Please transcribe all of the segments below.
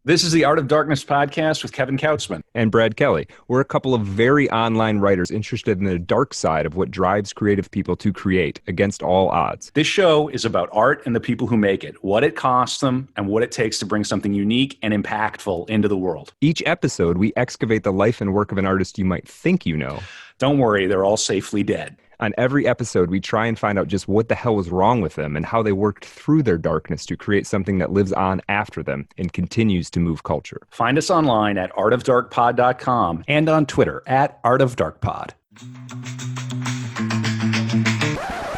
This is the Art of Darkness podcast with Kevin Kautzman. And Brad Kelly. We're a couple of very online writers interested in the dark side of what drives creative people to create against all odds. This show is about art and the people who make it, what it costs them, and what it takes to bring something unique and impactful into the world. Each episode, we excavate the life and work of an artist you might think you know. Don't worry, they're all safely dead. On every episode, we try and find out just what the hell was wrong with them and how they worked through their darkness to create something that lives on after them and continues to move culture. Find us online at artofdarkpod.com and on Twitter at artofdarkpod.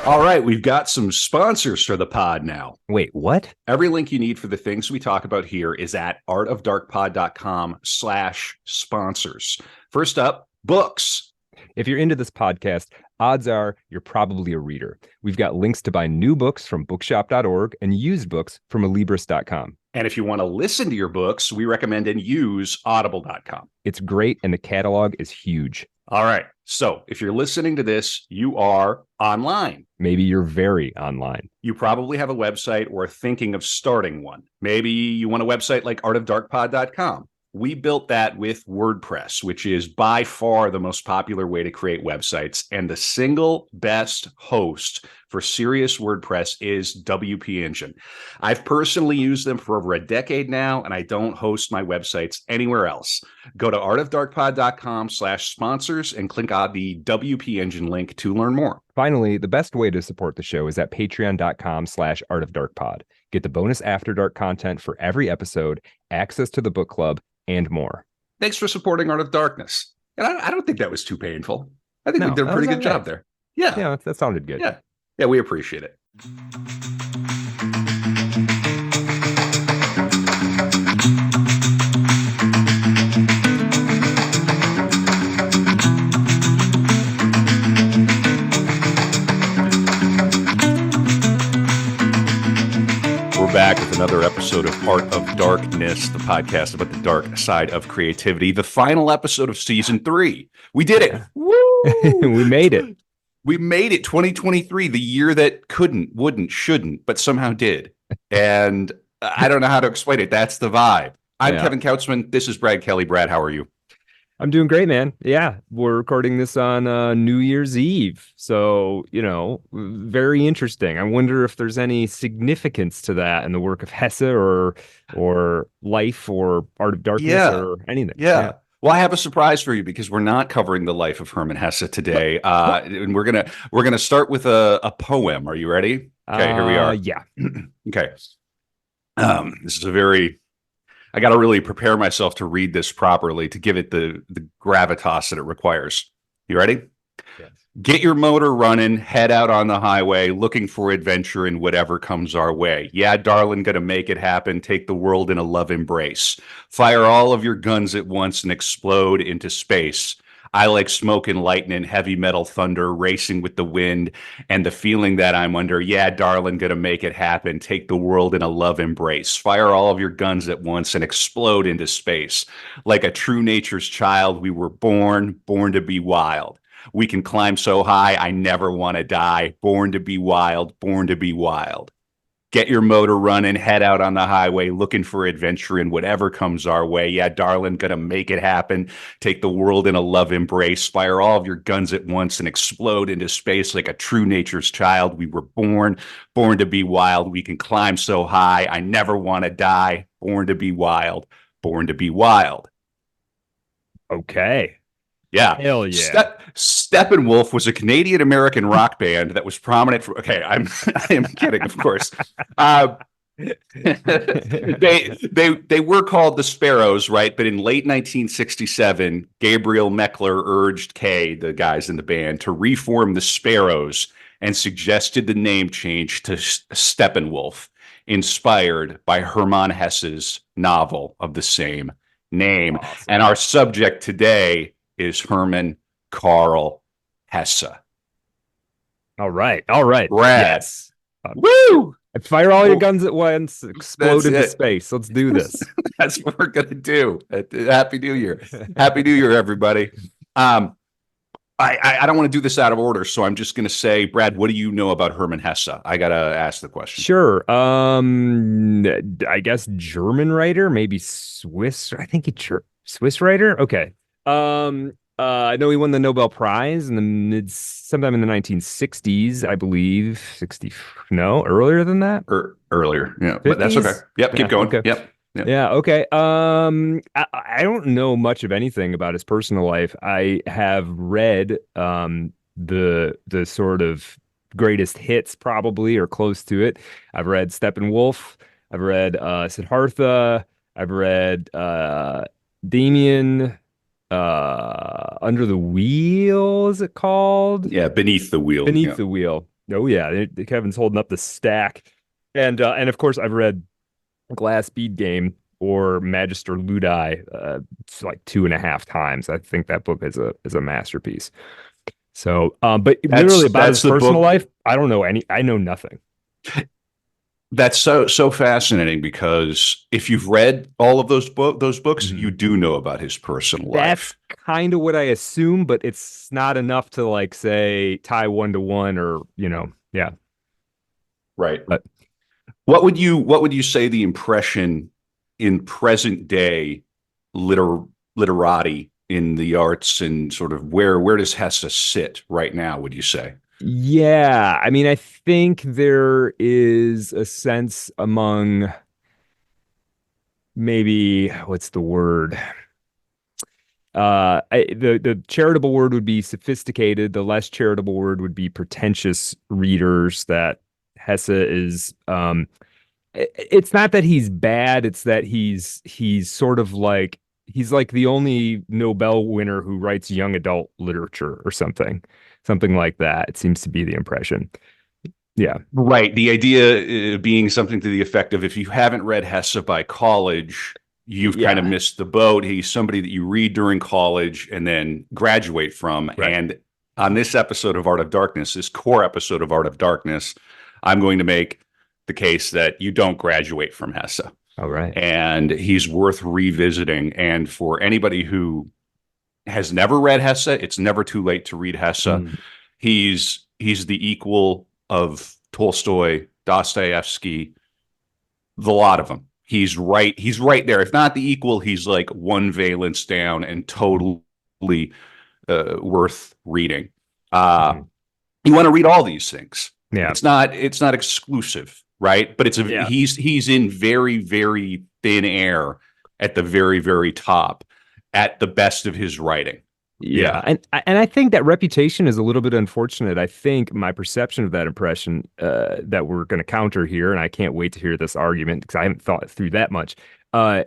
All right, we've got some sponsors for the pod now. Wait, what? Every link you need for the things we talk about here is at artofdarkpod.com/sponsors. First up, books. If you're into this podcast, odds are you're probably a reader. We've got links to buy new books from bookshop.org and used books from alibris.com. And if you want to listen to your books, we recommend and use audible.com. It's great, and the catalog is huge. All right. So if you're listening to this, you are online. Maybe you're very online. You probably have a website or are thinking of starting one. Maybe you want a website like artofdarkpod.com. We built that with WordPress, which is by far the most popular way to create websites. And the single best host for serious WordPress is WP Engine. I've personally used them for over a decade now, and I don't host my websites anywhere else. Go to artofdarkpod.com/sponsors and click on the WP Engine link to learn more. Finally, the best way to support the show is at patreon.com/artofdarkpod. Get the bonus After Dark content for every episode, access to the book club, and more. Thanks for supporting Art of Darkness. And I don't think that was too painful. I think we did a pretty good job there. Yeah, that sounded good. Yeah, we appreciate it. Back with another episode of Art of Darkness, the podcast about the dark side of creativity. The final episode of season 3. We did it. Woo! We made it. We made it. 2023, the year that couldn't, wouldn't, shouldn't, but somehow did. And I don't know how to explain it. That's the vibe. I'm Kevin Kautzman. This is Brad Kelly. Brad, how are you? I'm doing great, man. Yeah, we're recording this on New Year's Eve. So, very interesting. I wonder if there's any significance to that in the work of Hesse or life or Art of Darkness or anything. Yeah. Well, I have a surprise for you because we're not covering the life of Hermann Hesse today. And we're gonna start with a poem. Are you ready? Okay, here we are. Yeah. Okay. This is I got to really prepare myself to read this properly to give it the gravitas that it requires. You ready? Yes. Get your motor running, head out on the highway, looking for adventure in whatever comes our way. Yeah, darling, gonna make it happen. Take the world in a love embrace. Fire all of your guns at once and explode into space. I like smoke and lightning, heavy metal thunder, racing with the wind, and the feeling that I'm under. Yeah, darling, gonna make it happen. Take the world in a love embrace. Fire all of your guns at once and explode into space. Like a true nature's child, we were born to be wild. We can climb so high, I never want to die. Born to be wild, born to be wild. Get your motor running, head out on the highway, looking for adventure in whatever comes our way. Yeah, darling, gonna make it happen. Take the world in a love embrace. Fire all of your guns at once and explode into space like a true nature's child. We were born to be wild. We can climb so high, I never want to die. Born to be wild, born to be wild. Okay. Yeah. Hell yeah. Steppenwolf was a Canadian-American rock band that was prominent for... Okay, I am kidding, of course. They were called the Sparrows, right? But in late 1967, Gabriel Meckler urged the guys in the band, to reform the Sparrows and suggested the name change to Steppenwolf, inspired by Hermann Hesse's novel of the same name. Awesome. And our subject today is Hermann Karl Hesse. All right. Brad. Yes. Woo! Fire all your guns at once, explode into space. Let's do this. That's what we're going to do. Happy New Year. Happy New Year, everybody. I don't want to do this out of order, so I'm just going to say, Brad, what do you know about Hermann Hesse? I got to ask the question. Sure. I guess German writer, maybe Swiss. I think Swiss writer. Okay. I know he won the Nobel Prize in the sometime in the 1960s, I believe. 60, no, earlier than that. Earlier, yeah, but that's okay. 50s. Yep, keep Yeah. going. Okay. Yep. Yep. Yeah. Okay. I don't know much of anything about his personal life. I have read the sort of greatest hits, probably, or close to it. I've read Steppenwolf. I've read SIDDHARTHA. I've read DEMIAN. Under the Wheel, is it called? Yeah, beneath the wheel. Beneath Yeah. the Wheel. Oh yeah, Kevin's holding up the stack, and of course I've read Glass Bead Game or Magister Ludi, it's like 2.5 times. I think that book is a masterpiece. So, but literally about his That's the personal book. life, I don't know any. I know nothing. That's so fascinating because if you've read all of those books, Mhm. you do know about his personal That's life. kind of what I assume, but it's not enough to like say tie 1 to 1 or yeah. Right. But What would you say the impression in present day literati in the arts and sort of where does Hesse sit right now, would you say? yeah, I mean, I think there is a sense among maybe what's the word? The charitable word would be sophisticated. The less charitable word would be pretentious readers that Hesse is it's not that he's bad, it's that he's sort of like he's like the only Nobel winner who writes young adult literature or something. Something like that. It seems to be the impression. Yeah. Right. The idea being something to the effect of if you haven't read Hesse by college, you've kind of Yeah. missed the boat. He's somebody that you read during college and then graduate from. Right. And on this episode of Art of Darkness, this core episode of Art of Darkness, I'm going to make the case that you don't graduate from Hesse. All right. And he's worth revisiting. And for anybody who has never read Hesse, it's never too late to read Hesse. Mm. He's the equal of Tolstoy, Dostoevsky, the lot of them. He's right. He's right there. If not the equal, he's like one valence down and totally worth reading. Mhm. You want to read all these things. Yeah. It's not exclusive, right? But Yeah. he's in very, very thin air at the very, very top at the best of his writing. Yeah, and I think that reputation is a little bit unfortunate. I think my perception of that impression that we're going to counter here, and I can't wait to hear this argument because I haven't thought through that much. I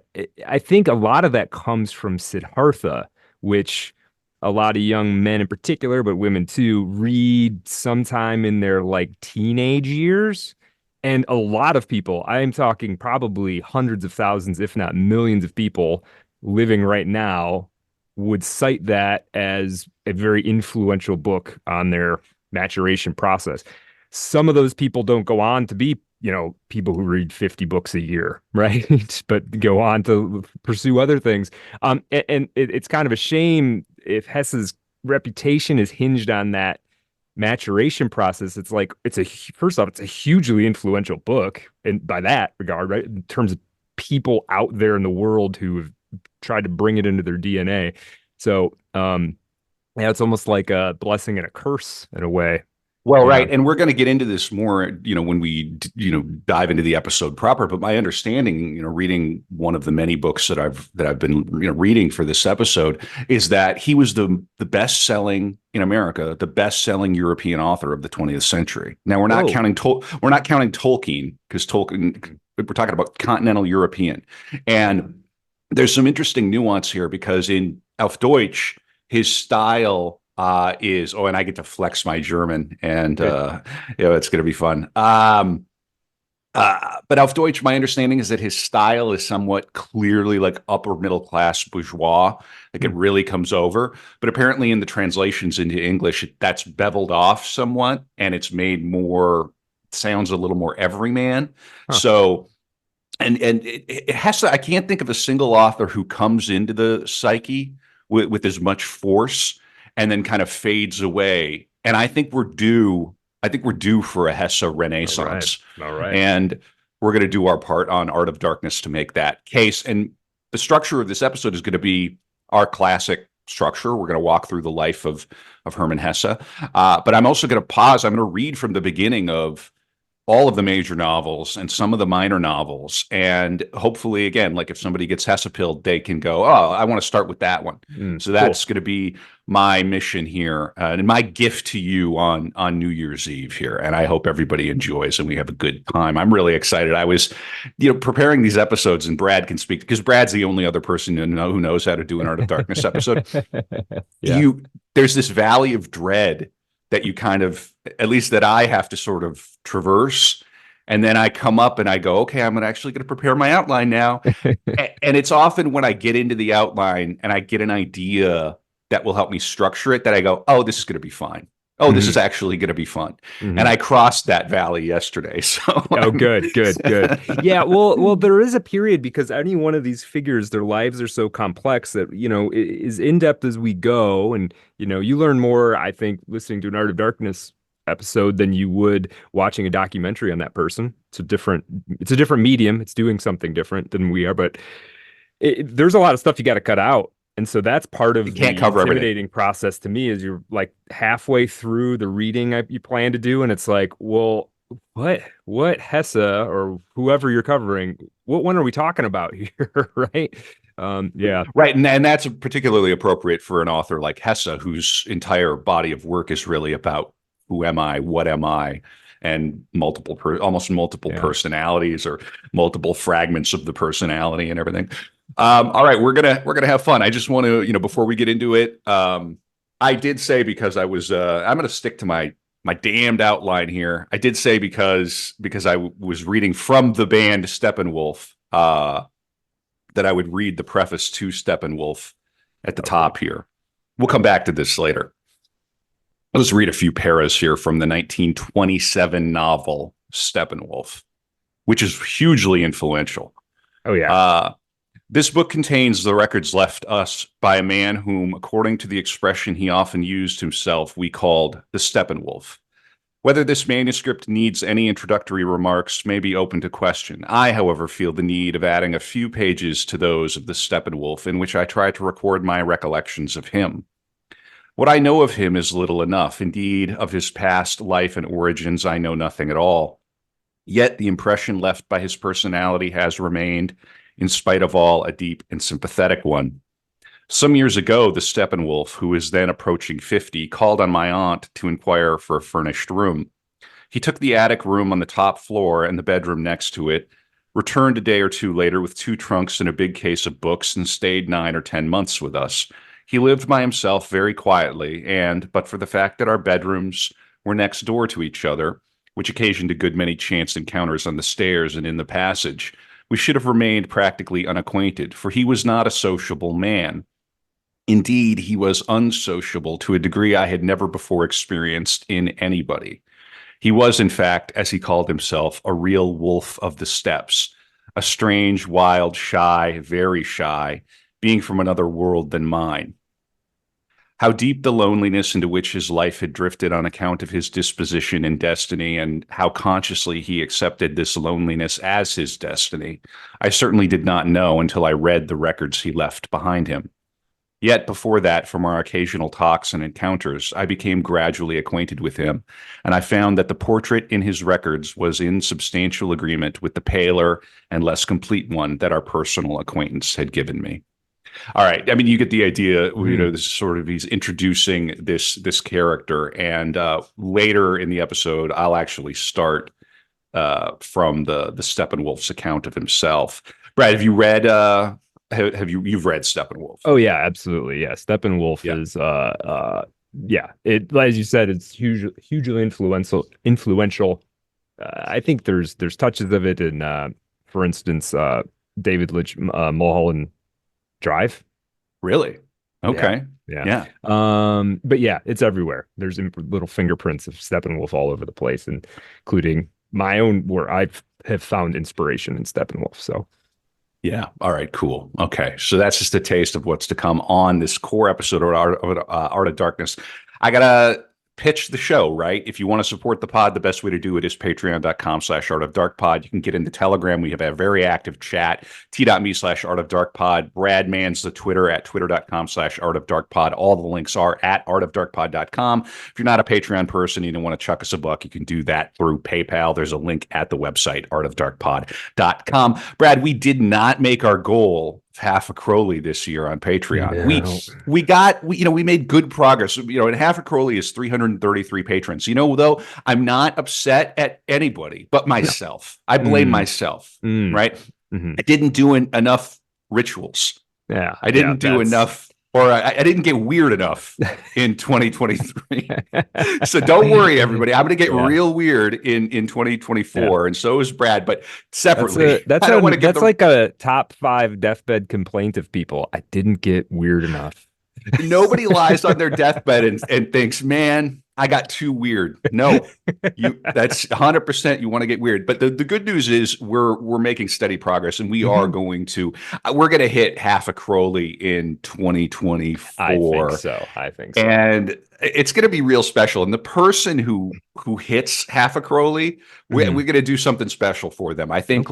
think a lot of that comes from Siddhartha, which a lot of young men in particular, but women too, read sometime in their like teenage years. And a lot of people, I'm talking probably hundreds of thousands, if not millions of people living right now would cite that as a very influential book on their maturation process. Some of those people don't go on to be, people who read 50 books a year, right? But go on to pursue other things. And it's kind of a shame if Hesse's reputation is hinged on that maturation process. It's like first off, it's a hugely influential book, and by that regard, right, in terms of people out there in the world who have tried to bring it into their DNA. So, yeah, it's almost like a blessing and a curse in a way. Well, Yeah. right, and we're going to get into this more, when we, dive into the episode proper. But my understanding, reading one of the many books that I've been, reading for this episode, is that he was the best-selling in America, the best-selling European author of the 20th century. Now we're not Whoa. counting Tolkien because Tolkien, we're talking about continental European, and there's some interesting nuance here because in Auf Deutsch, his style and I get to flex my German, and it's going to be fun. But auf Deutsch, my understanding is that his style is somewhat clearly like upper middle class bourgeois. Like it really comes over. But apparently, in the translations into English, that's beveled off somewhat, and it's made sounds a little more everyman. Huh. So. And it has to. I can't think of a single author who comes into the psyche with as much force and then kind of fades away. And I think we're due for a Hesse renaissance. All right. And we're going to do our part on Art of Darkness to make that case. And the structure of this episode is going to be our classic structure. We're going to walk through the life of Hermann Hesse. But I'm also going to pause. I'm going to read from the beginning of all of the major novels and some of the minor novels. And hopefully, again, like if somebody gets Hesse pilled, they can go, oh, I want to start with that one. So that's going to be my mission here and my gift to you on New Year's Eve here. And I hope everybody enjoys and we have a good time. I'm really excited. I was, preparing these episodes, and Brad can speak because Brad's the only other person who knows how to do an Art of Darkness episode. There's this valley of dread that you kind of, at least that I have to sort of traverse. And then I come up and I go, okay, I'm actually going to prepare my outline now. And it's often when I get into the outline and I get an idea that will help me structure it that I go, oh, this is going to be fine. Oh, this is actually going to be fun. And I crossed that valley yesterday. So good. Yeah, well, there is a period because any one of these figures, their lives are so complex that, as in-depth as we go, and, you learn more, I think, listening to an Art of Darkness episode than you would watching a documentary on that person. It's a different medium. It's doing something different than we are, but there's a lot of stuff you got to cut out. And so that's part of the intimidating process to me is you're like halfway through the reading you plan to do. And it's like, well, what Hesse or whoever you're covering, what one are we talking about here? Right. Yeah. Right. And that's particularly appropriate for an author like Hesse, whose entire body of work is really about who am I? What am I? And almost multiple personalities or multiple fragments of the personality and everything. All right, we're gonna have fun. I just want to, before we get into it, I did say because I was, I'm gonna stick to my damned outline here. I did say because I was reading from the band Steppenwolf, that I would read the preface to Steppenwolf at the top here. We'll come back to this later. Let's read a few paras here from the 1927 novel Steppenwolf, which is hugely influential. Oh, yeah. This book contains the records left us by a man whom, according to the expression he often used himself, we called the Steppenwolf. Whether this manuscript needs any introductory remarks may be open to question. I, however, feel the need of adding a few pages to those of the Steppenwolf in which I try to record my recollections of him. What I know of him is little enough. Indeed, of his past life and origins, I know nothing at all. Yet the impression left by his personality has remained, in spite of all, a deep and sympathetic one. Some years ago, the Steppenwolf, who was then approaching 50, called on my aunt to inquire for a furnished room. He took the attic room on the top floor and the bedroom next to it, returned a day or two later with 2 trunks and a big case of books, and stayed 9 or 10 months with us. He lived by himself very quietly, and, but for the fact that our bedrooms were next door to each other, which occasioned a good many chance encounters on the stairs and in the passage, we should have remained practically unacquainted, for he was not a sociable man. Indeed, he was unsociable to a degree I had never before experienced in anybody. He was, in fact, as he called himself, a real wolf of the steppes, a strange, wild, shy, very shy, being from another world than mine. How deep the loneliness into which his life had drifted on account of his disposition and destiny, and how consciously he accepted this loneliness as his destiny, I certainly did not know until I read the records he left behind him. Yet before that, from our occasional talks and encounters, I became gradually acquainted with him, and I found that the portrait in his records was in substantial agreement with the paler and less complete one that our personal acquaintance had given me. All right. I mean, you get the idea, this is sort of, he's introducing this character, and later in the episode, I'll actually start from the Steppenwolf's account of himself. Brad, have you read, you've read Steppenwolf? Oh yeah, absolutely. Yeah. Steppenwolf is, it, as you said, it's hugely influential. I think there's touches of it in, for instance, David Lynch, Mulholland Drive. Really? Okay. Yeah. But yeah, it's everywhere. There's little fingerprints of Steppenwolf all over the place, including my own, where I have found inspiration in Steppenwolf. So Yeah. All right. Cool. Okay. So that's just a taste of what's to come on this core episode of Art of Darkness. I gotta pitch the show, right? If you want to support the pod, the best way to do it is patreon.com/Art of Dark Pod. You can get into Telegram. We have a very active chat. T.me/Art of Dark Pod. Brad mans the Twitter at twitter.com/Art of Dark Pod. All the links are at artofdarkpod.com. If you're not a Patreon person, you don't want to chuck us a buck, you can do that through PayPal. There's a link at the website, artofdarkpod.com. Brad, we did not make our goal half a Crowley this year on Patreon. No. We made good progress. And half a Crowley is 333 patrons. Though I'm not upset at anybody but myself. I blame myself, right? I didn't do enough rituals. Yeah. I didn't do enough, or I didn't get weird enough in 2023. So don't worry, everybody. I'm going to get real weird in 2024, and so is Brad. But separately, that's like a top 5 deathbed complaint of people. I didn't get weird enough. Nobody lies on their deathbed and thinks, man, I got too weird. No, that's 100%. You want to get weird. But the good news is we're making steady progress, and we're going to hit half a Crowley in 2024. I think so. And it's going to be real special. And the person who hits half a Crowley, we're going to do something special for them. I think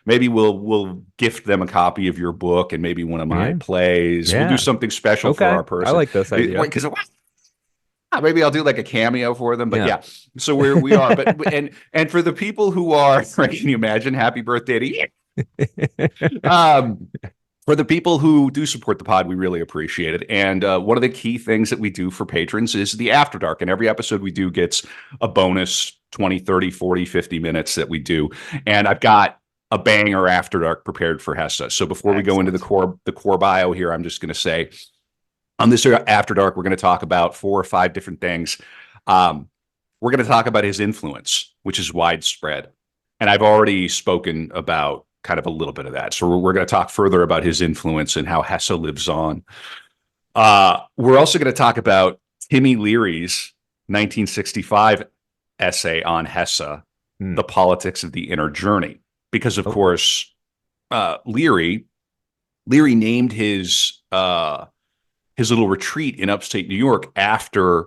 maybe we'll gift them a copy of your book and maybe one of my plays. We'll do something special for our person. I like this idea. Because maybe I'll do like a cameo for them. But so we are. But and for the people who are, can you imagine? Happy birthday to you. For the people who do support the pod, we really appreciate it. And one of the key things that we do for patrons is the After Dark. And every episode we do gets a bonus 20, 30, 40, 50 minutes that we do. And I've got a banger After Dark prepared for Hesse. So before we go into the core bio here, I'm just going to say on this After Dark, we're going to talk about 4 or 5 different things. We're going to talk about his influence, which is widespread. And I've already spoken about kind of a little bit of that. So we're going to talk further about his influence and how Hesse lives on. We're also going to talk about Timmy Leary's 1965 essay on Hesse, The Politics of the Inner Journey. Because, of course, Leary named his little retreat in upstate New York after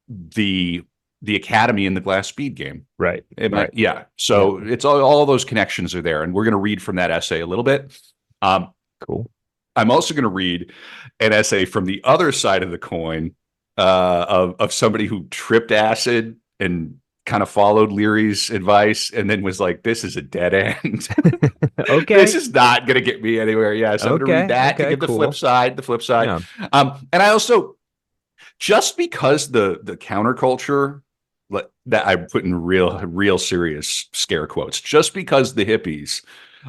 the Academy in the GLASS BEAD game. Right. Yeah. So it's all those connections are there. And we're going to read from that essay a little bit. Cool. I'm also going to read an essay from the other side of the coin of somebody who tripped acid and kind of followed Leary's advice and then was like, this is a dead end. Okay. This is not going to get me anywhere. Yeah. So I'm going to read that to give the flip side. Yeah. And I also, just because the counterculture that I put in real serious scare quotes, just because the hippies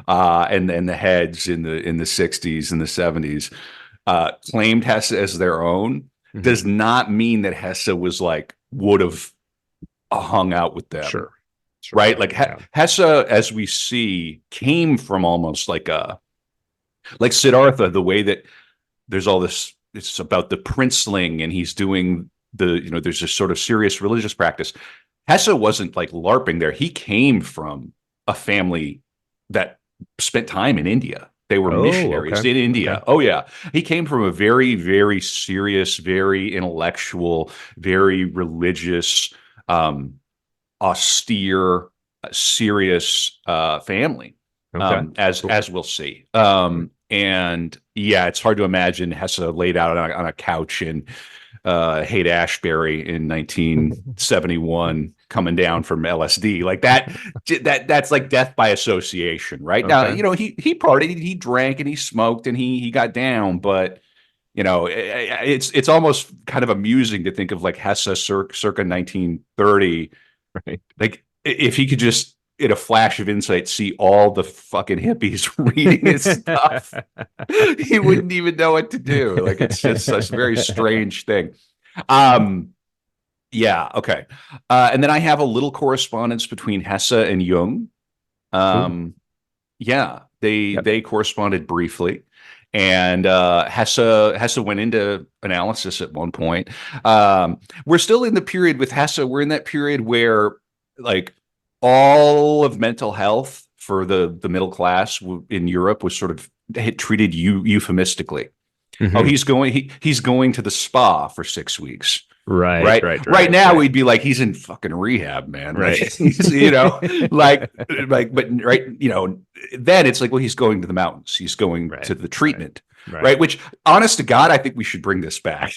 and the heads in the 60s and the 70s claimed Hesse as their own, does not mean that Hesse was would have hung out with them. Sure. Right? Hesse, as we see, came from almost like SIDDHARTHA, the way that there's all this, it's about the princeling and he's doing there's this sort of serious religious practice. Hesse wasn't LARPing there. He came from a family that spent time in India. They were missionaries in India. Okay. Oh, yeah. He came from a very, very serious, very intellectual, very religious, austere, serious family, as we'll see. And yeah, it's hard to imagine Hesse laid out on a couch in Haight-Ashbury in 1971 coming down from LSD like that. That's like death by association, right? Now, he partied, he drank, and he smoked, and he got down, but it's almost kind of amusing to think of Hesse circa 1930, right? If he could just, in a flash of insight, see all the fucking hippies reading his stuff, he wouldn't even know what to do. It's just such a very strange thing. Yeah. Okay. And then I have a little correspondence between Hesse and Jung. Yeah, they corresponded briefly. And Hesse went into analysis at one point. We're still in the period with Hesse. We're in that period where all of mental health for the middle class in Europe was sort of treated euphemistically. Oh, Mhm. he's going to the spa for 6 weeks. Right, Right. right, Right right, now right, we'd be like, he's in fucking rehab, man. Like, right. he's, but right, then it's like, well, he's going to the mountains. He's going Right, to the right, treatment, right. right? Which, honest to God, I think we should bring this back.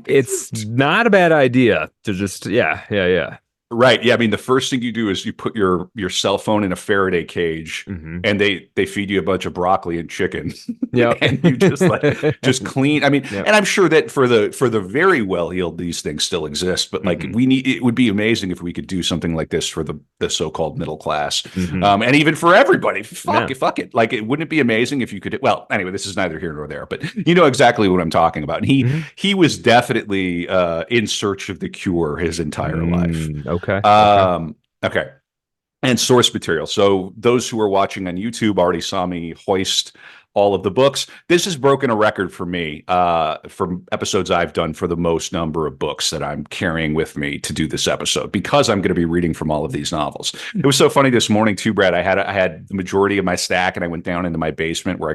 It's not a bad idea to just, yeah, yeah, yeah. Right. Yeah. I mean, the first thing you do is you put your cell phone in a Faraday cage, Hmm. and they feed you a bunch of broccoli and chicken, Yep. and you just clean. I mean, Yep. and I'm sure that for the very well heeled, these things still exist. But like, Hmm. it would be amazing if we could do something like this for the so-called middle class, Hmm. and even for everybody. Yeah. Fuck it. Like, it wouldn't it be amazing if you could? Well, anyway, this is neither here nor there, but you know exactly what I'm talking about. And Hmm. he was definitely in search of the cure his entire life. Okay. Okay. Um, okay. And source material. So those who are watching on YouTube already saw me hoist all of the books. This has broken a record for me from episodes I've done for the most number of books that I'm carrying with me to do this episode, because I'm going to be reading from all of these novels. It was so funny this morning too, Brad. I had the majority of my stack, and I went down into my basement where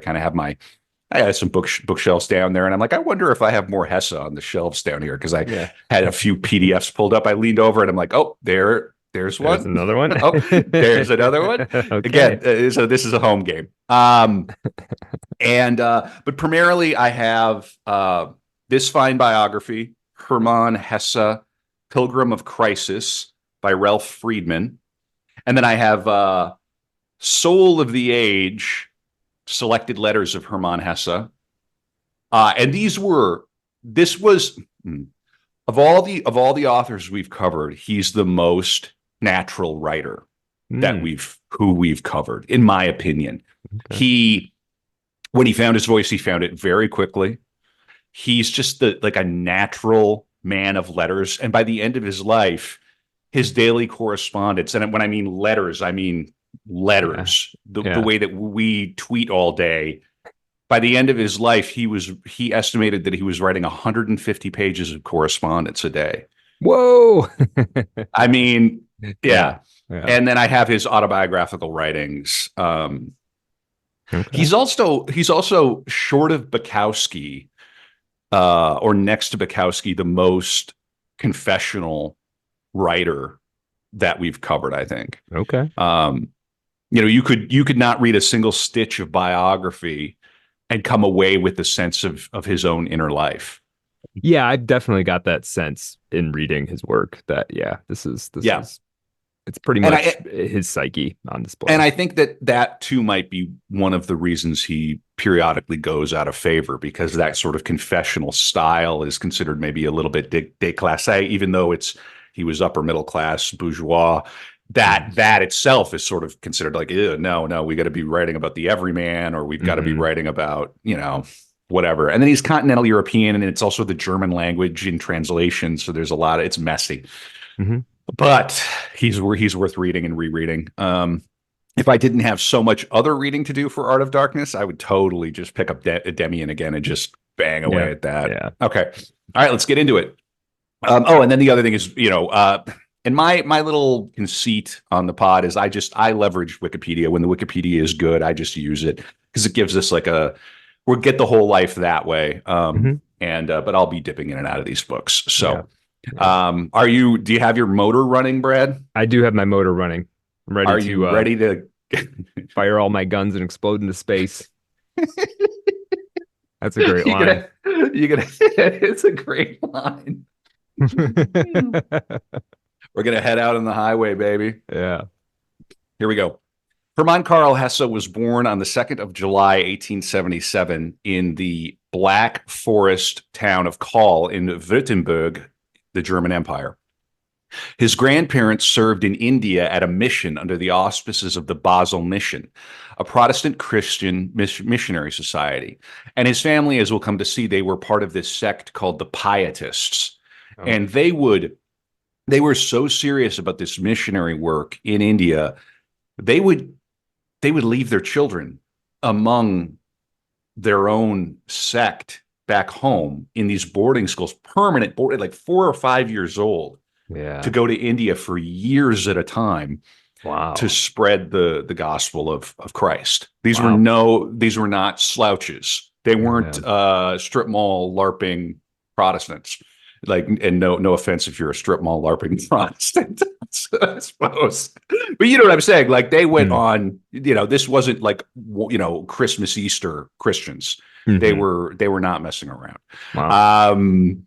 I had some bookshelves down there, and I'm like, I wonder if I have more Hesse on the shelves down here, because I Yeah. had a few PDFs pulled up. I leaned over and I'm like, oh, there's There's one. another one. Oh, there's another one. Okay. Again, so this is a home game. And but primarily I have this fine biography, Hermann Hesse, Pilgrim of Crisis by Ralph Friedman, and then I have Soul of the Age, Selected Letters of Hermann Hesse. And this was of all the authors we've covered, he's the most natural writer Mm, who we've covered, in my opinion. okay. He, when he found his voice, he found it very quickly. He's just like a natural man of letters. And by the end of his life, his daily correspondence, and when I mean letters, I mean Yeah. letters, the Yeah. way that we tweet all day. By the end of his life, he estimated that he was writing 150 pages of correspondence a day. Whoa. I mean, Yeah. yeah. Yeah. And then I have his autobiographical writings. Okay. He's also, short of Bukowski, or next to Bukowski, the most confessional writer that we've covered, I think. Okay. You could not read a single stitch of biography and come away with the sense of his own inner life. Yeah, I've definitely got that sense in reading his work that, yeah, this Yeah. is it's pretty And much his psyche on display. And I think that too might be one of the reasons he periodically goes out of favor, because that sort of confessional style is considered maybe a little bit déclassé, even though he was upper middle class bourgeois. That itself is sort of considered like, no, we got to be writing about the everyman, or we've got to be writing about, whatever. And then he's continental European, and it's also the German language in translation. So there's it's messy. Mm-hmm. But he's worth reading and rereading. If I didn't have so much other reading to do for Art of Darkness, I would totally just pick up Demian again and just bang away at that. Yeah. Okay. All right, let's get into it. And then the other thing is, and my little conceit on the pod is I leverage Wikipedia. When the Wikipedia is good, I just use it because it gives us we'll get the whole life that way. But I'll be dipping in and out of these books. So. Yeah. Yeah. Do you have your motor running, Brad? I do have my motor running. I'm ready Are to you ready to fire all my guns and explode into space. That's a great line. It's a great line. We're gonna head out on the highway, baby. Yeah. Here we go. Hermann Karl Hesse was born on the 2nd of July, 1877, in the Black Forest town of Kahl in Württemberg, the German Empire. His grandparents served in India at a mission under the auspices of the Basel Mission, a Protestant Christian missionary society. And his family, as we'll come to see, they were part of this sect called the Pietists. Oh. And they were so serious about this missionary work in India, they would leave their children among their own sect back home in these boarding schools, permanent boarding, like 4 or 5 years old, to go to India for years at a time. to Wow. spread the gospel of Christ. These Wow. were not slouches. They weren't Yeah. strip mall LARPing Protestants. Like, and no offense if you're a strip mall LARPing Protestant, I suppose. But you know what I'm saying? Like they went Mm. on, this wasn't like, Christmas, Easter Christians. They Hmm. were not messing around. Wow. Um,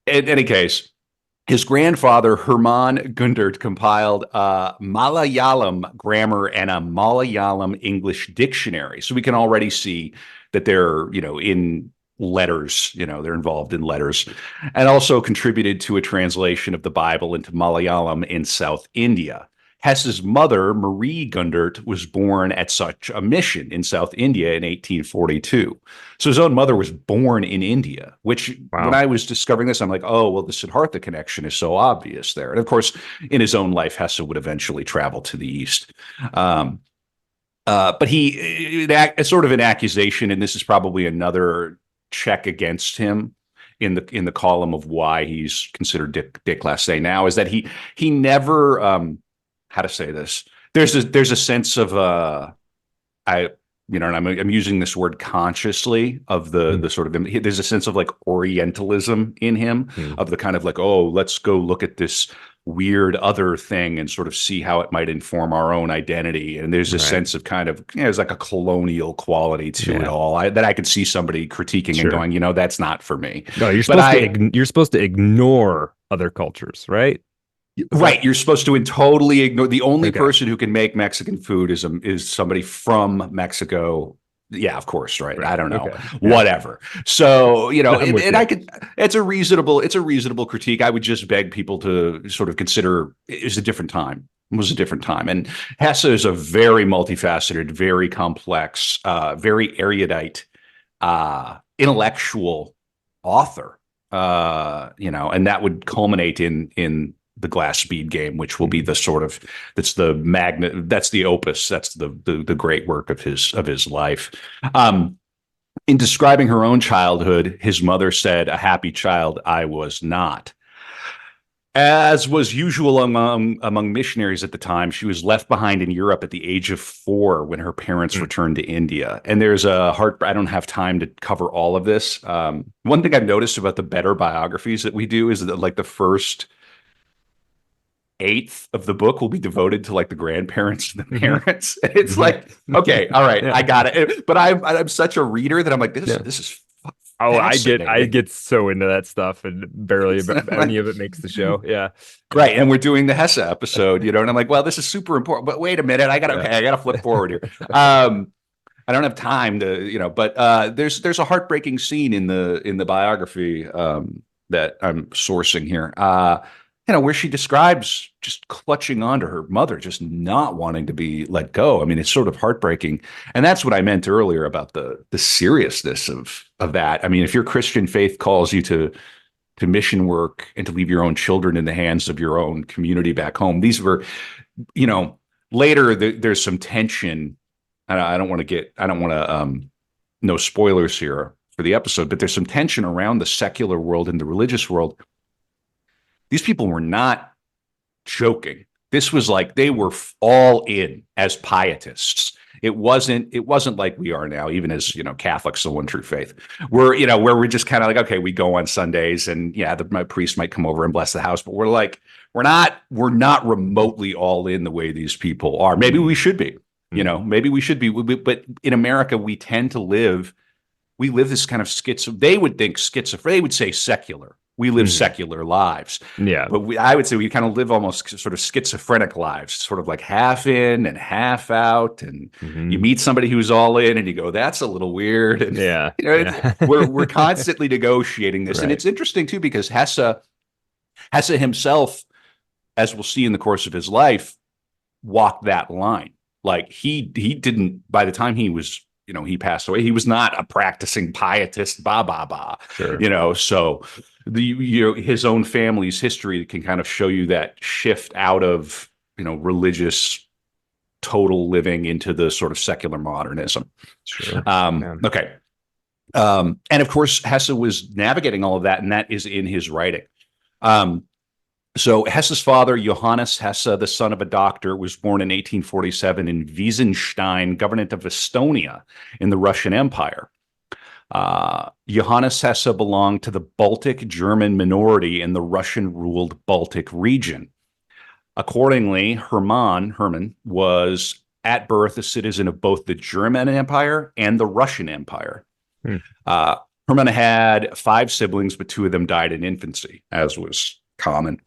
in any case, his grandfather, Hermann Gundert, compiled a Malayalam grammar and a Malayalam English dictionary. So we can already see that they're, in letters, they're involved in letters, and also contributed to a translation of the Bible into Malayalam in South India. Hesse's mother, Marie Gundert, was born at such a mission in South India in 1842. So his own mother was born in India, which when Wow. I was discovering this, I'm like, oh, well, the Siddhartha connection is so obvious there. And of course, in his own life, Hesse would eventually travel to the East. Um, but it's sort of an accusation, and this is probably another check against him in the column of why he's considered déclassé now, is that he never how to say this. There's a sense of I and I'm using this word consciously, of the Mm. sort of, there's a sense of like Orientalism in him, Mm. of the kind of like, oh, let's go look at this weird other thing and sort of see how it might inform our own identity. And there's a Right. sense of kind of, there's like a colonial quality to it Yeah. all, that I could see somebody critiquing and Sure. going, that's not for me. No, you're But supposed to you're supposed to ignore other cultures, right? Is that right, you're supposed to totally ignore. The only okay? person who can make Mexican food is somebody from Mexico. Yeah, of course, right. I Right. don't know, Okay. Yeah. whatever. So No, I'm with and you. I could. It's a reasonable critique. I would just beg people to sort of consider it was a different time. It was a different time, and Hesse is a very multifaceted, very complex, very erudite, intellectual author. And that would culminate in the Glass Bead Game, which will be Mhm. the sort of, that's the opus, that's the great work of his life. In describing her own childhood, his mother said, "A happy child I was not." As was usual among missionaries at the time, she was left behind in Europe at the age of 4 when her parents Mm. returned to India. And there's a heart. I don't have time to cover all of this. One thing I've noticed about the better biographies that we do is that like the first eighth of the book will be devoted to like the grandparents and the Mhm. parents. And it's Mhm. like, okay, all right, Yeah. I got it. But I'm such a reader that I'm like, this Yeah. this is Oh, I fascinating. get so into that stuff, and barely any of it makes the show. Yeah. Yeah. Right, and we're doing the Hesse episode, and I'm like, well, this is super important. But wait a minute, Yeah. I gotta flip forward here. I don't have time to, but there's a heartbreaking scene in the biography that I'm sourcing here. Where she describes just clutching onto her mother, just not wanting to be let go. I mean, it's sort of heartbreaking, and that's what I meant earlier about the seriousness of that. I mean, if your Christian faith calls you to mission work and to leave your own children in the hands of your own community back home, these were, you know, later there's some tension. I don't want to no spoilers here for the episode, but there's some tension around the secular world and the religious world. These people were not joking. This was like they were all in as pietists. It wasn't like we are now, even as Catholics, the one true faith. Where we're just kind of like, okay, we go on Sundays, and yeah, my priest might come over and bless the house, but we're not remotely all in the way these people are. Maybe we Mm. should be. Mm. Maybe we should be. But in America, we tend to live. We live this kind of schizo. They would think schizophrenic. They would say secular. We live Mhm. secular lives. Yeah. But I would say we kind of live almost sort of schizophrenic lives, sort of like half in and half out. And you Mhm. meet somebody who's all in, and you go, "That's a little weird." And Yeah. Yeah. we're constantly negotiating this, and Right. it's interesting too because Hesse himself, as we'll see in the course of his life, walked that line. Like he didn't. By the time he was, he passed away, he was not a practicing pietist. Ba ba ba. Sure. So his own family's history can kind of show you that shift out of religious total living into the sort of secular modernism. Sure. Yeah. Okay. And of course, Hesse was navigating all of that, and that is in his writing. Um, So Hesse's father, Johannes Hesse, the son of a doctor, was born in 1847 in Wiesenstein, Governorate of Estonia in the Russian Empire. Johannes Hesse belonged to the Baltic German minority in the Russian-ruled Baltic region. Accordingly, Hermann was at birth a citizen of both the German Empire and the Russian Empire. Hmm. Hermann had 5 siblings, but 2 of them died in infancy, as was common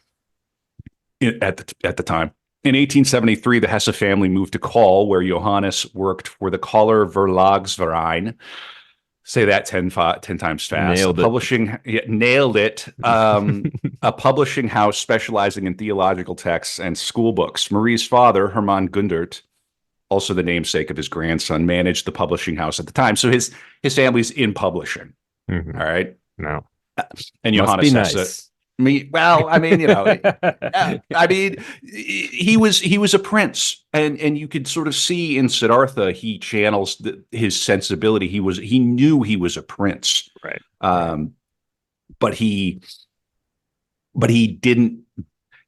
at the time. In 1873, the Hesse family moved to Koll, where Johannes worked for the Koller Verlagsverein. Say that 10 times fast. Nailed it. Nailed it. A publishing house specializing in theological texts and school books. Marie's father, Hermann Gundert, also the namesake of his grandson, managed the publishing house at the time. So his family's in publishing. Mhm. All right. No. And Must Johannes be Hesse. nice. Well, I mean, I mean, he was a prince, and you could sort of see in Siddhartha he channels his sensibility. He knew he was a prince, Right. But he didn't.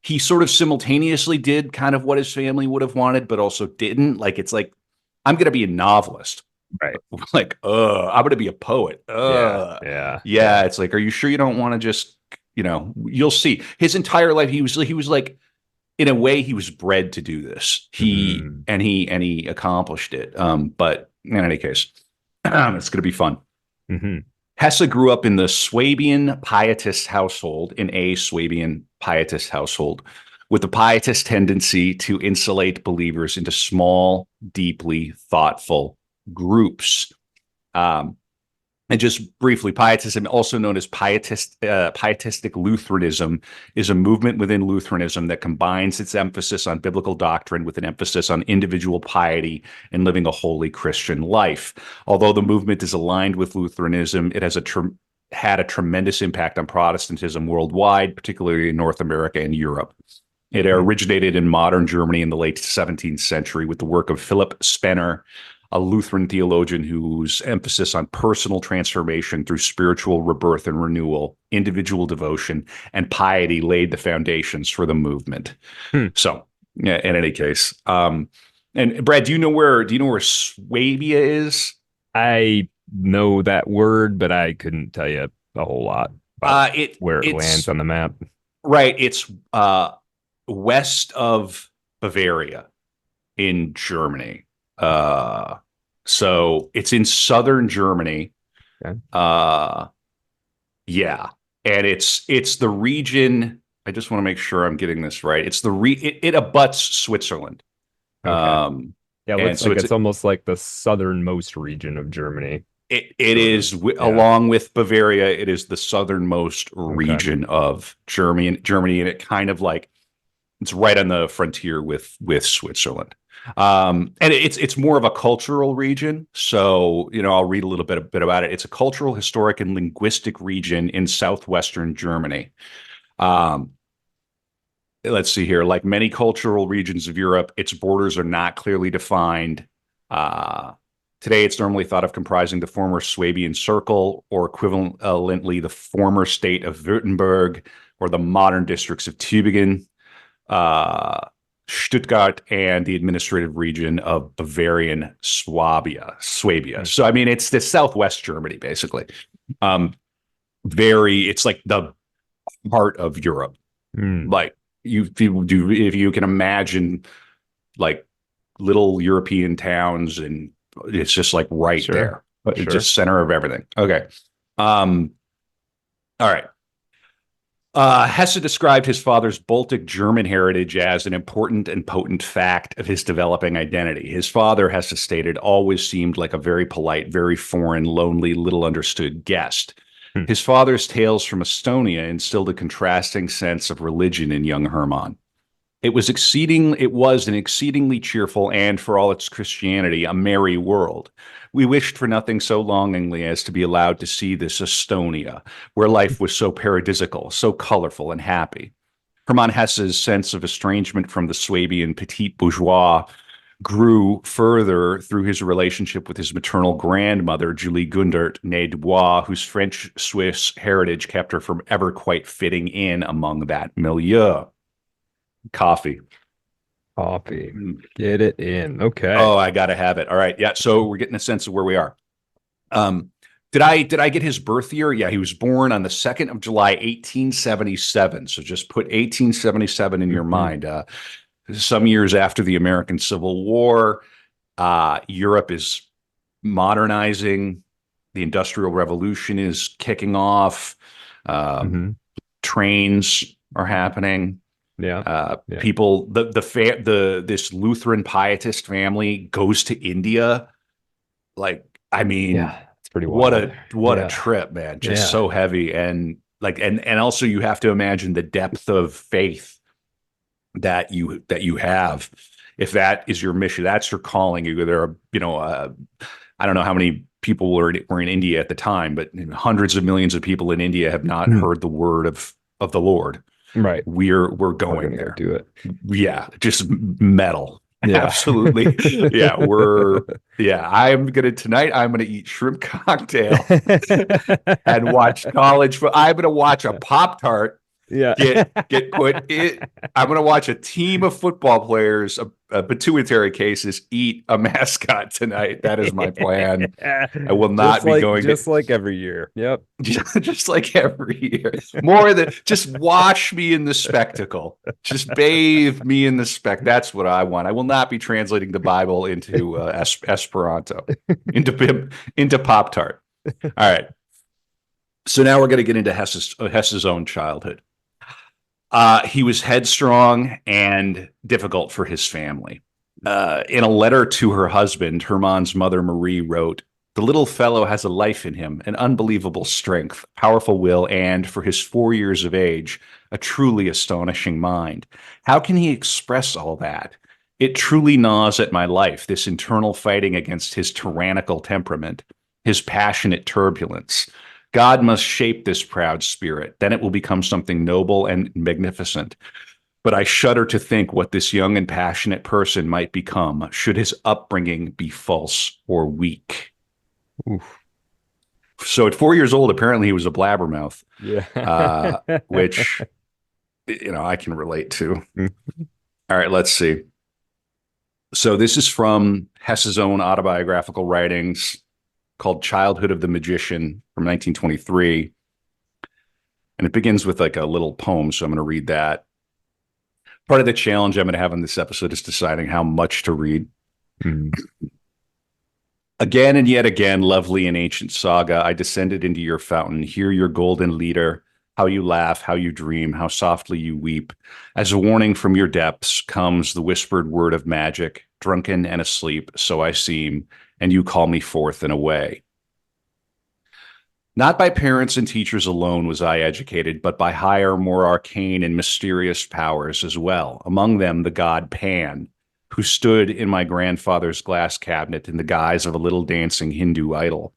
He sort of simultaneously did kind of what his family would have wanted, but also didn't. Like it's like I'm going to be a novelist. Right. Like, I'm going to be a poet. Yeah. It's like, are you sure you don't want to just, you'll see. His entire life, he was like, in a way, he was bred to do this. He accomplished it. But in any case, it's going to be fun. Mm-hmm. Hesse grew up in the Swabian pietist household, with the pietist tendency to insulate believers into small, deeply thoughtful groups. And just briefly, pietism, also known as pietistic Lutheranism, is a movement within Lutheranism that combines its emphasis on biblical doctrine with an emphasis on individual piety and living a holy Christian life. Although the movement is aligned with Lutheranism, it has had a tremendous impact on Protestantism worldwide, particularly in North America and Europe. It originated in modern Germany in the late 17th century with the work of Philip Spener, a Lutheran theologian whose emphasis on personal transformation through spiritual rebirth and renewal, individual devotion, and piety laid the foundations for the movement. So, yeah, in any case, and Brad, do you know where Swabia is? I know that word, but I couldn't tell you a whole lot about where it lands on the map. Right, it's west of Bavaria in Germany. So it's in southern Germany. Okay. Yeah. And it's the region. I just want to make sure I'm getting this right. It's it abuts Switzerland. Okay. Yeah, it looks so like it's almost like the southernmost region of Germany. It is along with Bavaria, it is the southernmost region of Germany, and it kind of like it's right on the frontier with Switzerland. And it's more of a cultural region. So, I'll read a little bit about it. It's a cultural, historic, and linguistic region in southwestern Germany. Let's see here. Like many cultural regions of Europe, its borders are not clearly defined. Today, it's normally thought of comprising the former Swabian Circle, or equivalently the former state of Württemberg, or the modern districts of Tübingen, Stuttgart, and the administrative region of Bavarian Swabia. So, I mean, it's the southwest Germany, basically. It's like the heart of Europe. Like if you can imagine, like little European towns, and it's just like right there, but it's just center of everything. Okay. All right. Hesse described his father's Baltic German heritage as an important and potent fact of his developing identity. His father, Hesse stated, always seemed like a very polite, very foreign, lonely, little understood guest. His father's tales from Estonia instilled a contrasting sense of religion in young Hermann. It was an exceedingly cheerful and, for all its Christianity, a merry world. We wished for nothing so longingly as to be allowed to see this Estonia, where life was so paradisical, so colorful and happy. Hermann Hesse's sense of estrangement from the Swabian petit bourgeois grew further through his relationship with his maternal grandmother, Julie Gundert, née Dubois, whose French-Swiss heritage kept her from ever quite fitting in among that milieu. Coffee. Coffee. Mm. Get it in. Okay. Oh, I gotta have it. All right. Yeah. So we're getting a sense of where we are. Um, did I get his birth year? Yeah, he was born on the 2nd of July, 1877. So just put 1877 in your Mhm. mind. Some years after the American Civil War, Europe is modernizing. The Industrial Revolution is kicking off. Um, Mhm. Trains are happening. Yeah. Yeah. People, the this Lutheran pietist family goes to India. Like, I mean, Yeah. It's pretty wild. what a Yeah. trip, man. Just Yeah. so heavy. And like, and also you have to imagine the depth of faith that you have. If that is your mission, that's your calling. There are, I don't know how many people were in India at the time, but hundreds of millions of people in India have not Mm. heard the word of the Lord. Right. We're We're going gonna go there. do it. Yeah, just metal. Yeah. Absolutely. Yeah, I'm gonna eat shrimp cocktail and watch college. I'm gonna watch a Pop-Tart Yeah. get put it. I'm going to watch a team of football players, pituitary cases, eat a mascot tonight. That is my plan. I will not be going to Just like every year. Yep. just like every year. More than just wash me in the spectacle. Just bathe me in the That's what I want. I will not be translating the Bible into Esperanto, into Pop Tart. All right. So now we're going to get into Hesse's own childhood. He was headstrong and difficult for his family. In a letter to her husband, Hermann's mother, Marie, wrote, "The little fellow has a life in him, an unbelievable strength, powerful will, and, for his 4 years of age, a truly astonishing mind. How can he express all that? It truly gnaws at my life, this internal fighting against his tyrannical temperament, his passionate turbulence. God must shape this proud spirit. Then it will become something noble and magnificent. But I shudder to think what this young and passionate person might become should his upbringing be false or weak." Oof. So at 4 years old, apparently he was a blabbermouth, Yeah. which, I can relate to. All right, let's see. So this is from Hesse's own autobiographical writings called Childhood of the Magician from 1923. And it begins with like a little poem. So I'm going to read that. Part of the challenge I'm going to have in this episode is deciding how much to read. Mm. Again and yet again, lovely and ancient saga, I descended into your fountain, hear your golden leader, how you laugh, how you dream, how softly you weep. As a warning from your depths comes the whispered word of magic, drunken and asleep, so I seem, and you call me forth and away. Not by parents and teachers alone was I educated, but by higher, more arcane and mysterious powers as well, among them the god Pan, who stood in my grandfather's glass cabinet in the guise of a little dancing Hindu idol.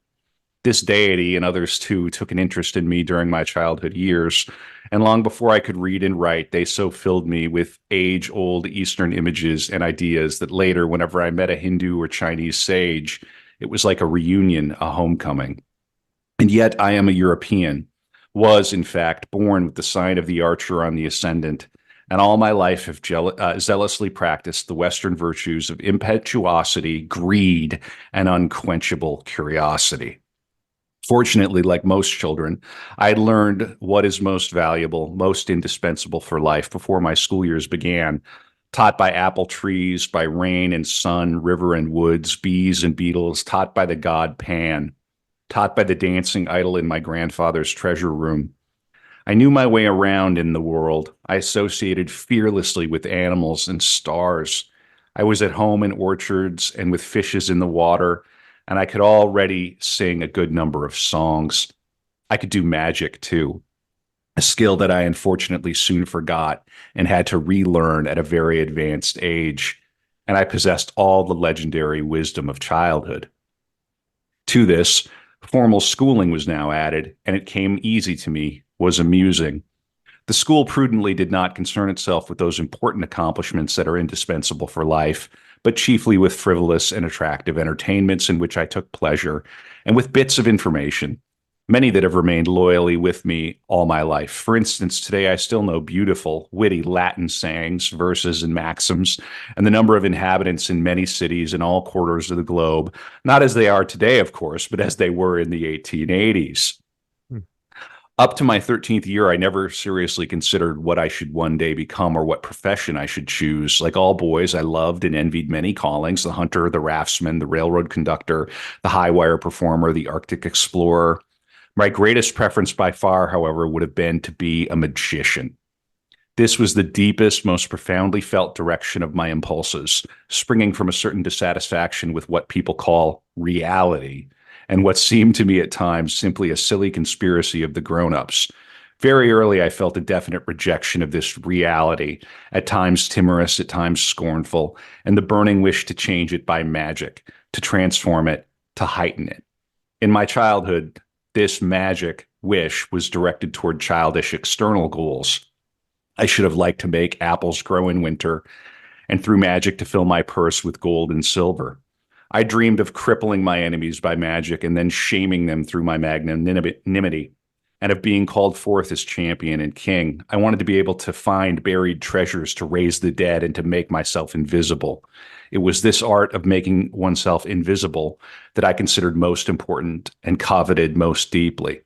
This deity and others too took an interest in me during my childhood years, and long before I could read and write, they so filled me with age-old Eastern images and ideas that later, whenever I met a Hindu or Chinese sage, it was like a reunion, a homecoming. And yet I am a European, was, in fact, born with the sign of the archer on the ascendant, and all my life have zealously practiced the Western virtues of impetuosity, greed, and unquenchable curiosity. Fortunately, like most children, I had learned what is most valuable, most indispensable for life before my school years began, taught by apple trees, by rain and sun, river and woods, bees and beetles, taught by the god Pan, taught by the dancing idol in my grandfather's treasure room. I knew my way around in the world. I associated fearlessly with animals and stars. I was at home in orchards and with fishes in the water, and I could already sing a good number of songs. I could do magic too, a skill that I unfortunately soon forgot and had to relearn at a very advanced age. And I possessed all the legendary wisdom of childhood. To this, formal schooling was now added, and it came easy to me, was amusing. The school prudently did not concern itself with those important accomplishments that are indispensable for life, but chiefly with frivolous and attractive entertainments in which I took pleasure, and with bits of information. many that have remained loyally with me all my life. For instance, today I still know beautiful, witty Latin sayings, verses, and maxims, and the number of inhabitants in many cities in all quarters of the globe, not as they are today, of course, but as they were in the 1880s. Up to my 13th year, I never seriously considered what I should one day become or what profession I should choose. Like all boys, I loved and envied many callings: the hunter, the raftsman, the railroad conductor, the high wire performer, the Arctic explorer. My greatest preference by far, however, would have been to be a magician. This was the deepest, most profoundly felt direction of my impulses, springing from a certain dissatisfaction with what people call reality, and what seemed to me at times simply a silly conspiracy of the grown-ups. Very early, I felt a definite rejection of this reality, at times timorous, at times scornful, and the burning wish to change it by magic, to transform it, to heighten it. In my childhood, this magic wish was directed toward childish external goals. I should have liked to make apples grow in winter, and through magic to fill my purse with gold and silver. I dreamed of crippling my enemies by magic and then shaming them through my magnanimity, and of being called forth as champion and king. I wanted to be able to find buried treasures, to raise the dead, and to make myself invisible. It was this art of making oneself invisible that I considered most important and coveted most deeply.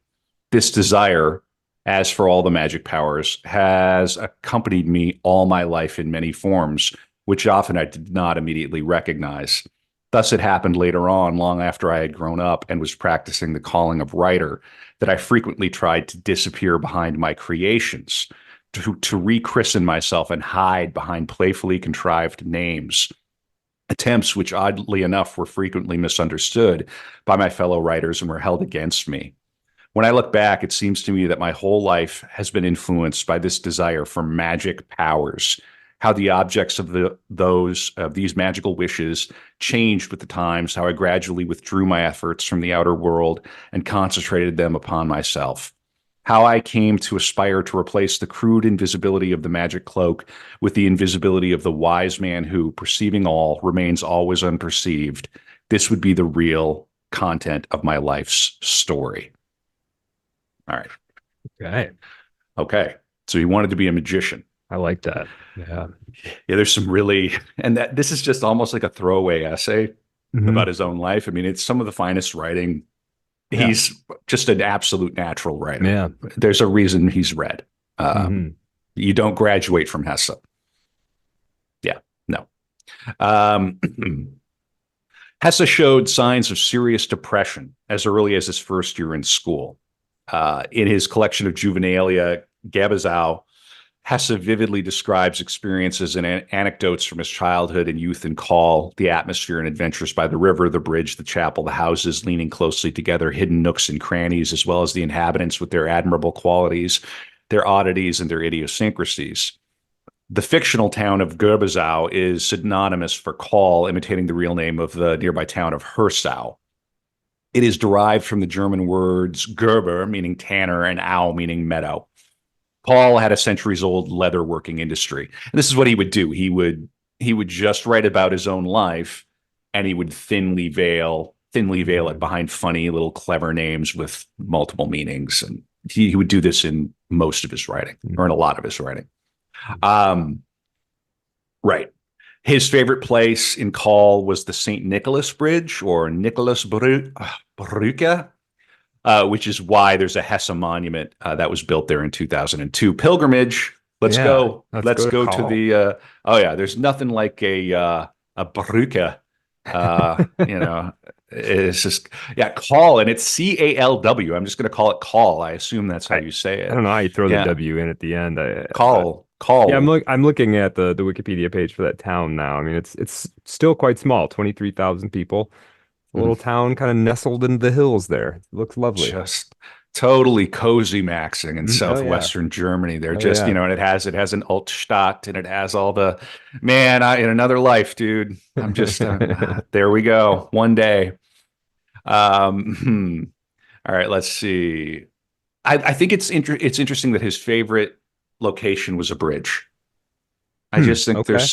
This desire, as for all the magic powers, has accompanied me all my life in many forms, which often I did not immediately recognize. Thus, it happened later on, long after I had grown up and was practicing the calling of writer, that I frequently tried to disappear behind my creations, to rechristen myself and hide behind playfully contrived names. Attempts which, oddly enough, were frequently misunderstood by my fellow writers and were held against me. When I look back, it seems to me that my whole life has been influenced by this desire for magic powers, how the objects of these magical wishes changed with the times, how I gradually withdrew my efforts from the outer world and concentrated them upon myself, how I came to aspire to replace the crude invisibility of the magic cloak with the invisibility of the wise man who, perceiving all, remains always unperceived. This would be the real content of my life's story. All right. Okay. So he wanted to be a magician. I like that. Yeah. Yeah, there's some really, and that this is just almost like a throwaway essay about his own life. I mean, it's some of the finest writing. Yeah. He's just an absolute natural writer. Yeah. There's a reason he's read. You don't graduate from Hesse. Yeah, no. Hesse showed signs of serious depression as early as his first year in school. In his collection of juvenilia, Gabezau, Hesse vividly describes experiences and anecdotes from his childhood and youth in Call, the atmosphere and adventures by the river, the bridge, the chapel, the houses leaning closely together, hidden nooks and crannies, as well as the inhabitants with their admirable qualities, their oddities, and their idiosyncrasies. The fictional town of Gerbezau is synonymous for Call, imitating the real name of the nearby town of Hersau. It is derived from the German words Gerber, meaning tanner, and Au, meaning meadow. Paul had a centuries-old leather-working industry. And this is what he would do. He would just write about his own life, and he would thinly veil it behind funny little clever names with multiple meanings. And he would do this in most of his writing, or in a lot of his writing. Right. His favorite place in Call was the St. Nicholas Bridge, or Nicholasbrücke, which is why there's a Hesse monument that was built there in 2002. Pilgrimage. Let's go. Let's go to the. There's nothing like a Brücke. It's just Call, and it's CALW. I'm just going to call it Call. I assume that's how you say it. I don't know how you throw the W in at the end. Call. Yeah, I'm looking at the Wikipedia page for that town now. I mean, it's still quite small, 23,000 people. A little town kind of nestled in the hills there. It looks lovely. Just totally cozy maxing in southwestern Germany. They're just, and it has an Altstadt, and it has all the, man, in another life, dude. I'm just, there we go. One day. All right, let's see. I think it's interesting that his favorite location was a bridge. I just think there's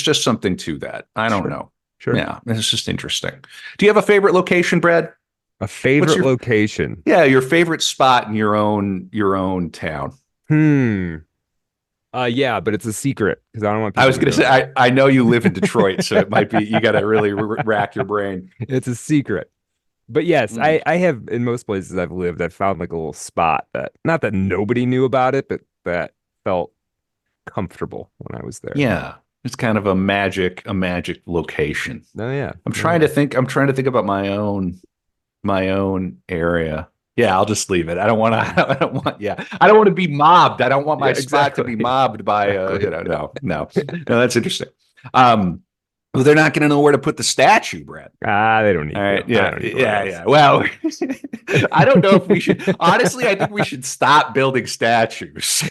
just something to that. I don't know. Sure. Yeah, it's just interesting. Do you have a favorite location, Brad? A favorite your location. yeah, your favorite spot in your own town? Hmm. Yeah, but it's a secret because I don't want I people was to gonna know say that. I know you live in Detroit, so it might be you got to really rack your brain. It's a secret. But yes, Mm. I have in most places I've lived, I've found like a little spot that not that nobody knew about it, but that felt comfortable when I was there. Yeah, it's kind of a magic location. Oh yeah. I'm Oh trying to yeah. think. I'm trying to think about my own area. Yeah, I'll just leave it. I don't want to. I don't want. Yeah, I don't want to be mobbed. I don't want Yeah, my spot to be exactly. mobbed by. Exactly. No. That's interesting. Um, well, they're not going to know where to put the statue, Brett. They don't All need right. to. I Yeah. don't need one of Yeah. those. Yeah. Well, I don't know if we should. Honestly, I think we should stop building statues.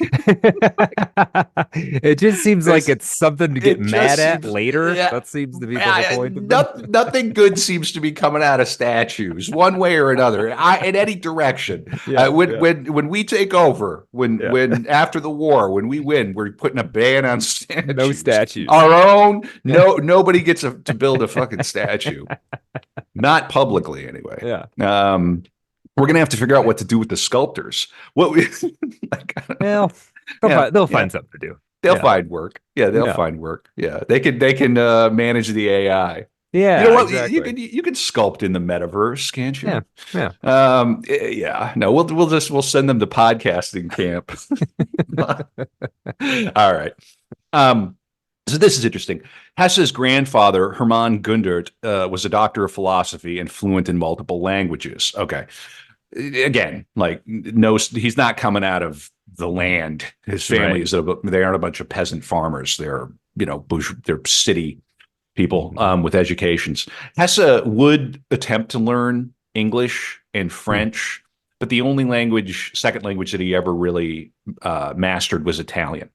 It just seems like There's. it's something to get It mad just at seems. later. Yeah. That seems to be the whole point of them. Nothing good seems to be coming out of statues, one way or another. In any direction. Yeah, When yeah, when we take over, yeah. when after the war, when we win, we're putting a ban on No statues. statues. Our own. No, nobody gets to build a fucking statue. Not publicly, anyway. Yeah. We're gonna have to figure out what to do with the sculptors. What we like, Well, yeah, they'll yeah. find something to do. They'll Yeah. find work. Yeah, they'll Yeah. find work. Yeah, they can manage the AI. You know Yeah, what? exactly. You can sculpt in the metaverse, can't you? Yeah. Yeah. Yeah. No, we'll send them to podcasting camp. All right. So this is interesting. Hesse's grandfather, Hermann Gundert, was a doctor of philosophy and fluent in multiple languages. Okay. Again, like no, he's not coming out of the land. His family is they aren't a bunch of peasant farmers. They're they're city people with educations. Hesse would attempt to learn English and French, but the only second language that he ever really mastered was Italian.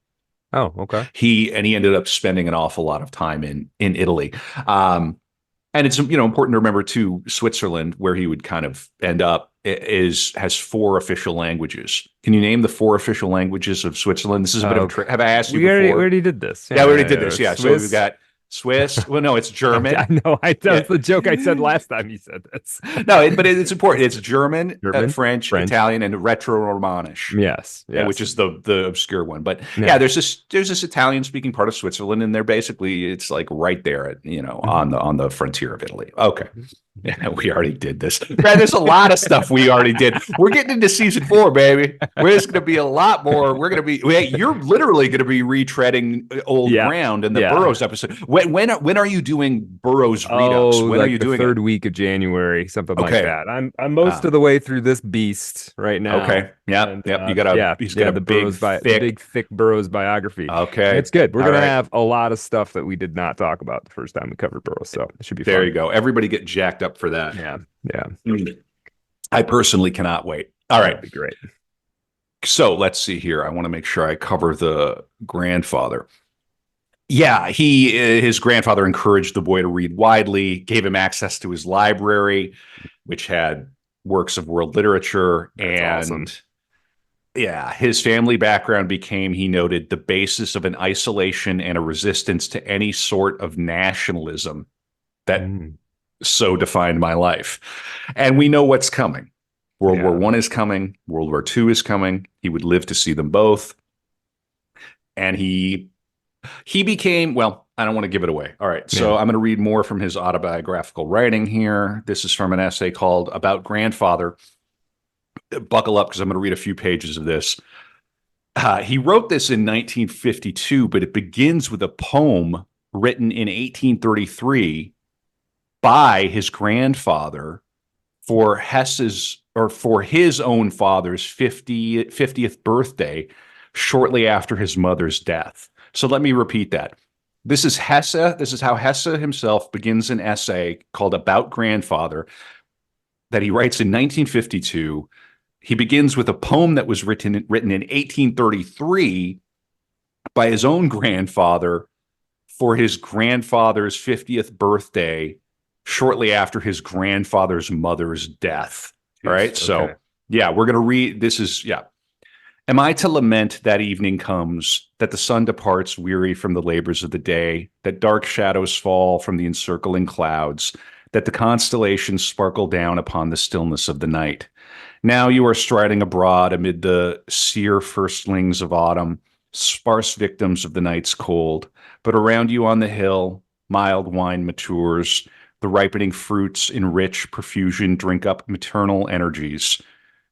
Oh, okay. He ended up spending an awful lot of time in Italy. And it's important to remember too, Switzerland, where he would kind of end up, has 4 official languages. Can you name the 4 official languages of Switzerland? This is a bit of a trick. Have I asked you before? We already did this. Yeah, we already did this. Yeah. So Swiss. we've got Swiss. Well, no, it's German. I know. That's the joke I said last time you said this. No, but it's important. It's German, French, French, Italian, and Retro-Romanish. Yes, which is the obscure one. But Yeah. there's this Italian speaking part of Switzerland, and they're basically it's like right there at on the frontier of Italy. Okay. Yeah, we already did this. Man, there's a lot of stuff we already did. We're getting into season 4, baby. There's going to be a lot more. You're literally going to be retreading old ground in the Burroughs episode. When are you doing Burroughs redux? When are you doing the third week of January, something like Okay. that? I'm most of the way through this beast right now. Okay. Yeah. And, Yep. You got he's got a big thick Burroughs biography. Okay. It's good. We're All gonna right. have a lot of stuff that we did not talk about the first time we covered Burroughs, so it should be There fun. you go. Everybody get jacked up for that. Yeah. I personally cannot wait. All right. That'd be great. So let's see here. I want to make sure I cover the grandfather. Yeah, his grandfather encouraged the boy to read widely, gave him access to his library, which had works of world literature. That's and awesome. yeah, his family background became, he noted, the basis of an isolation and a resistance to any sort of nationalism that so defined my life. And we know what's coming. World War I is coming. World War II is coming. He would live to see them both. And he became, well, I don't want to give it away. All right. So I'm going to read more from his autobiographical writing here. This is from an essay called About Grandfather. Buckle up because I'm going to read a few pages of this. He wrote this in 1952, but it begins with a poem written in 1833 by his grandfather for his own father's 50th birthday, shortly after his mother's death. So let me repeat that. This is Hesse. This is how Hesse himself begins an essay called About Grandfather that he writes in 1952. He begins with a poem that was written in 1833 by his own grandfather for his grandfather's 50th birthday, shortly after his grandfather's mother's death. All right. Okay. So, we're going to read. This is, Am I to lament that evening comes, that the sun departs weary from the labors of the day, that dark shadows fall from the encircling clouds, that the constellations sparkle down upon the stillness of the night. Now you are striding abroad amid the sere firstlings of autumn, sparse victims of the night's cold. But around you on the hill, mild wine matures. The ripening fruits in rich profusion drink up maternal energies.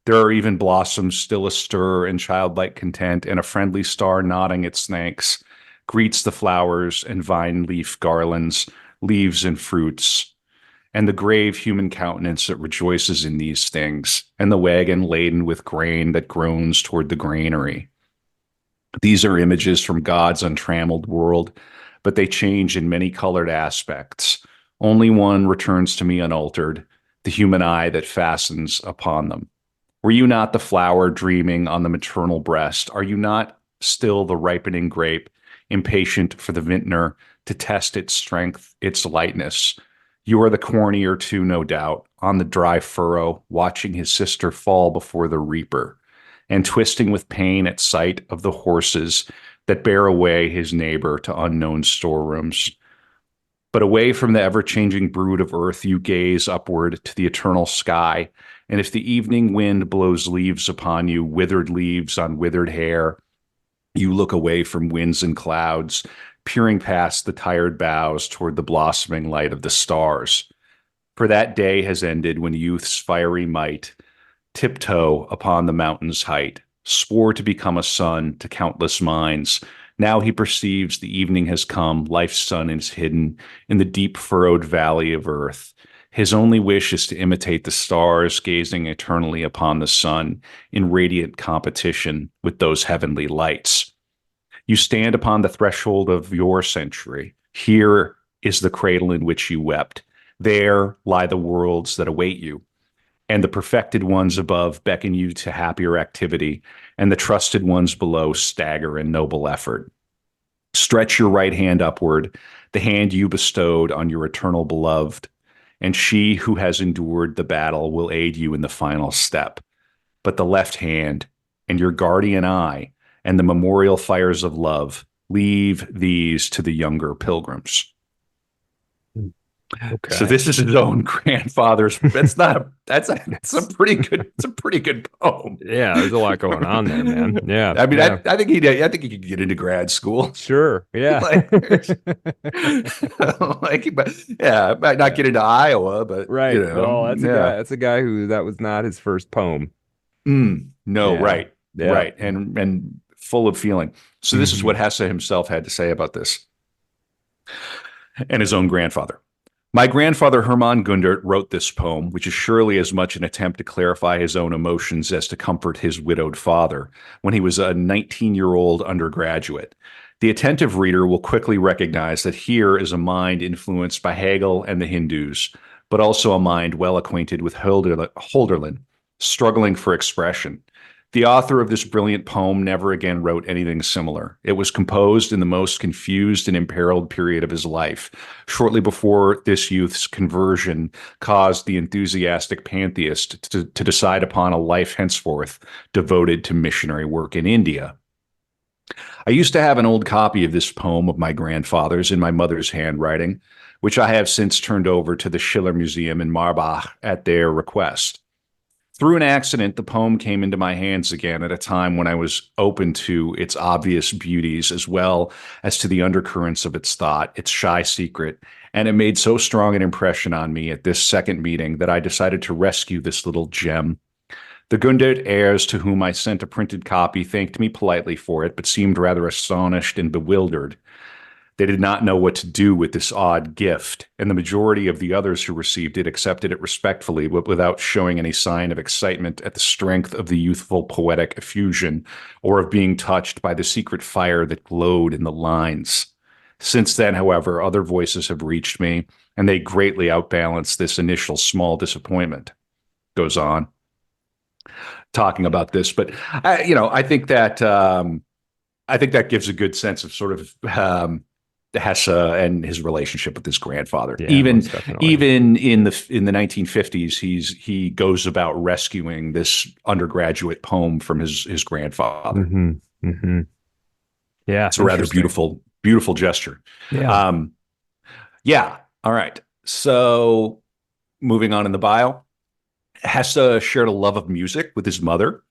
There are even blossoms still astir in childlike content, and a friendly star nodding its thanks greets the flowers and vine leaf garlands, leaves and fruits, and the grave human countenance that rejoices in these things, and the wagon laden with grain that groans toward the granary. These are images from God's untrammeled world, but they change in many colored aspects. Only one returns to me unaltered, the human eye that fastens upon them. Were you not the flower dreaming on the maternal breast? Are you not still the ripening grape, impatient for the vintner to test its strength, its lightness? You are the corn ear too, no doubt, on the dry furrow, watching his sister fall before the reaper, and twisting with pain at sight of the horses that bear away his neighbor to unknown storerooms. But away from the ever-changing brood of earth, you gaze upward to the eternal sky, and if the evening wind blows leaves upon you, withered leaves on withered hair, you look away from winds and clouds, peering past the tired boughs toward the blossoming light of the stars. For that day has ended when youth's fiery might, tiptoe upon the mountain's height, swore to become a sun to countless minds. Now he perceives the evening has come, life's sun is hidden in the deep furrowed valley of earth. His only wish is to imitate the stars, gazing eternally upon the sun in radiant competition with those heavenly lights. You stand upon the threshold of your century. Here is the cradle in which you wept. There lie the worlds that await you, and the perfected ones above beckon you to happier activity, and the trusted ones below stagger in noble effort. Stretch your right hand upward, the hand you bestowed on your eternal beloved, and she who has endured the battle will aid you in the final step. But the left hand and your guardian eye and the memorial fires of love, leave these to the younger pilgrims. Okay. So this is his own grandfather's. That's a pretty good poem. Yeah, there's a lot going on there, man. Yeah. I mean, yeah. I think he could get into grad school. Sure. Yeah. But yeah, might not get into Iowa, but Right. No, that's a yeah. guy. That's a guy who that was not his first poem. No, Yeah. right. Yeah. Right. And full of feeling. So this is what Hesse himself had to say about this and his own grandfather. My grandfather Hermann Gundert wrote this poem, which is surely as much an attempt to clarify his own emotions as to comfort his widowed father, when he was a 19-year-old undergraduate. The attentive reader will quickly recognize that here is a mind influenced by Hegel and the Hindus, but also a mind well acquainted with Hölderlin, struggling for expression. The author of this brilliant poem never again wrote anything similar. It was composed in the most confused and imperiled period of his life, shortly before this youth's conversion caused the enthusiastic pantheist to decide upon a life henceforth devoted to missionary work in India. I used to have an old copy of this poem of my grandfather's in my mother's handwriting, which I have since turned over to the Schiller Museum in Marbach at their request. Through an accident, the poem came into my hands again at a time when I was open to its obvious beauties as well as to the undercurrents of its thought, its shy secret, and it made so strong an impression on me at this second meeting that I decided to rescue this little gem. The Gundert heirs to whom I sent a printed copy thanked me politely for it, but seemed rather astonished and bewildered. They did not know what to do with this odd gift, and the majority of the others who received it accepted it respectfully, but without showing any sign of excitement at the strength of the youthful poetic effusion, or of being touched by the secret fire that glowed in the lines. Since then, however, other voices have reached me, and they greatly outbalance this initial small disappointment. Goes on, talking about this, but I think that gives a good sense of sort of Hesse and his relationship with his grandfather. Yeah, even most definitely. even in the 1950s, he goes about rescuing this undergraduate poem from his grandfather. Yeah, It's a rather beautiful gesture. Yeah. Yeah. All right. So moving on in the bio. Hesse shared a love of music with his mother.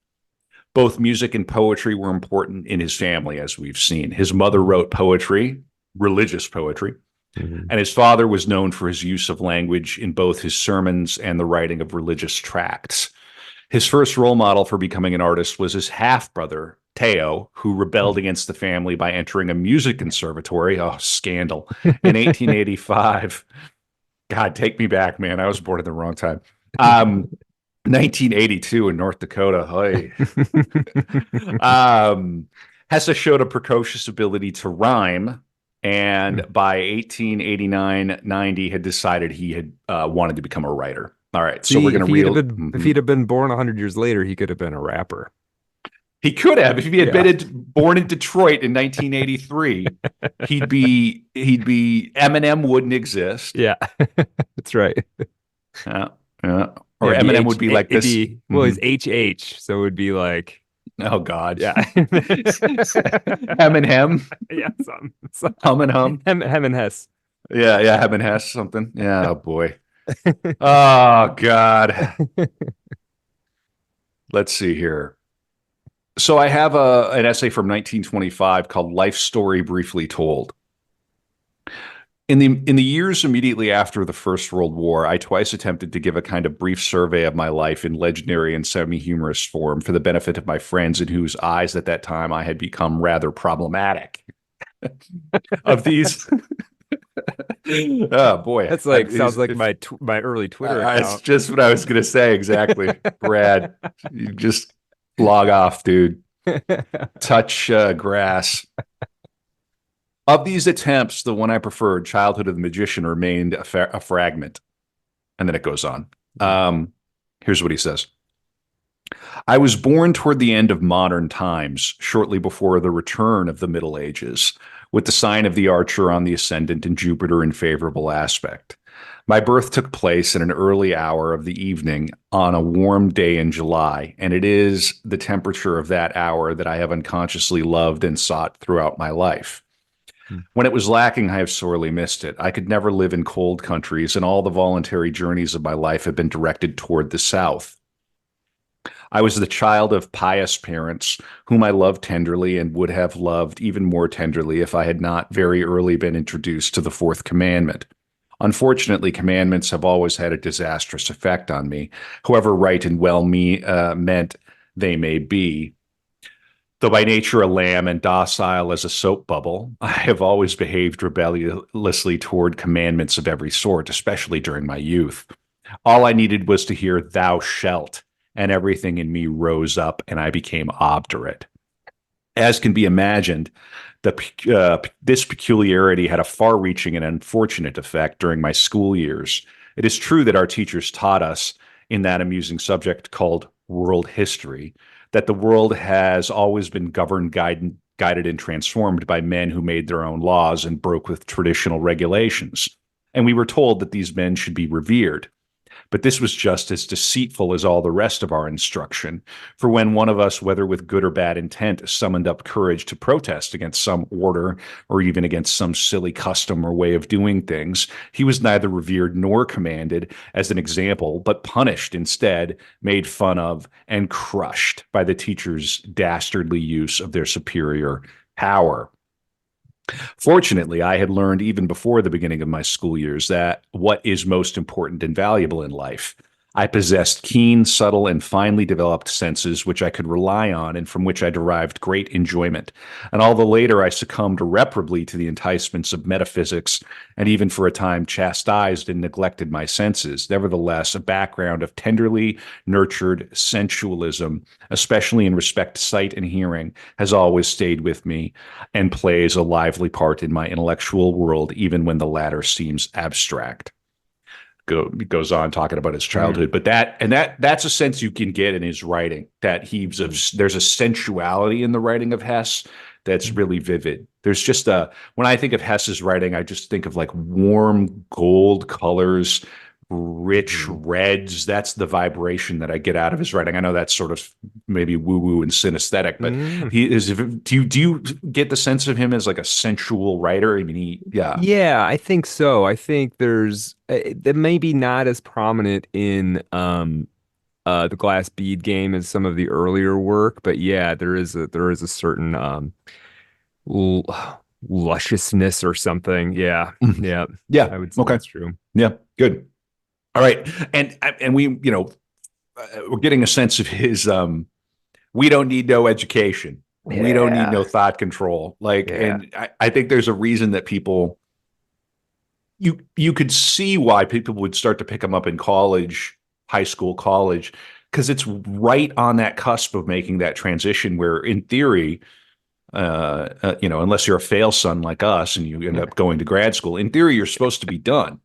Both music and poetry were important in his family, as we've seen. His mother wrote poetry, religious poetry, Mhm. and his father was known for his use of language in both his sermons and the writing of religious tracts. His first role model for becoming an artist was his half-brother, Theo, who rebelled against the family by entering a music conservatory. Oh, scandal. In 1885. God, take me back, man. I was born at the wrong time. 1982 in North Dakota. Hey. Hesse showed a precocious ability to rhyme, and by 1889-90 had decided he had wanted to become a writer. All right, so See, we're going to if he'd have been born 100 years later, he could have been a rapper. He could have if he had Yeah. been born in Detroit in 1983. He'd be Eminem wouldn't exist. Yeah, that's right. Yeah, yeah. Or Yeah, Eminem would be like it'd this. be, well, he's HH, so it would be like, Oh God. yeah. Eminem. Yeah, some Hum and hum. Hermann Hesse. Yeah, yeah. Hermann Hesse something. Yeah. Oh boy. Oh God. Let's see here. So I have an essay from 1925 called "Life Story Briefly Told." In the years immediately after the First World War, I twice attempted to give a kind of brief survey of my life in legendary and semi-humorous form for the benefit of my friends, in whose eyes at that time I had become rather problematic. Of these, oh boy, That's like sounds like my early Twitter It's account. just what I was going to say. Exactly, Brad. You just log off, dude. Touch grass. Of these attempts, the one I preferred, Childhood of the Magician, remained a fragment. And then it goes on. Here's what he says. I was born toward the end of modern times, shortly before the return of the Middle Ages, with the sign of the Archer on the ascendant and Jupiter in favorable aspect. My birth took place in an early hour of the evening on a warm day in July, and it is the temperature of that hour that I have unconsciously loved and sought throughout my life. When it was lacking, I have sorely missed it. I could never live in cold countries, and all the voluntary journeys of my life have been directed toward the south. I was the child of pious parents, whom I loved tenderly and would have loved even more tenderly if I had not very early been introduced to the fourth commandment. Unfortunately, commandments have always had a disastrous effect on me, however right and well meant they may be. Though by nature a lamb and docile as a soap bubble, I have always behaved rebelliously toward commandments of every sort, especially during my youth. All I needed was to hear "thou shalt," and everything in me rose up and I became obdurate. As can be imagined, this peculiarity had a far-reaching and unfortunate effect during my school years. It is true that our teachers taught us, in that amusing subject called world history, that the world has always been governed, guided, and transformed by men who made their own laws and broke with traditional regulations. And we were told that these men should be revered. But this was just as deceitful as all the rest of our instruction. For when one of us, whether with good or bad intent, summoned up courage to protest against some order or even against some silly custom or way of doing things, he was neither revered nor commended as an example, but punished instead, made fun of, and crushed by the teacher's dastardly use of their superior power. Fortunately, I had learned even before the beginning of my school years that what is most important and valuable in life. I possessed keen, subtle, and finely developed senses which I could rely on and from which I derived great enjoyment. And although later I succumbed irreparably to the enticements of metaphysics and even for a time chastised and neglected my senses, nevertheless, a background of tenderly nurtured sensualism, especially in respect to sight and hearing, has always stayed with me and plays a lively part in my intellectual world, even when the latter seems abstract. Goes on talking about his childhood, but that's a sense you can get in his writing, that there's a sensuality in the writing of Hesse that's really vivid. There's just when I think of Hesse's writing, I just think of like warm gold colors, rich Mhm. reds. That's the vibration that I get out of his writing. I know that's sort of maybe woo-woo and synesthetic, but Mm. he is. Do you get the sense of him as like a sensual writer? I mean, yeah. Yeah, I think so. I think there's that maybe not as prominent in the glass bead game as some of the earlier work, but yeah, there is a certain l lusciousness or something. Yeah. Mhm. Yeah. Yeah. I would say Okay. that's true. Yeah. Good. All right. And we, we're getting a sense of his. We don't need no education. We don't need no Yeah. thought control. Like, Yeah. and I think there's a reason that people you could see why people would start to pick him up in college, high school, college, because it's right on that cusp of making that transition where, in theory, unless you're a fail son like us and you end up going to grad school, in theory, you're supposed to be done.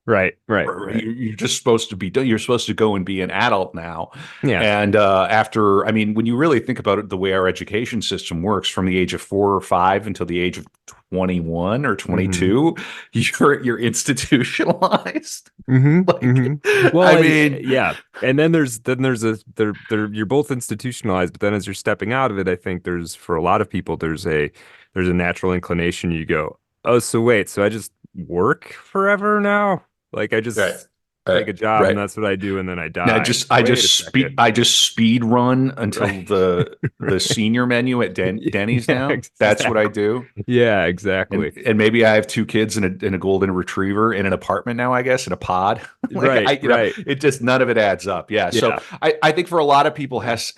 Right, right, Or right. you're just supposed to be done. You're supposed to go and be an adult now. Yeah. And after, I mean, when you really think about it, the way our education system works, from the age of 4 or 5 until the age of 21 or Hmm. 22, you're institutionalized. Like, Hmm. Well, I and mean, yeah, and then there's a there you're both institutionalized, but then as you're stepping out of it, I think there's for a lot of people there's a natural inclination you go, oh, so wait, so I just work forever now? Like I right, just right, take a job and right. that's what I do and then I Now, die. Wait a second. I just speed run until Right. the Right. senior menu at Denny's Yeah, now. That's what I exactly. do. Yeah, exactly. And maybe I have 2 kids and a golden retriever in an apartment now, I guess, in a pod. Like Right, right. it just none of it adds up. Yeah. So Yeah. I think for a lot of people, Hesse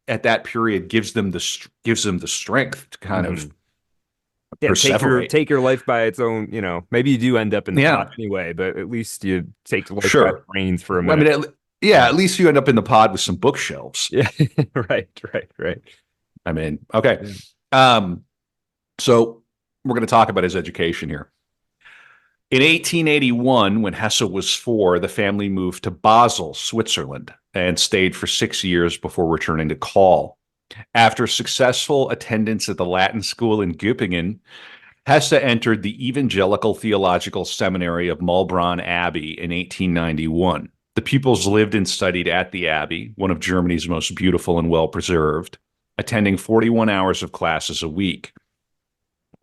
at that period gives them the strength to kind of Hmm. Yeah, perseverate. take your life by its own, maybe you do end up in the pot Yeah, anyway, but at least you take life by the sure. reins for a I mean, minute. yeah, Yeah. at least you end up in the pod with some bookshelves. Yeah. Right, right, right. I mean, okay. Yeah. Um, so we're going to talk about his education here. In 1881, when Hesse was 4, the family moved to Basel, Switzerland, and stayed for 6 years before returning to Call. After successful attendance at the Latin school in Göppingen, Hesse entered the Evangelical Theological Seminary of Maulbronn Abbey in 1891. The pupils lived and studied at the Abbey, one of Germany's most beautiful and well preserved, attending 41 hours of classes a week.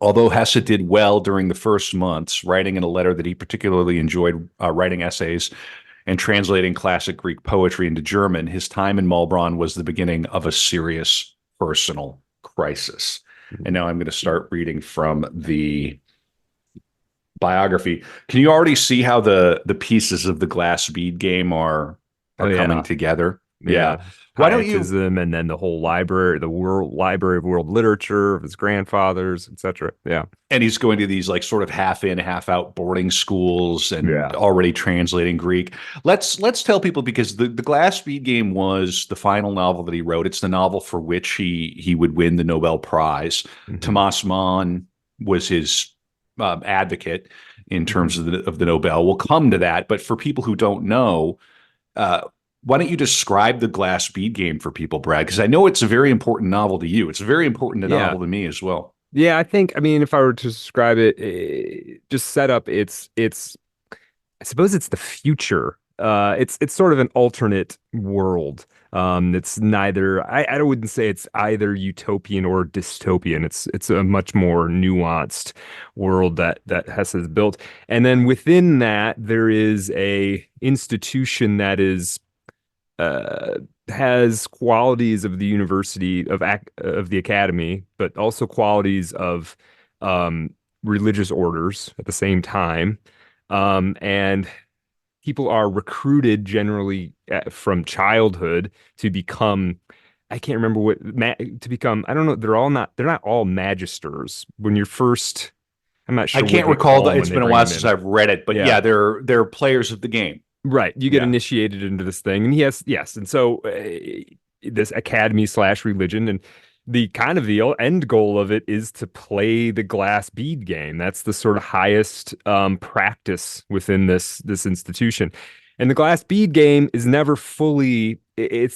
Although Hesse did well during the first months, writing in a letter that he particularly enjoyed writing essays and translating classic Greek poetry into German, his time in Maulbronn was the beginning of a serious personal crisis. And now I'm going to start reading from the biography. Can you already see how the pieces of the glass bead game Oh are coming yeah. together? Yeah. Yeah. Why don't you Pietism and then the whole library, the World Library of World Literature of his grandfathers, etc. Yeah. and he's going to these like sort of half in, half out boarding schools and Yeah. already translating Greek. Let's tell people because the Glass Bead Game was the final novel that he wrote. It's the novel for which he would win the Nobel Prize. Hmm. Thomas Mann was his advocate in terms Hmm. of the Nobel. We'll come to that, but for people who don't know, uh, why don't you describe the Glass Bead Game for people, Brad? Because I know it's a very important novel to you. It's a very important Yeah. novel to me as well. Yeah, I mean, if I were to describe it, just set up, I suppose it's the future. It's sort of an alternate world. It's neither, I wouldn't say it's either utopian or dystopian. It's a much more nuanced world that Hess has built. And then within that, there is a institution that is uh, has qualities of the university of the academy, but also qualities of um, religious orders at the same time. And people are recruited generally from childhood to become. I can't remember to become. I don't know. They're not all magisters. When you're first, I'm not I sure what can't they recall call that them when it's they been a bring while them since in. I've read it, but Yeah. yeah, they're players of the game. Right. You get Yeah. initiated into this thing. And yes. And so this academy slash religion and the kind of the end goal of it is to play the glass bead game. That's the sort of highest practice within this institution. And the glass bead game is it's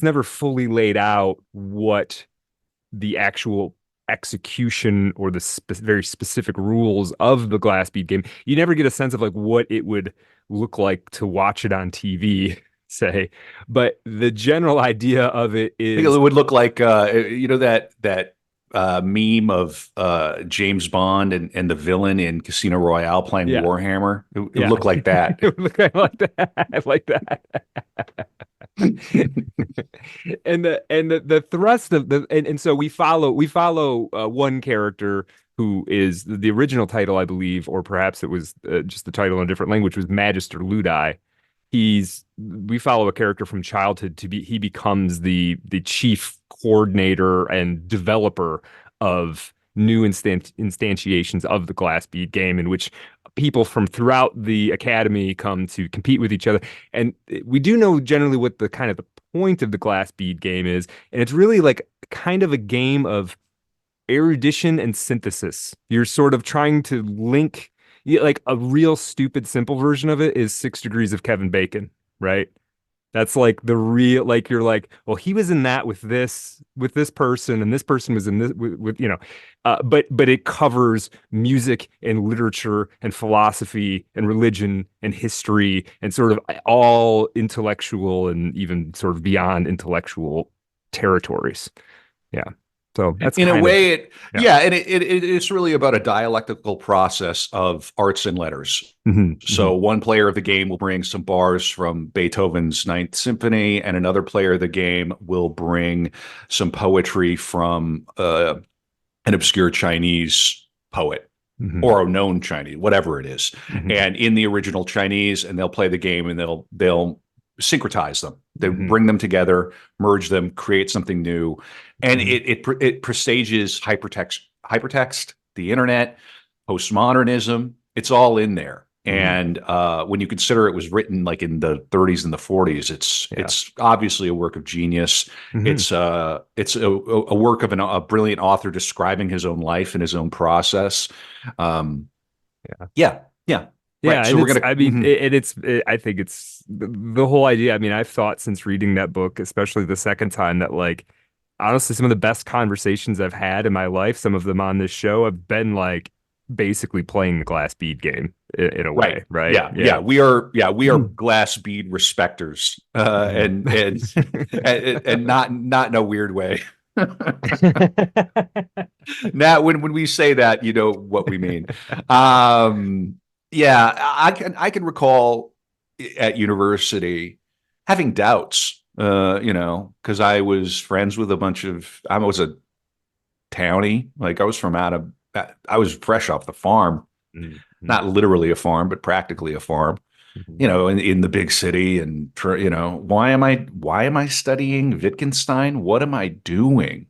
never fully laid out what the actual execution or the very specific rules of the glass bead game. You never get a sense of like what it would look like to watch it on TV, say. But the general idea of it I think it is, would look like that meme of James Bond and the villain in Casino Royale playing yeah, Warhammer. It would yeah, look like that. it would look kind of like that, like that. And the thrust of the and so we follow one character who is the original title, I believe, or perhaps it was just the title in a different language, was Magister Ludi. We follow a character from childhood to be he becomes the chief coordinator and developer of new instantiations of the glass bead game, in which people from throughout the academy come to compete with each other. And we do know generally what the kind of the point of the glass bead game is, and it's really like kind of a game of erudition and synthesis. You're sort of trying to link, like a real stupid simple version of it is 6 Degrees of Kevin Bacon, right? That's like the real, like you're like, well, he was in that with this person, and this person was in this with but it covers music and literature and philosophy and religion and history and sort of all intellectual and even sort of beyond intellectual territories. Yeah. So that's In a kind of, way, yeah. and it's really about a dialectical process of arts and letters. Hmm. So one player of the game will bring some bars from Beethoven's Ninth Symphony, and another player of the game will bring some poetry from an obscure Chinese poet Hmm. or a known Chinese, whatever it is. Hmm. And in the original Chinese, and they'll play the game, and they'll syncretize them. They Hmm. bring them together, merge them, create something new, and Hmm. it presages hypertext, the internet, postmodernism. It's all in there. Hmm. And when you consider it was written like in the 30s and the 40s, Yeah. it's obviously a work of genius. Hmm. It's a work of a brilliant author describing his own life and his own process. Um, Yeah. yeah, yeah, Yeah, right. So and we're it's, gonna. I mean, Mhm. I think it's the whole idea. I mean, I've thought since reading that book, especially the second time, that like honestly, some of the best conversations I've had in my life, some of them on this show, have been like basically playing the glass bead game in a Right. way, right? Yeah. Yeah. We are glass bead respecters, Mhm. and not in a weird way. Now, when we say that, you know what we mean. Um, yeah, I can recall at university having doubts, because I was friends with a bunch of, I was a townie, like I was from I was fresh off the farm, Mhm. not literally a farm, but practically a farm, Mhm. in the big city. And why am I studying Wittgenstein? What am I doing?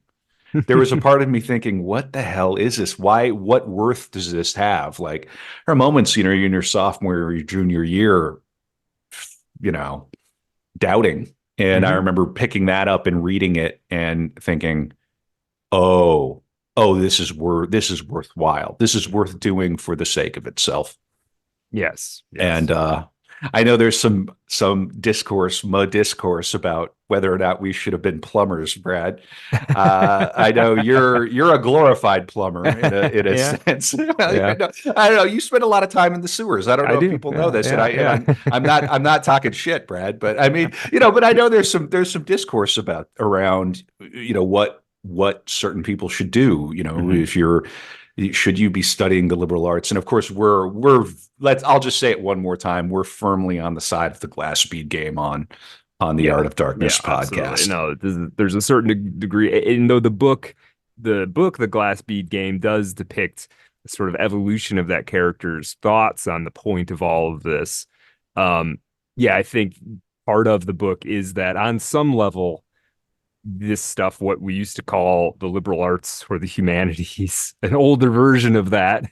There was a part of me thinking, what the hell is this? What worth does this have? Like, there are moments, in your sophomore or your junior year, you know, doubting. And I Mhm. remember picking that up and reading it and thinking, oh, this is worthwhile. This is worth doing for the sake of itself. Yes, And yes. I know there's some mud discourse about whether or not we should have been plumbers, Brad. I know you're a glorified plumber in a Yeah, sense. yeah. I don't know. You spend a lot of time in the sewers. I don't I know if do. people know Yeah, this, and yeah, I'm not talking shit, Brad. But I mean, but I know there's some discourse about around what certain people should do. Mhm. If you're should you be studying the liberal arts? And of course, I'll just say it one more time. We're firmly on the side of the glass bead game on the Yeah, Art of yeah, Darkness absolutely. podcast. No, there's a certain degree, and though the Glass Bead Game, does depict the sort of evolution of that character's thoughts on the point of all of this. Um, yeah, I think part of the book is that on some level, this stuff, what we used to call the liberal arts or the humanities, an older version of that,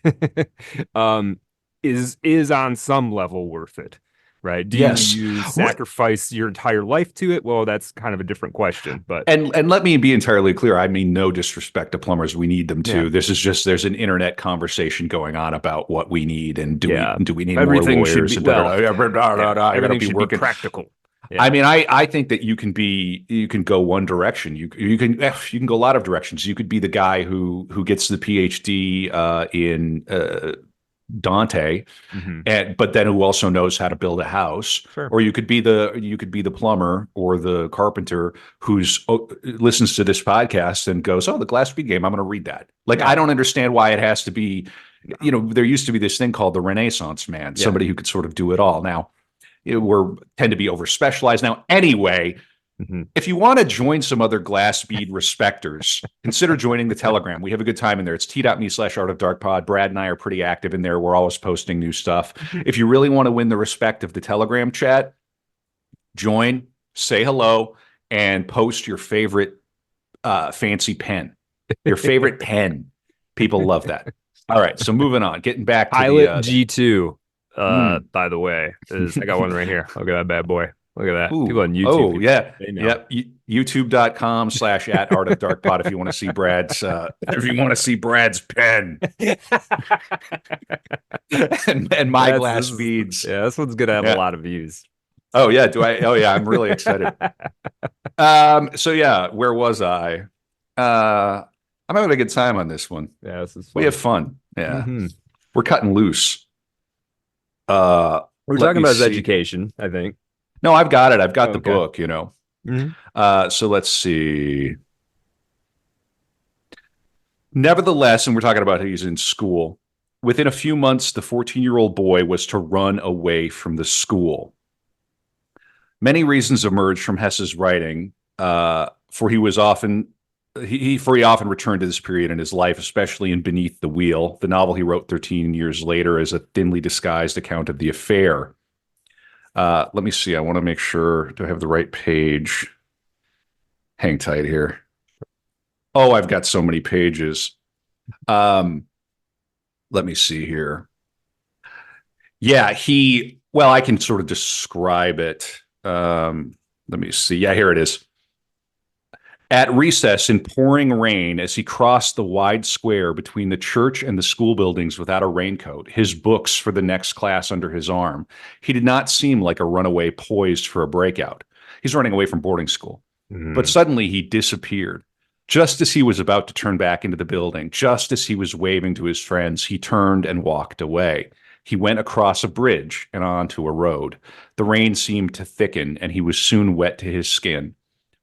um, is on some level worth it, right? Do Yes. you What sacrifice your entire life to it? Well, that's kind of a different question, but and let me be entirely clear. I mean no disrespect to plumbers. We need them yeah, too. This is just there's an internet conversation going on about what we need and do we yeah, do we need more everything should be, lawyers and well, yeah, I gotta everything be should be working. practical. I Yeah. mean, I think that you can go one direction. You can go a lot of directions. You could be the guy who gets the PhD in Dante, Hmm. but then who also knows how to build a house. Sure. Or you could be the plumber or the carpenter who's listens to this podcast and goes, "Oh, the Glass Bead Game. I'm going to read that." Like, Yeah. I don't understand why it has to be. There used to be this thing called the Renaissance man, Yeah. somebody who could sort of do it all. Now, we're tend to be over specialized now. Anyway, Hmm. if you want to join some other glass bead respecters, consider joining the Telegram. We have a good time in there. It's t.me/Art of Dark Pod. Brad and I are pretty active in there. We're always posting new stuff. If you really want to win the respect of the Telegram chat, join, say hello, and post your favorite fancy pen. Your favorite pen. People love that. All right, so moving on. Getting back to Pilot G2, Hmm. by the way, I got one right here. Look at that bad boy. Look at that. People Ooh, on YouTube. oh, yeah. They know. Yep. YouTube.com/@Art of Dark Pod if you want to see Brad's pen and my glass beads. Yeah, this one's gonna have Yeah. a lot of views. Oh yeah. Oh yeah. I'm really excited. So yeah, where was I? I'm having a good time on this one. Yeah, this is fun. We have fun. Yeah. Mhm. We're cutting loose. We're Let talking me about his see. education, I think. No, I've got it. I've got the Okay. book, Mhm. So let's see. Nevertheless, and we're talking about he's in school. Within a few months, the 14-year-old boy was to run away from the school. Many reasons emerged from Hesse's writing, for he often returned to this period in his life, especially in Beneath the Wheel, the novel he wrote 13 years later as a thinly disguised account of the affair. Let me see. I want to make sure to have the right page. Hang tight here. Oh, I've got so many pages. Let me see here. Yeah, I can sort of describe it. Let me see. Yeah, here it is. At recess in pouring rain, as he crossed the wide square between the church and the school buildings without a raincoat, his books for the next class under his arm, he did not seem like a runaway poised for a breakout. He's running away from boarding school. Mhm. But suddenly he disappeared. Just as he was about to turn back into the building, just as he was waving to his friends, he turned and walked away. He went across a bridge and onto a road. The rain seemed to thicken, and he was soon wet to his skin.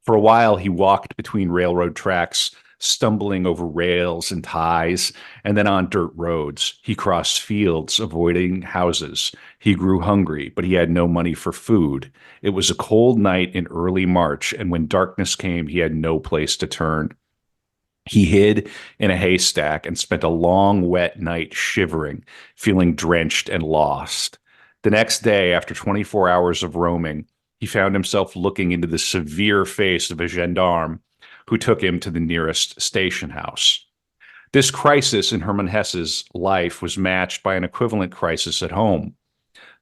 For a while, he walked between railroad tracks, stumbling over rails and ties, and then on dirt roads. He crossed fields, avoiding houses. He grew hungry, but he had no money for food. It was a cold night in early March, and when darkness came, he had no place to turn. He hid in a haystack and spent a long, wet night shivering, feeling drenched and lost. The next day, after 24 hours of roaming, he found himself looking into the severe face of a gendarme who took him to the nearest station house. This crisis in Hermann Hesse's life was matched by an equivalent crisis at home.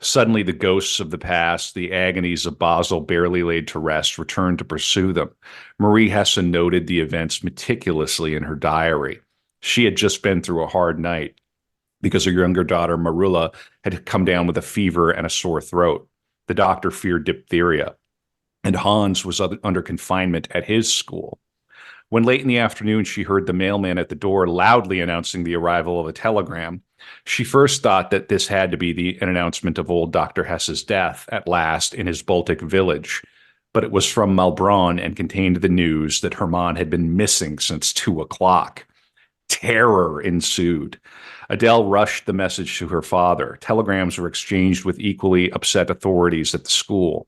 Suddenly, the ghosts of the past, the agonies of Basel barely laid to rest, returned to pursue them. Marie Hesse noted the events meticulously in her diary. She had just been through a hard night because her younger daughter, Marula, had come down with a fever and a sore throat. The doctor feared diphtheria, and Hans was under confinement at his school. When late in the afternoon she heard the mailman at the door loudly announcing the arrival of a telegram, she first thought that this had to be an announcement of old Dr. Hesse's death at last in his Baltic village. But it was from Malbronn and contained the news that Hermann had been missing since 2 o'clock. Terror ensued. Adele rushed the message to her father. Telegrams were exchanged with equally upset authorities at the school.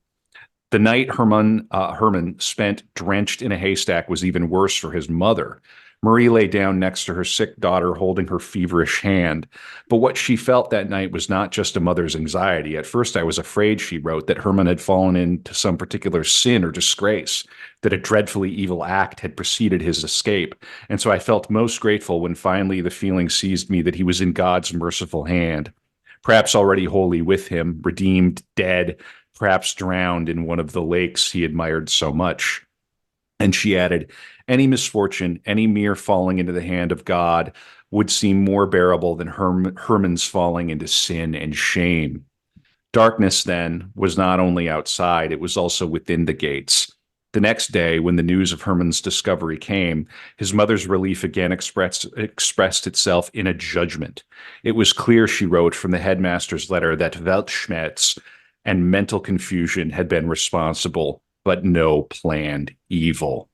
The night Hermann spent drenched in a haystack was even worse for his mother. Marie lay down next to her sick daughter, holding her feverish hand. But what she felt that night was not just a mother's anxiety. At first, I was afraid, she wrote, that Hermann had fallen into some particular sin or disgrace, that a dreadfully evil act had preceded his escape. And so I felt most grateful when finally the feeling seized me that he was in God's merciful hand, perhaps already wholly with him, redeemed, dead, perhaps drowned in one of the lakes he admired so much. And she added, any misfortune, any mere falling into the hand of God would seem more bearable than Hermann's falling into sin and shame. Darkness, then, was not only outside, it was also within the gates. The next day, when the news of Hermann's discovery came, his mother's relief again expressed itself in a judgment. It was clear, she wrote, from the headmaster's letter that Weltschmerz and mental confusion had been responsible, but no planned evil.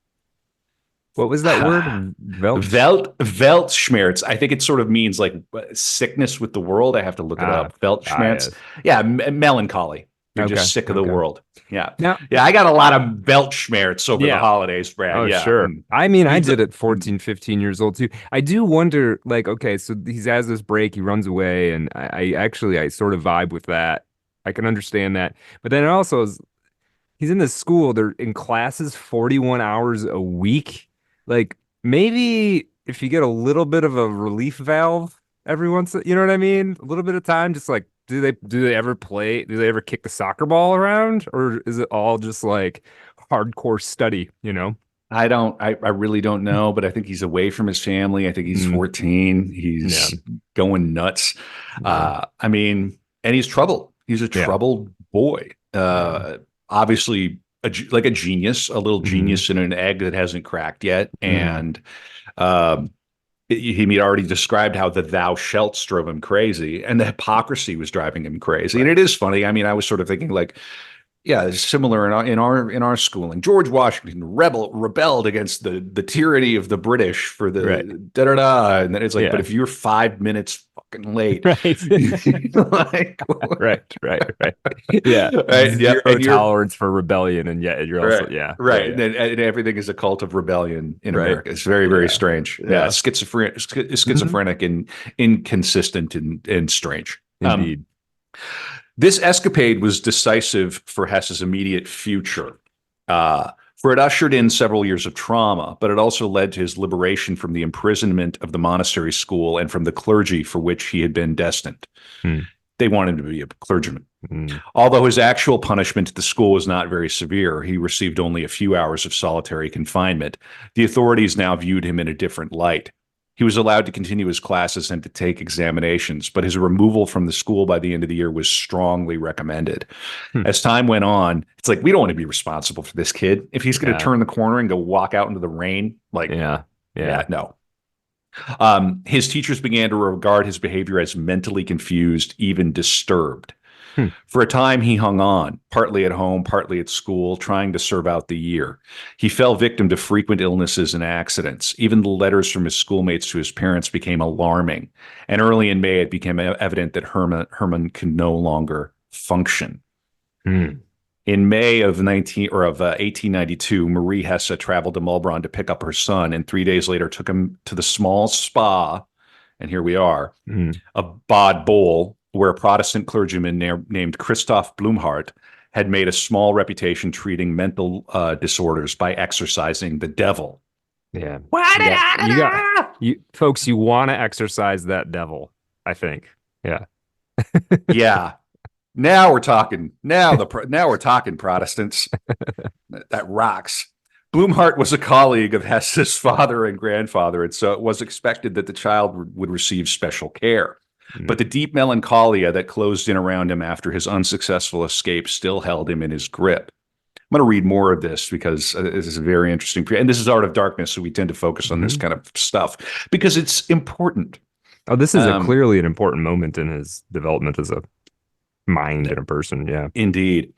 What was that word? Weltschmerz. I think it sort of means like sickness with the world. I have to look it up. Weltschmerz. Yes. Yeah, melancholy. You're Okay, just sick of the okay. world. Yeah. Now, Yeah, I got a lot of Weltschmerz over the Yeah. holidays, Brad. oh, Yeah. sure. I mean, I He's a- did it 14, 15 years old too. I do wonder, like, okay, so he has this break, he runs away, and I sort of vibe with that. I can understand that. But then it also is, he's in this school, they're in classes 41 hours a week. Like, maybe if you get a little bit of a relief valve every once, you know what I mean? A little bit of time, just like, do they ever play? Do they ever kick the soccer ball around? Or is it all just like hardcore study, you know? I really don't know, but I think he's away from his family. I think he's Mm. 14. He's going nuts. Yeah. I mean, and he's troubled. He's a Yeah. troubled boy. Obviously, like a genius, a little Mhm. genius in an egg that hasn't cracked yet. Mhm. And he had already described how the thou shalts drove him crazy, and the hypocrisy was driving him crazy. Right. And it is funny. I mean, I was sort of thinking like, yeah, it's similar in our schooling. George Washington rebelled against the tyranny of the British for the Right. da da da, and then it's like, Yeah. but if you're 5 minutes fucking late, Right. like, Right. Yeah. Right, yeah, Zero and you're tolerance for rebellion, and yet you're also, right, yeah. right, Yeah. and everything is a cult of rebellion in Right. America. It's very, very Yeah. strange. Yeah. Schizophrenic and inconsistent and strange. Indeed. This escapade was decisive for Hesse's immediate future, for it ushered in several years of trauma, but it also led to his liberation from the imprisonment of the monastery school and from the clergy for which he had been destined. Hmm. They wanted him to be a clergyman. Mm. Although his actual punishment at the school was not very severe, he received only a few hours of solitary confinement. The authorities now viewed him in a different light. He was allowed to continue his classes and to take examinations, but his removal from the school by the end of the year was strongly recommended. Hmm. As time went on, it's like, we don't want to be responsible for this kid. If he's going to Yeah. turn the corner and go walk out into the rain, like, Yeah. no. His teachers began to regard his behavior as mentally confused, even disturbed. Hmm. For a time, he hung on, partly at home, partly at school, trying to serve out the year. He fell victim to frequent illnesses and accidents. Even the letters from his schoolmates to his parents became alarming. And early in May, it became evident that Hermann could no longer function. Hmm. In May of 1892, Marie Hesse traveled to Mulbronn to pick up her son, and 3 days later took him to the small spa, and here we are, of Bad Boll, where a Protestant clergyman named Christoph Blumhardt had made a small reputation treating mental disorders by exorcising the devil. Yeah. Folks, you want to exercise that devil, I think. Yeah. Yeah. Now we're talking. Now we're talking Protestants. That rocks. Blumhardt was a colleague of Hesse's father and grandfather, and so it was expected that the child would receive special care. But the deep melancholia that closed in around him after his unsuccessful escape still held him in his grip. I'm going to read more of this because this is very interesting. And this is Art of Darkness, so we tend to focus on this kind of stuff because it's important. Oh, this is clearly an important moment in his development as a mind and a person. Yeah. Indeed.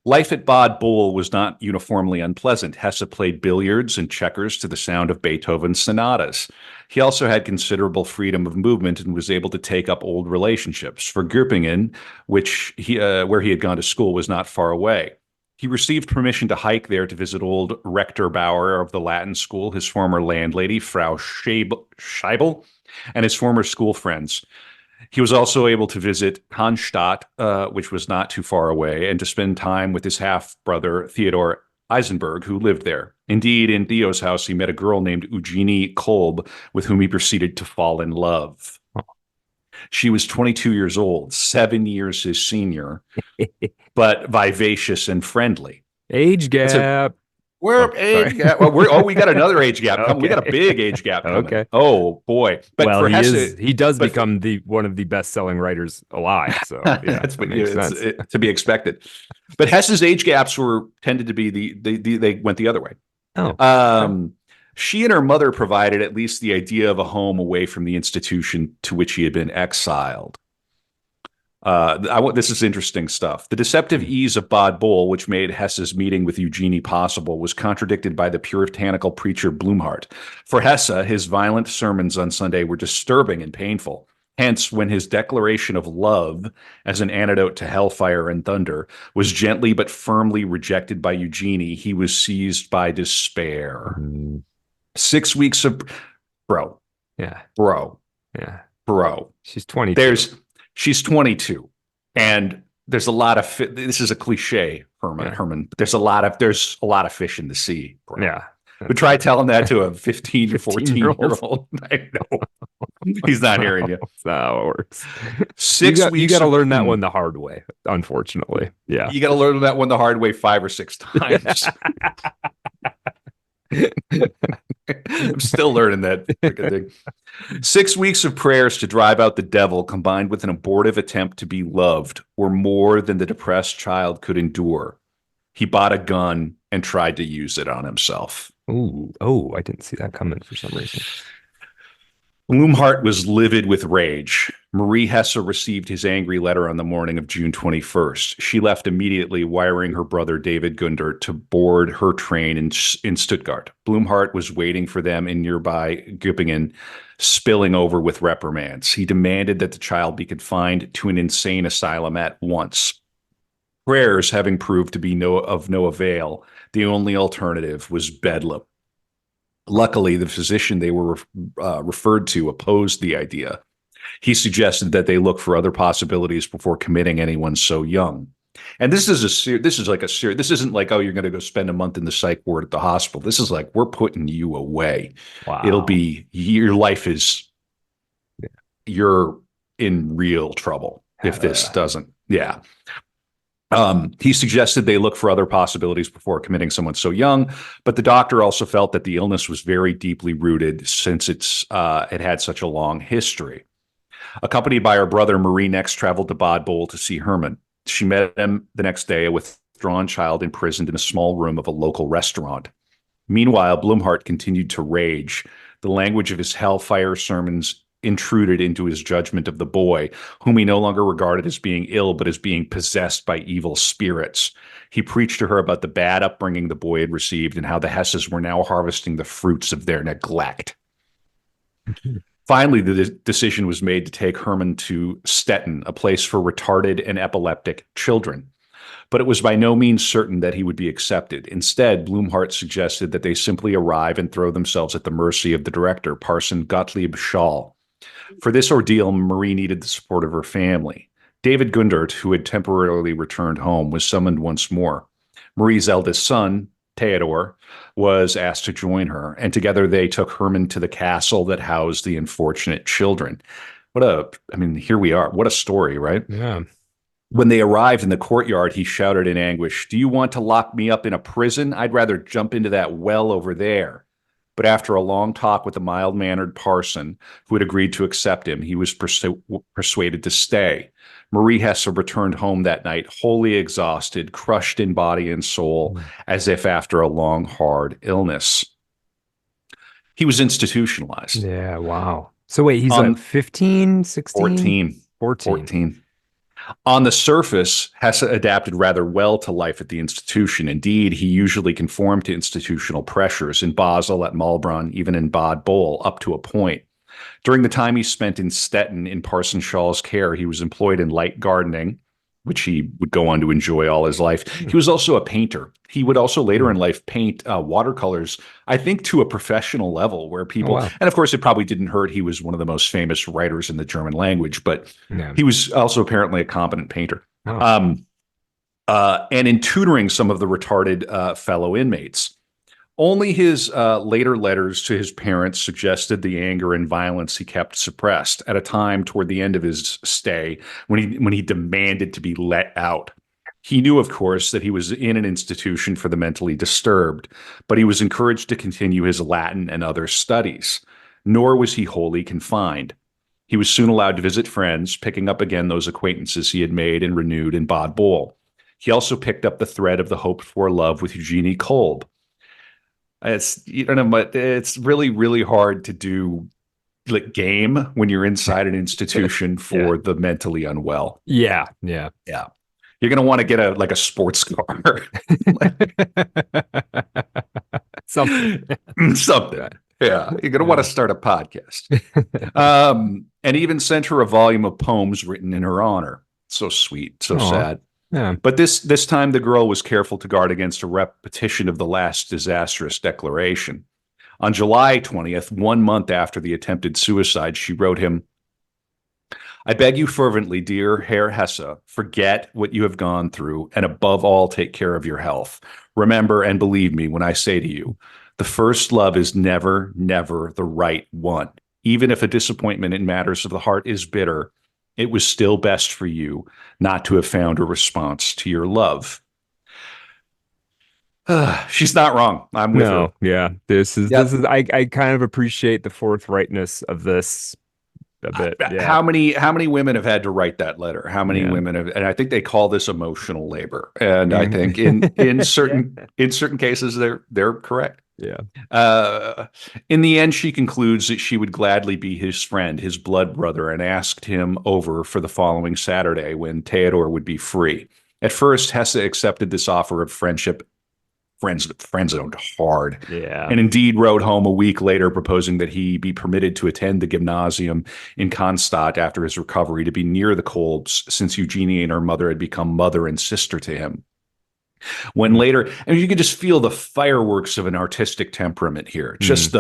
Life at Bad Boll was not uniformly unpleasant. Hesse played billiards and checkers to the sound of Beethoven's sonatas. He also had considerable freedom of movement and was able to take up old relationships. For Göppingen, where he had gone to school, was not far away. He received permission to hike there to visit old Rector Bauer of the Latin school, his former landlady, Frau Scheibel, and his former school friends. He was also able to visit Cannstatt, which was not too far away, and to spend time with his half-brother, Theodor Eisenberg, who lived there. Indeed, in Theo's house, he met a girl named Eugenie Kolb, with whom he proceeded to fall in love. She was 22 years old, 7 years his senior, but vivacious and friendly. Age gap. Age gap. Well, we got another age gap coming. We got a big age gap coming. Okay. Oh boy! But well, for he does become one of the best-selling writers alive. So yeah, that's to be expected. But Hesse's age gaps tended to be they went the other way. Oh, She and her mother provided at least the idea of a home away from the institution to which he had been exiled. This is interesting stuff. The deceptive ease of Bod Bowl, which made Hesse's meeting with Eugenie possible, was contradicted by the puritanical preacher Blumhardt. For Hesse, his violent sermons on Sunday were disturbing and painful. Hence, when his declaration of love as an antidote to hellfire and thunder was gently but firmly rejected by Eugenie, he was seized by despair. 6 weeks of bro. Yeah. Bro. Yeah. Bro. She's 22. She's 22. And there's a lot of this is a cliche, Herman, but there's a lot of fish in the sea. Bro. Yeah. But try telling that to a 15 or 14-year-old. I know. He's not hearing you. That's not how it works. 6 weeks. You got to learn that one the hard way, unfortunately. Yeah. You got to learn that one the hard way 5 or 6 times. I'm still learning that thing. 6 weeks of prayers to drive out the devil combined with an abortive attempt to be loved were more than the depressed child could endure. He bought a gun and tried to use it on himself. Ooh. Oh, I didn't see that coming for some reason. Blumhardt was livid with rage. Marie Hesse received his angry letter on the morning of June 21st. She left immediately, wiring her brother David Gundert to board her train in Stuttgart. Blumhardt was waiting for them in nearby Göppingen, spilling over with reprimands. He demanded that the child be confined to an insane asylum at once. Prayers having proved to be of no avail, the only alternative was bedlam. Luckily, the physician they were referred to opposed the idea. He suggested that they look for other possibilities before committing anyone so young. And this isn't like, oh, you're going to go spend a month in the psych ward at the hospital. This is like, we're putting you away. Wow. It'll be your life is, you're in real trouble if this doesn't. Yeah. He suggested they look for other possibilities before committing someone so young, but the doctor also felt that the illness was very deeply rooted since it had such a long history. Accompanied by her brother, Marie next traveled to Bod Bowl to see Hermann. She met him the next day, a withdrawn child imprisoned in a small room of a local restaurant. Meanwhile, Blumhardt continued to rage. The language of his hellfire sermons intruded into his judgment of the boy, whom he no longer regarded as being ill, but as being possessed by evil spirits. He preached to her about the bad upbringing the boy had received and how the Hesses were now harvesting the fruits of their neglect. Finally, the decision was made to take Hermann to Stettin, a place for retarded and epileptic children. But it was by no means certain that he would be accepted. Instead, Blumhardt suggested that they simply arrive and throw themselves at the mercy of the director, Parson Gottlieb Schall. For this ordeal, Marie needed the support of her family. David Gundert, who had temporarily returned home, was summoned once more. Marie's eldest son, Theodor, was asked to join her, and together they took Hermann to the castle that housed the unfortunate children. Here we are. What a story, right? Yeah. When they arrived in the courtyard, he shouted in anguish, "Do you want to lock me up in a prison? I'd rather jump into that well over there." But after a long talk with a mild-mannered parson who had agreed to accept him, he was persuaded to stay. Marie Hesse returned home that night, wholly exhausted, crushed in body and soul, as if after a long, hard illness. He was institutionalized. Yeah, wow. So wait, he's like 15, 16? 14. On the surface, Hesse adapted rather well to life at the institution. Indeed, he usually conformed to institutional pressures in Basel, at Maulbronn, even in Bod Bowl, up to a point. During the time he spent in Stettin in Parson Schall's care, he was employed in light gardening, which he would go on to enjoy all his life. He was also a painter. He would also later in life paint watercolors, I think to a professional level where people, and of course it probably didn't hurt. He was one of the most famous writers in the German language, but he was also apparently a competent painter. And in tutoring some of the retarded fellow inmates. Only his later letters to his parents suggested the anger and violence he kept suppressed at a time toward the end of his stay when he demanded to be let out. He knew, of course, that he was in an institution for the mentally disturbed, but he was encouraged to continue his Latin and other studies. Nor was he wholly confined. He was soon allowed to visit friends, picking up again those acquaintances he had made and renewed in Bod Bowl. He also picked up the thread of the hoped-for love with Eugenie Kolb. It's, you know, but it's really, really hard to do like game when you're inside an institution for the mentally unwell. Yeah. Yeah. You're going to want to get a sports car. Something. Something. Yeah. You're going to want to start a podcast. And even sent her a volume of poems written in her honor. So sweet. So sad. Yeah. But this time the girl was careful to guard against a repetition of the last disastrous declaration. On July 20th, 1 month after the attempted suicide, she wrote him, I beg you fervently, dear Herr Hesse, forget what you have gone through, and above all, take care of your health. Remember and believe me when I say to you, the first love is never, never the right one. Even if a disappointment in matters of the heart is bitter, it was still best for you not to have found a response to your love. She's not wrong. I'm with her. Yeah. This is I kind of appreciate the forthrightness of this a bit. Yeah. How many women have had to write that letter? How many women have, and I think they call this emotional labor. And I think in certain cases they're correct. Yeah. In the end, she concludes that she would gladly be his friend, his blood brother, and asked him over for the following Saturday when Theodor would be free. At first, Hesse accepted this offer of friendship. Friend-zoned hard. Yeah. And indeed wrote home a week later proposing that he be permitted to attend the gymnasium in Cannstatt after his recovery to be near the Kolbs, since Eugenie and her mother had become mother and sister to him. When later, and you could just feel the fireworks of an artistic temperament here. Just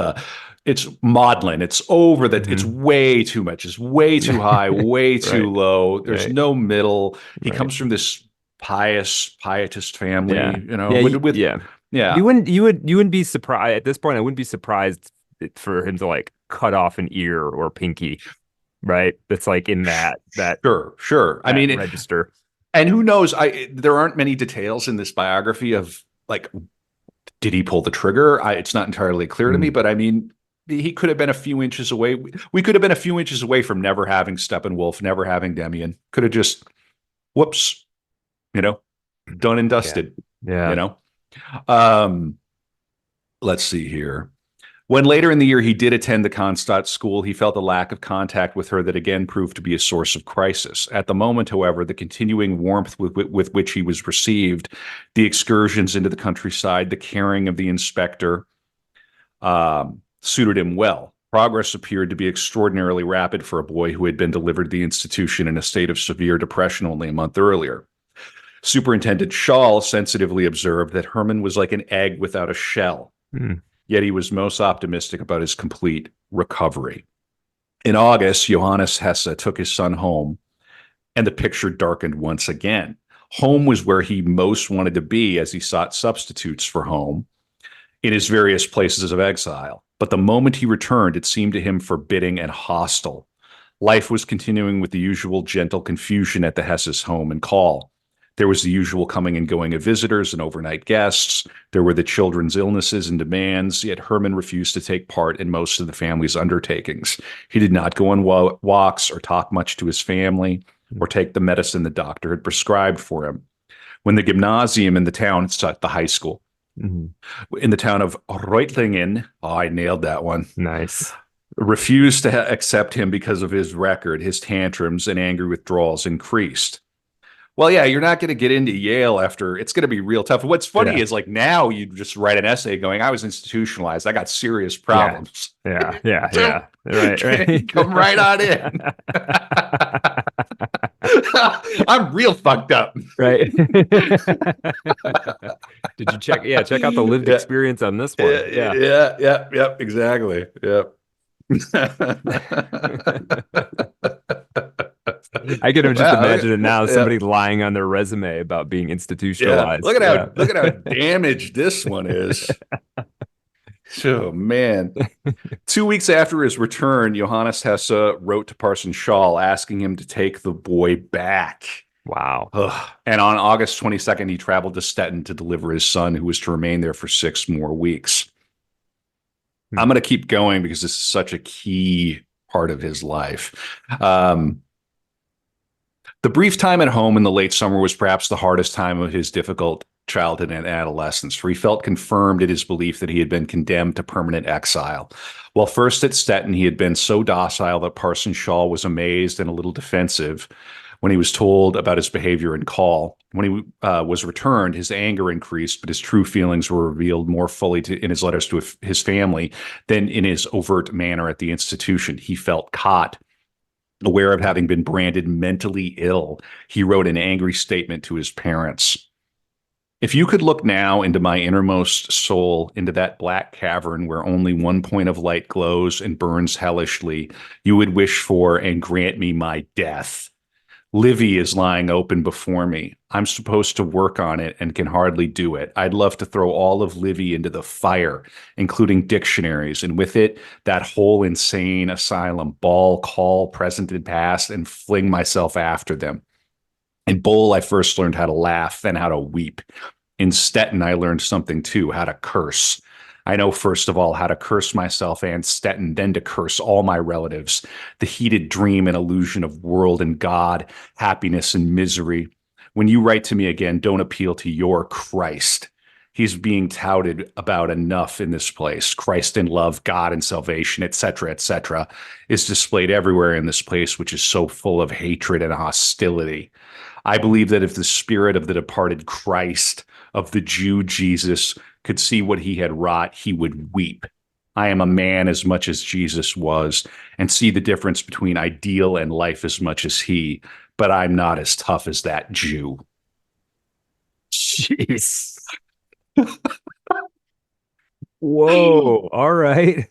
it's maudlin. It's over that. It's way too much. It's way too high, way too low. There's no middle. He comes from this pietist family, you know, you wouldn't be surprised at this point. I wouldn't be surprised for him to like cut off an ear or pinky, right? That's like in that sure. I mean, register. And who knows? There aren't many details in this biography of like, did he pull the trigger? It's not entirely clear to me, but I mean, he could have been a few inches away. We could have been a few inches away from never having Steppenwolf, never having Demian. Could have just, whoops. You know, done and dusted. Yeah. You know, let's see here. When later in the year he did attend the Cannstatt school, he felt a lack of contact with her that again proved to be a source of crisis. At the moment, however, the continuing warmth with which he was received, the excursions into the countryside, the caring of the inspector, suited him well. Progress appeared to be extraordinarily rapid for a boy who had been delivered to the institution in a state of severe depression only a month earlier. Superintendent Schall sensitively observed that Hermann was like an egg without a shell, yet he was most optimistic about his complete recovery. In August, Johannes Hesse took his son home, and the picture darkened once again. Home was where he most wanted to be as he sought substitutes for home in his various places of exile. But the moment he returned, it seemed to him forbidding and hostile. Life was continuing with the usual gentle confusion at the Hesse's home and call. There was the usual coming and going of visitors and overnight guests. There were the children's illnesses and demands, yet Hermann refused to take part in most of the family's undertakings. He did not go on walks or talk much to his family or take the medicine the doctor had prescribed for him. When the gymnasium in the town, it's the high school, in the town of Reutlingen, I nailed that one. Nice. Refused to accept him because of his record, his tantrums and angry withdrawals increased. Well, yeah, you're not going to get into Yale after. It's going to be real tough. What's funny is like now you just write an essay going, I was institutionalized. I got serious problems. Yeah. Right. Come right on in. I'm real fucked up. Right. Did you check? Yeah, check out the lived experience on this one. Yeah, exactly. Yep. I can just imagine it now. Somebody lying on their resume about being institutionalized. Look at how damaged this one is. Oh man. 2 weeks after his return, Johannes Hesse wrote to Parson Schall asking him to take the boy back. Wow. And on August 22nd, he traveled to Stettin to deliver his son, who was to remain there for 6 more weeks. I'm going to keep going because this is such a key part of his life. The brief time at home in the late summer was perhaps the hardest time of his difficult childhood and adolescence, for he felt confirmed in his belief that he had been condemned to permanent exile. While first at Stettin, he had been so docile that Parson Shaw was amazed and a little defensive when he was told about his behavior and call. When he was returned, his anger increased, but his true feelings were revealed more fully in his letters to his family than in his overt manner at the institution. He felt caught. Aware of having been branded mentally ill, he wrote an angry statement to his parents. If you could look now into my innermost soul, into that black cavern where only one point of light glows and burns hellishly, you would wish for and grant me my death. Livy is lying open before me. I'm supposed to work on it and can hardly do it. I'd love to throw all of Livy into the fire, including dictionaries, and with it, that whole insane asylum, ball, call, present and past, and fling myself after them. In Bowl, I first learned how to laugh, then how to weep. In Stettin, I learned something too, how to curse. I know, first of all, how to curse myself and Stettin, then to curse all my relatives, the heated dream and illusion of world and God, happiness and misery. When you write to me again, don't appeal to your Christ. He's being touted about enough in this place. Christ in love, God and salvation, etc., is displayed everywhere in this place, which is so full of hatred and hostility. I believe that if the spirit of the departed Christ, of the Jew Jesus, could see what he had wrought, he would weep. I am a man as much as Jesus was, and see the difference between ideal and life as much as he, but I'm not as tough as that Jew. Jeez. Whoa. All right.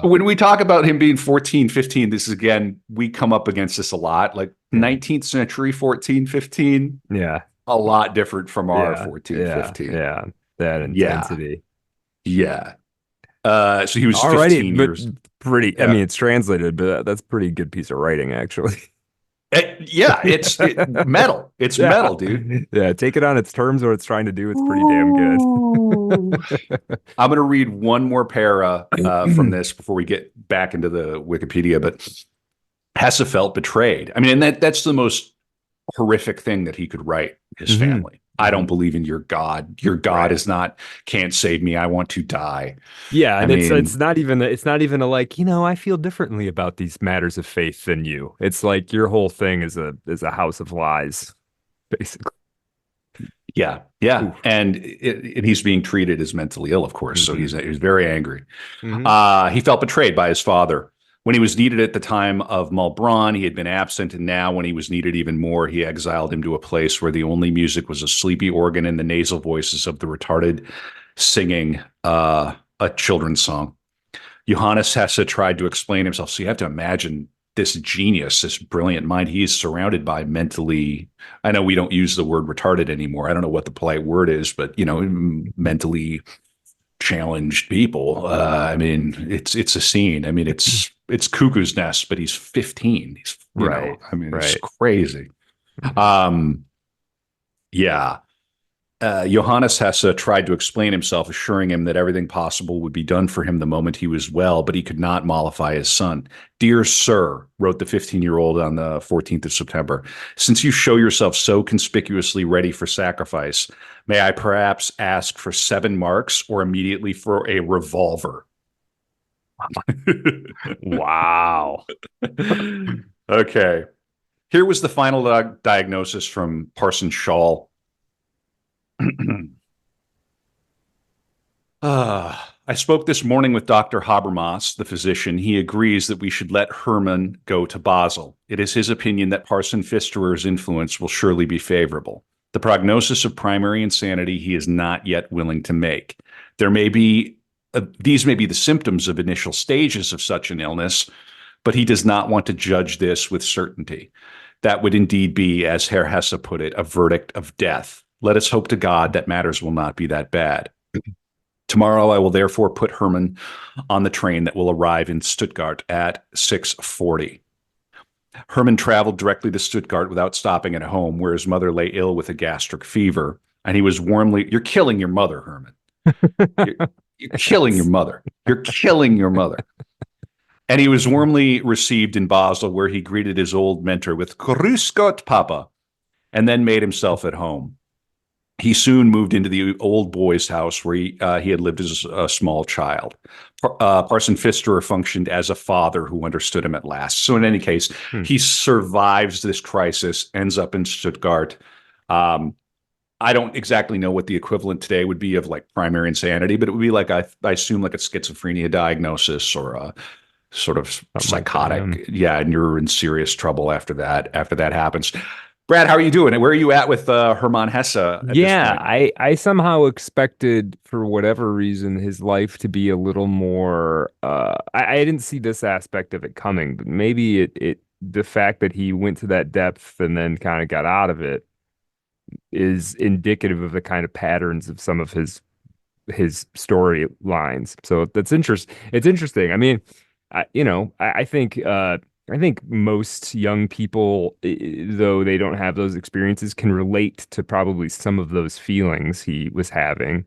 When we talk about him being 14, 15, this is, again, we come up against this a lot. Like 19th century 14, 15. Yeah. A lot different from our 14, yeah, 15. Yeah. That intensity. Yeah. So he was Alrighty, 15 years. Pretty, Yeah. I mean, it's translated, but that's a pretty good piece of writing, actually. It's metal. It's metal, dude. Yeah, take it on its terms, what it's trying to do. It's pretty damn good. I'm going to read one more para from this before we get back into the Wikipedia. But Hesse felt betrayed. I mean, and that's the most horrific thing that he could write his family. I don't believe in your God. Your God is not, can't save me. I want to die. Yeah, and I it's not even a like, I feel differently about these matters of faith than you. It's like your whole thing is a house of lies, basically. Yeah. Oof. And he's being treated as mentally ill, of course. So he's very angry. He felt betrayed by his father. When he was needed at the time of Malbron, he had been absent, and now when he was needed even more, he exiled him to a place where the only music was a sleepy organ and the nasal voices of the retarded singing a children's song. Johannes Hesse tried to explain himself. So you have to imagine this genius, this brilliant mind. He is surrounded by mentally, I know we don't use the word retarded anymore. I don't know what the polite word is, but, mentally challenged people. I mean, it's a scene. I mean, it's Cuckoo's Nest, but he's 15. He's right. I mean, it's crazy. Johannes Hesse tried to explain himself, assuring him that everything possible would be done for him the moment he was well, but he could not mollify his son. "Dear sir," wrote the 15-year-old on the 14th of September, "since you show yourself so conspicuously ready for sacrifice, may I perhaps ask for 7 marks or immediately for a revolver?" Wow. Okay. Here was the final diagnosis from Parson Shaw. I spoke this morning with Dr. Habermas, the physician. He agrees that we should let Hermann go to Basel. It is his opinion that Parson Pfisterer's influence will surely be favorable. The prognosis of primary insanity he is not yet willing to make. These may be the symptoms of initial stages of such an illness, but he does not want to judge this with certainty. That would indeed be, as Herr Hesse put it, a verdict of death. Let us hope to God that matters will not be that bad. Tomorrow I will therefore put Hermann on the train that will arrive in Stuttgart at 6:40. Hermann traveled directly to Stuttgart without stopping at home, where his mother lay ill with a gastric fever, and he was warmly, "You're killing your mother, Hermann. You're killing your mother. You're killing your mother." And he was warmly received in Basel, where he greeted his old mentor with "Grüß Gott, Papa," and then made himself at home. He soon moved into the old boy's house where he had lived as a small child. Parson Pfisterer functioned as a father who understood him at last. So in any case, Hmm. he survives this crisis, ends up in Stuttgart. I don't exactly know what the equivalent today would be of like primary insanity, but it would be like I assume like a schizophrenia diagnosis or a sort of Something like that, psychotic. Yeah, and you're in serious trouble after that. After that happens. Brad, how are you doing? Where are you at with Hermann Hesse at this Yeah, point? I somehow expected for whatever reason his life to be a little more I didn't see this aspect of it coming, but maybe it the fact that he went to that depth and then kind of got out of it is indicative of the kind of patterns of some of his storylines. So that's interest. It's interesting. I mean, I think most young people, though they don't have those experiences, can relate to probably some of those feelings he was having.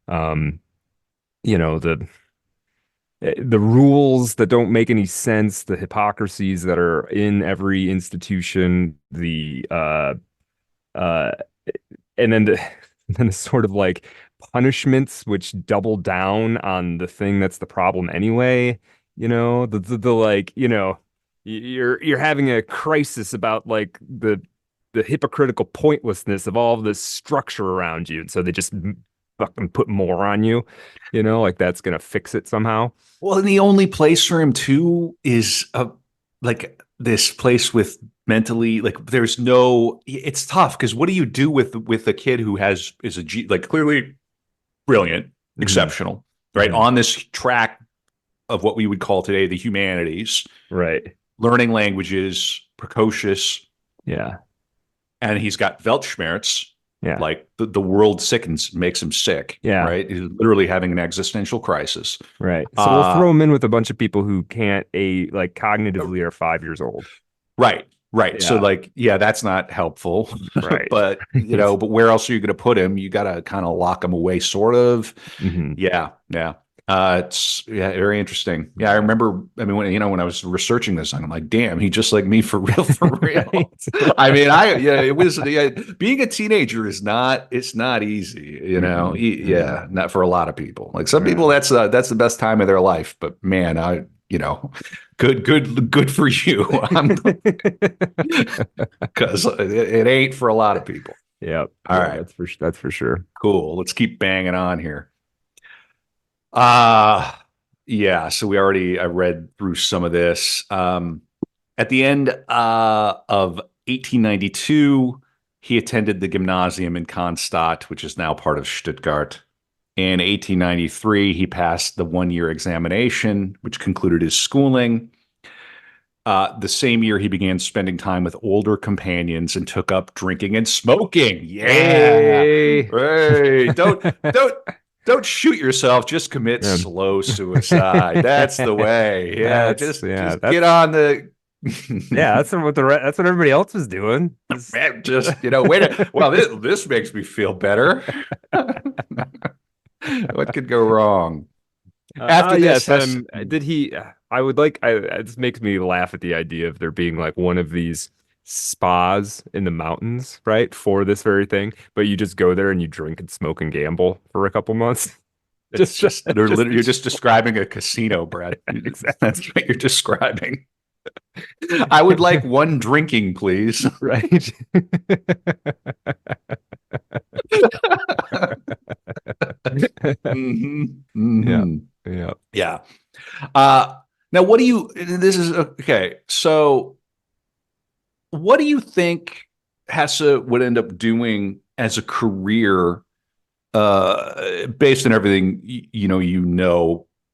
Um, you know, the rules that don't make any sense, the hypocrisies that are in every institution, uh and then and then the sort of like punishments which double down on the thing that's the problem anyway. The like, you're having a crisis about like the hypocritical pointlessness of all of this structure around you, and so they just fucking put more on you, like that's gonna fix it somehow. Well, and the only place for him too is like this place with mentally like there's no. It's tough because what do you do with a kid who is a G like clearly brilliant, Hmm. exceptional, right? Hmm. On this track of what we would call today the humanities, Right. learning languages, precocious, Yeah. and he's got Weltschmerz, Yeah. like the world sickens, makes him sick, Yeah. right? He's literally having an existential crisis. Right. So we'll Uh, throw him in with a bunch of people who can't like cognitively are 5 years old. right, right. So Yeah. like, yeah, that's not helpful, Right. but where else are you going to put him? You got to kind of lock him away, sort of. Hmm. Yeah, yeah. It's yeah, very interesting. Yeah, I Yeah. remember. I mean, when I was researching this, I'm like, damn, he just like me for real, for real. Right. I mean, yeah, it was being a teenager is not it's not easy, Mm-mm. Mm-mm. Yeah, not for a lot of people. Like some Yeah. people, that's the best time of their life. But man, good for you. I'm because it ain't for a lot of people. Yep. All Yeah, right, that's for sure. cool. Let's keep banging on here. Uh yeah, so I read through some of this. At the end of 1892, he attended the gymnasium in Cannstatt, which is now part of Stuttgart. In 1893, he passed the 1 year examination, which concluded his schooling. The same year, he began spending time with older companions and took up drinking and smoking. Yeah. Hey. Hey, don't don't shoot yourself. Just commit Yeah. slow suicide. That's the way. Yeah, Yeah, just get on the that's what everybody else was doing. just wait. Well, this makes me feel better. What could go wrong? After this, Yes. Hess. Did he? I would like. This makes me laugh at the idea of there being like one of these spas in the mountains, right, for this very thing. But you just go there and you drink and smoke and gamble for a couple months. It's just Just you're just describing a casino, Brad. exactly That's what you're describing. I would like one drinking, please. right. hmm Yeah. hmm Yeah. Yeah. Uh, now, what do you? This is okay. So, what do you think Hesse would end up doing as a career, based on everything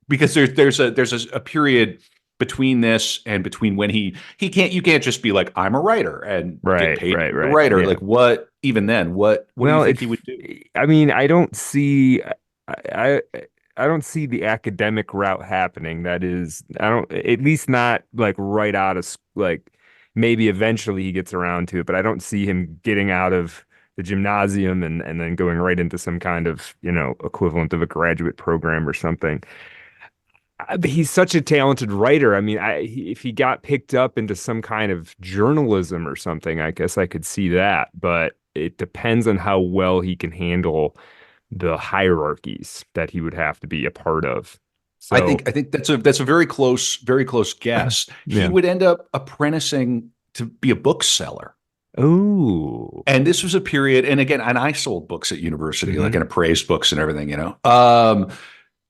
because there's a period between this and between when he can't you can't just be like I'm a writer and get Right. paid to Right. be a Right. writer. Yeah. Like what even then? What do you Well, think he would do? I mean, I don't see, I, I don't see the academic route happening. That is, I don't, at least not like right out of, like maybe eventually he gets around to it, but I don't see him getting out of the gymnasium and then going right into some kind of, equivalent of a graduate program or something. But he's such a talented writer. I mean, if he got picked up into some kind of journalism or something, I guess I could see that. But it depends on how well he can handle the hierarchies that he would have to be a part of. So, I think that's a very close guess. He yeah. would end up apprenticing to be a bookseller. Oh. And this was a period, and again, and I sold books at university, like Hmm. and appraised books and everything, you know.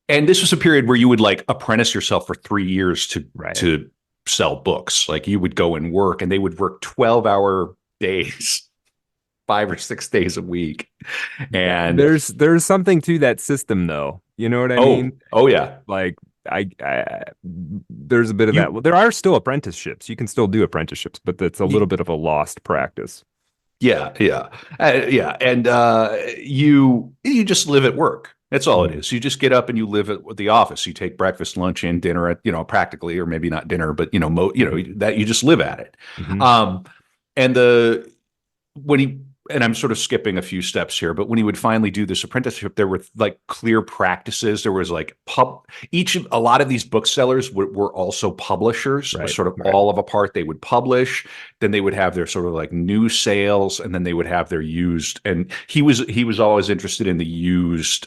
And this was a period where you would like apprentice yourself for 3 years Right. to sell books. Like you would go and work, and they would work 12-hour days, 5 or 6 days a week. And There's something to that system though. You know what I oh, mean? oh yeah. Like I there's a bit of that. You Well, there are still apprenticeships. You can still do apprenticeships, but that's a little bit of a lost practice. Yeah, yeah, yeah, and you just live at work. That's all it Mm. is. You just get up and you live at the office. You take breakfast, lunch, and dinner at practically, or maybe not dinner, but that you just live at it. Hmm. Um, and the when he and I'm sort of skipping a few steps here, but when he would finally do this apprenticeship, there were like clear practices. There was like a lot of these booksellers were also publishers. It was Right, sort of right. all of a part. They would publish, then they would have their sort of like new sales, and then they would have their used. And he was always interested in the used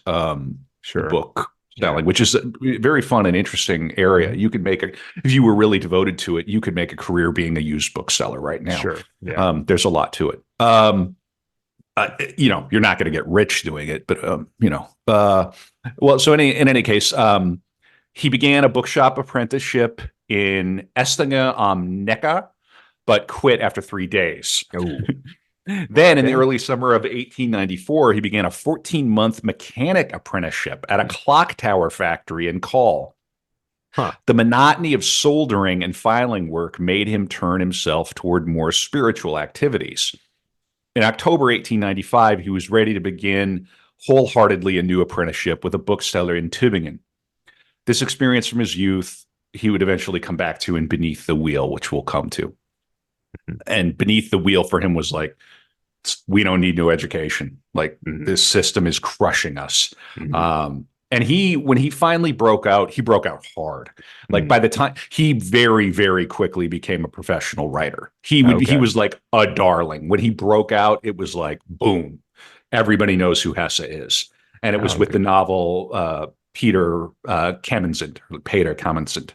Sure. book Yeah. selling, which is a very fun and interesting area. Mhm. You could if you were really devoted to it, you could make a career being a used bookseller right now. Sure. Yeah. There's a lot to it. You're not going to get rich doing it, but well, so in any case, he began a bookshop apprenticeship in Estinge am Neckar, but quit after 3 days. Oh, Then, in the okay. early summer of 1894, he began a 14-month mechanic apprenticeship at a clock tower factory in Call. Huh. The monotony of soldering and filing work made him turn himself toward more spiritual activities. In October 1895, he was ready to begin wholeheartedly a new apprenticeship with a bookseller in Tübingen. This experience from his youth, he would eventually come back to in Beneath the Wheel, which we'll come to. And Beneath the Wheel for him was like, we don't need new education. Like Mhm. this system is crushing us. Mhm. And when he finally broke out, he broke out hard. Like Mhm. by the time he very, very quickly became a professional writer, he Okay. was like a darling. When he broke out, it was like boom, everybody knows who Hesse is. And it was Oh, with the good. novel Peter Peter Kamenzind,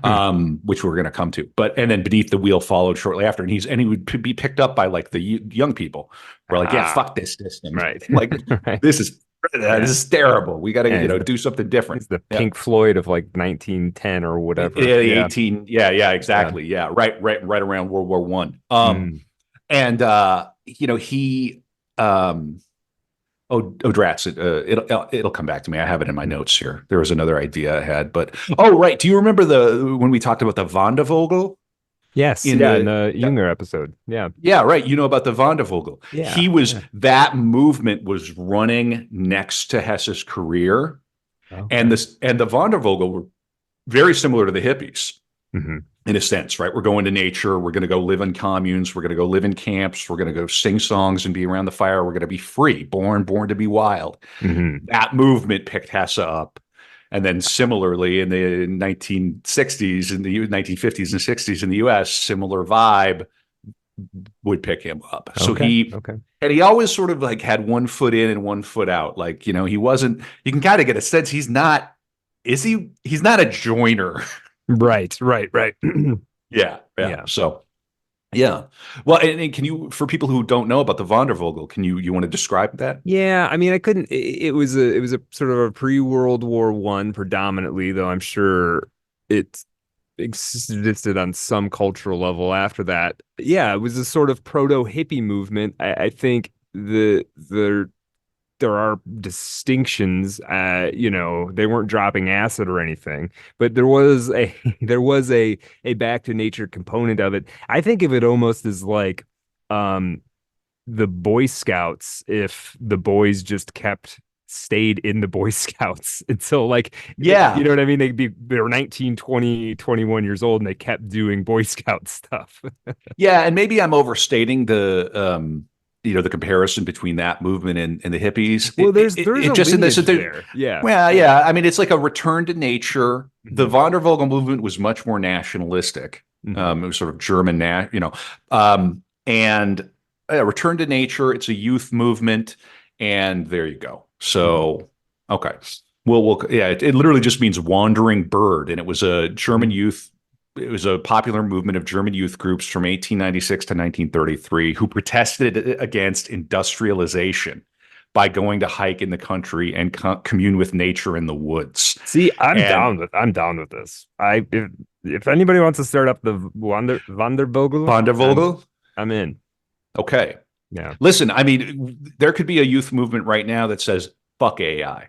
Hmm. which we're going to come to. And then Beneath the Wheel followed shortly after, and he would be picked up by like the young people. We're like, yeah, Ah, fuck this system. right. Like Right. this is Yeah. this is terrible. We got to Yeah, do something different. he's the Yeah. Pink Floyd of like 1910 or whatever. Yeah, Yeah. 18. Yeah, yeah, Yeah. exactly. Yeah, right around World War One. Mm. And he Drats, it'll come back to me. I have it in my notes here. There was another idea I had, but right. Do you remember when we talked about the Vondervogel Yes. in Yeah. In the the yeah, Junger episode. Yeah. yeah, right. You know about the Vondervogel. Yeah. Yeah. That movement was running next to Hesse's career, and Okay. the Vondervogel were very similar to the hippies Hmm. in a sense, right? We're going to nature. We're going to go live in communes. We're going to go live in camps. We're going to go sing songs and be around the fire. We're going to be free, born to be wild. Hmm. That movement picked Hesse up. And then similarly in the 1960s, in the 1950s and 60s in the US, similar vibe would pick him up. So Okay. Okay. he always sort of like had one foot in and one foot out. Like, he wasn't, you can kind of get a sense he's not a joiner. Right. Right. Right. Yeah. Yeah. So, yeah. Well, and can you, for people who don't know about the Vondervogel, you want to describe that? Yeah, I mean, I couldn't. It was a sort of a pre-World War One predominantly, though I'm sure it existed on some cultural level after that. Yeah, it was a sort of proto-hippie movement. I think there are distinctions. They weren't dropping acid or anything, but there was a there was a back to nature component of it. I think of it almost as like um the Boy Scouts if the boys just stayed in the Boy Scouts until like you Yeah. know what I mean? They were 19, 20, 21 years old and they kept doing Boy Scout stuff. Yeah. And maybe I'm overstating the comparison between that movement and the hippies. Well, there's a just in this, lineage there. Yeah. well, yeah. I mean, it's like a return to nature. The Mhm. Wandervogel movement was much more nationalistic. Mhm. It was sort of German, and a return to nature. It's a youth movement, and there you go. Mhm. So, okay. Well, yeah. It literally just means wandering bird, and it was a German Mhm. youth. It was a popular movement of German youth groups from 1896 to 1933 who protested against industrialization by going to hike in the country and commune with nature in the woods. See, And I'm down with this. If anybody wants to start up the Wandervogel, Wandervogel, I'm in. okay. Yeah. Listen, I mean, there could be a youth movement right now that says, fuck AI.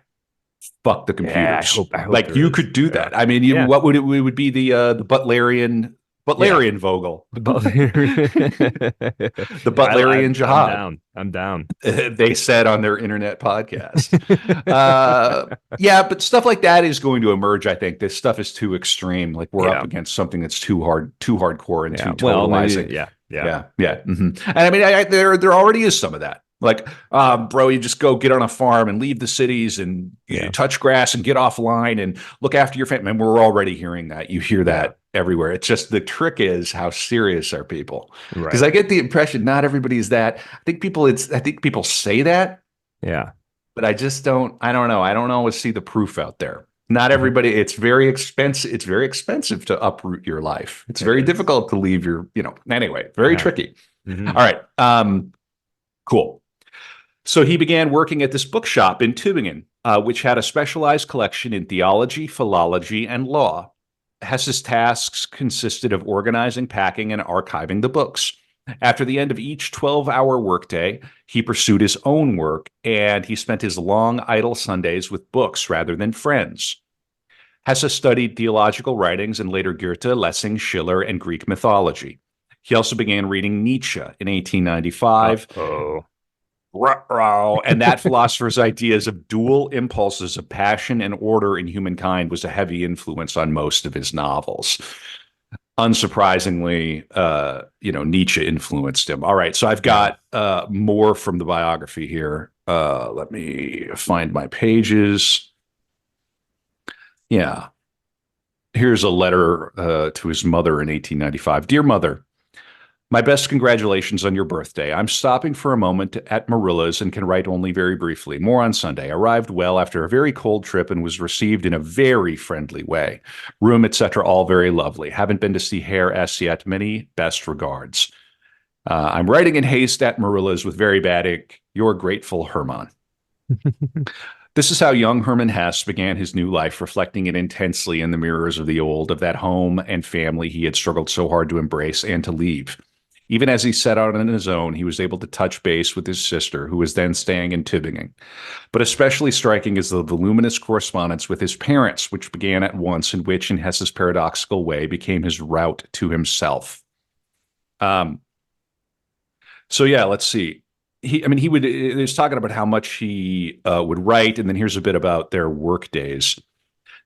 Fuck the Yeah, computers. I hope Like there you is. could do Yeah. that. I mean, Yeah. what would it would be the Yeah. Butlerian Vogel, The the Butlerian I'm Jihad. down. I'm down. They said on their internet podcast. Yeah, but stuff like that is going to emerge. I think this stuff is too extreme. Like we're up Yeah. against something that's too hardcore and Yeah. too Well, totalizing. maybe, yeah. Yeah. Yeah. And I mean, there already is some of that. Like, bro, you just go get on a farm and leave the cities and you Yeah. touch grass and get offline and look after your family. And we're already hearing that. You hear that everywhere. It's just the trick is how serious are people? Because Right. I get the impression not everybody is that. I think people say that, Yeah. but I just don't. I don't know. I don't always see the proof out there. Not Mhm. everybody. It's very expensive. It's very expensive to uproot your life. It's It very is. difficult to leave your. Anyway, very Yeah. tricky. Mhm. All right. Cool. So he began working at this bookshop in Tübingen, which had a specialized collection in theology, philology, and law. Hesse's tasks consisted of organizing, packing, and archiving the books. After the end of each 12-hour workday, he pursued his own work, and he spent his long, idle Sundays with books rather than friends. Hesse studied theological writings and later Goethe, Lessing, Schiller, and Greek mythology. He also began reading Nietzsche in 1895. Uh-oh. And that philosopher's ideas of dual impulses of passion and order in humankind was a heavy influence on most of his novels. Unsurprisingly, Nietzsche influenced him. All right, so I've got more from the biography here. Let me find my pages. Yeah. Here's a letter to his mother in 1895. Dear Mother, my best congratulations on your birthday. I'm stopping for a moment at Marilla's and can write only very briefly. More on Sunday. Arrived well after a very cold trip and was received in a very friendly way. Room, etc., all very lovely. Haven't been to see Herr S. yet. Many best regards. I'm writing in haste at Marilla's with very bad ink. Your grateful Hermann. This is how young Hermann Hesse began his new life, reflecting it intensely in the mirrors of the old, of that home and family he had struggled so hard to embrace and to leave. Even as he set out on his own, he was able to touch base with his sister, who was then staying in Tübingen. But especially striking is the voluminous correspondence with his parents, which began at once and which, in Hesse's paradoxical way, became his route to himself. So yeah, let's see. He was talking about how much he would write, and then here's a bit about their work days.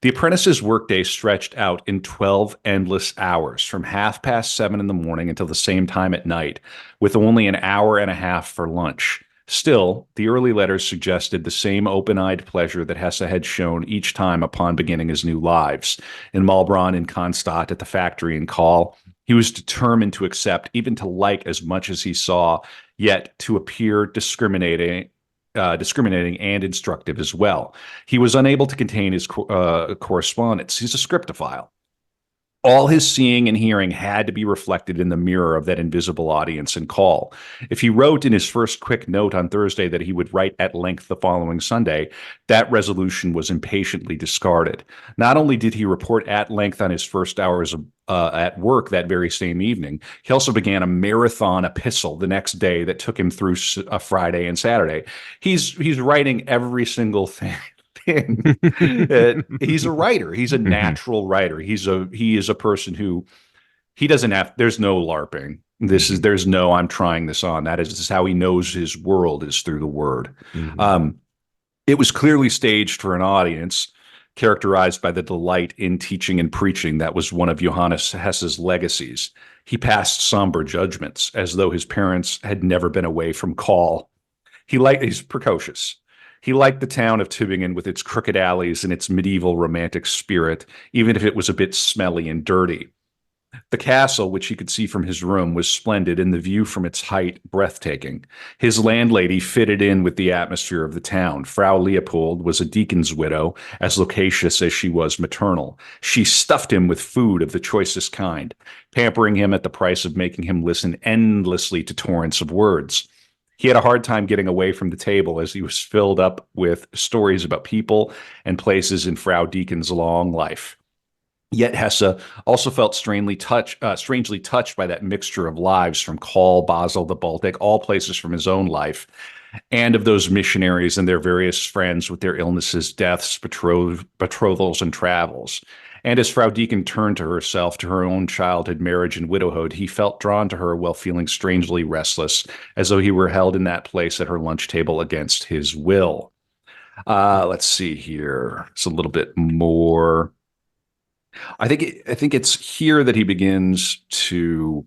The apprentice's workday stretched out in 12 endless hours, from 7:30 in the morning until the same time at night, with only an hour and a half for lunch. Still, the early letters suggested the same open-eyed pleasure that Hesse had shown each time upon beginning his new lives. In Malbronn, in Cannstatt, at the factory in Kahl, he was determined to accept, even to like as much as he saw, yet to appear discriminating and instructive as well. He was unable to contain his correspondence. He's a scriptophile. All his seeing and hearing had to be reflected in the mirror of that invisible audience and call. If he wrote in his first quick note on Thursday that he would write at length the following Sunday, that resolution was impatiently discarded. Not only did he report at length on his first hours at work that very same evening, he also began a marathon epistle the next day that took him through a Friday and Saturday. He's writing every single thing. He's a writer. He's a natural writer. He is a person who he doesn't have. There's no LARPing. There's no I'm trying this on. This is how he knows his world is through the word. It was clearly staged for an audience. characterized by the delight in teaching and preaching that was one of Johannes Hesse's legacies. He passed somber judgments, as though his parents had never been away from call. He's precocious. He liked the town of Tübingen with its crooked alleys and its medieval romantic spirit, even if it was a bit smelly and dirty. The castle, which he could see from his room, was splendid, and the view from its height breathtaking. His landlady fitted in with the atmosphere of the town. Frau Leopold was a deacon's widow, as loquacious as she was maternal. She stuffed him with food of the choicest kind, pampering him at the price of making him listen endlessly to torrents of words. He had a hard time getting away from the table as he was filled up with stories about people and places in Frau Deacon's long life. Yet Hesse also felt strangely touched by that mixture of lives from Kahl, Basel, the Baltic, all places from his own life, and of those missionaries and their various friends with their illnesses, deaths, betrothals, and travels. And as Frau Deacon turned to herself, to her own childhood, marriage, and widowhood, he felt drawn to her while feeling strangely restless, as though he were held in that place at her lunch table against his will. Let's see here. It's a little bit more. I think it's here that he begins to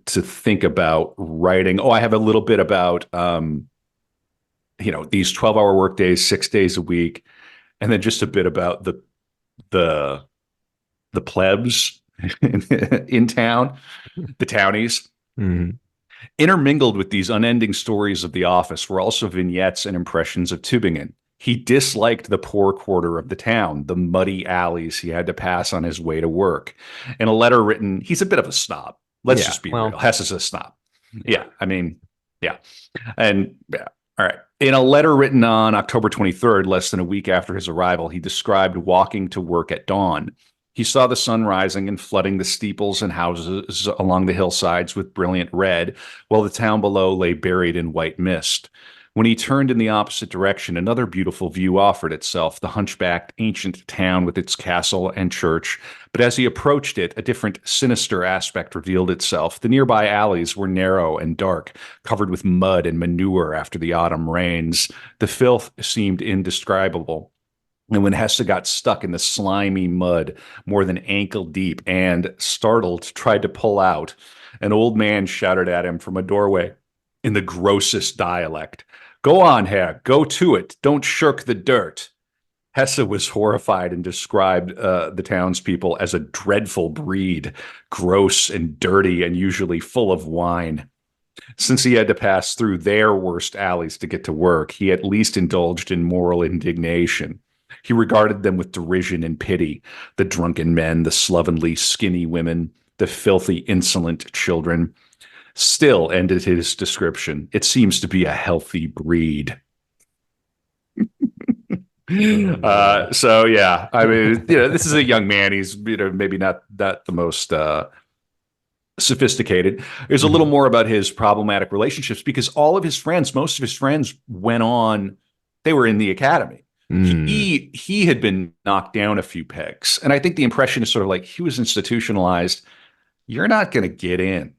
think about writing. Oh, I have a little bit about these 12-hour work days, 6 days a week, and then just a bit about the plebs in town, the townies. Mm-hmm. Intermingled with these unending stories of the office were also vignettes and impressions of Tübingen. He disliked the poor quarter of the town, the muddy alleys he had to pass on his way to work. In a letter written, he's a bit of a snob. Let's just be real. Hess is a snob. Yeah, I mean, yeah. And yeah, all right. In a letter written on October 23rd, less than a week after his arrival, he described walking to work at dawn. He saw the sun rising and flooding the steeples and houses along the hillsides with brilliant red, while the town below lay buried in white mist. When he turned in the opposite direction, another beautiful view offered itself, the hunchbacked ancient town with its castle and church. But as he approached it, a different, sinister aspect revealed itself. The nearby alleys were narrow and dark, covered with mud and manure after the autumn rains. The filth seemed indescribable. And when Hesse got stuck in the slimy mud more than ankle deep and, startled, tried to pull out, an old man shouted at him from a doorway in the grossest dialect, "Go on, Herr, go to it. Don't shirk the dirt." Hesse was horrified and described the townspeople as a dreadful breed, gross and dirty and usually full of wine. Since he had to pass through their worst alleys to get to work, he at least indulged in moral indignation. He regarded them with derision and pity, the drunken men, the slovenly, skinny women, the filthy, insolent children. Still, ended his description, it seems to be a healthy breed. So yeah, I mean, this is a young man. He's, maybe not the most sophisticated. There's a little more about his problematic relationships because all of his friends, most of his friends went on, they were in the academy. He had been knocked down a few pegs. And I think the impression is sort of like he was institutionalized. You're not going to get in.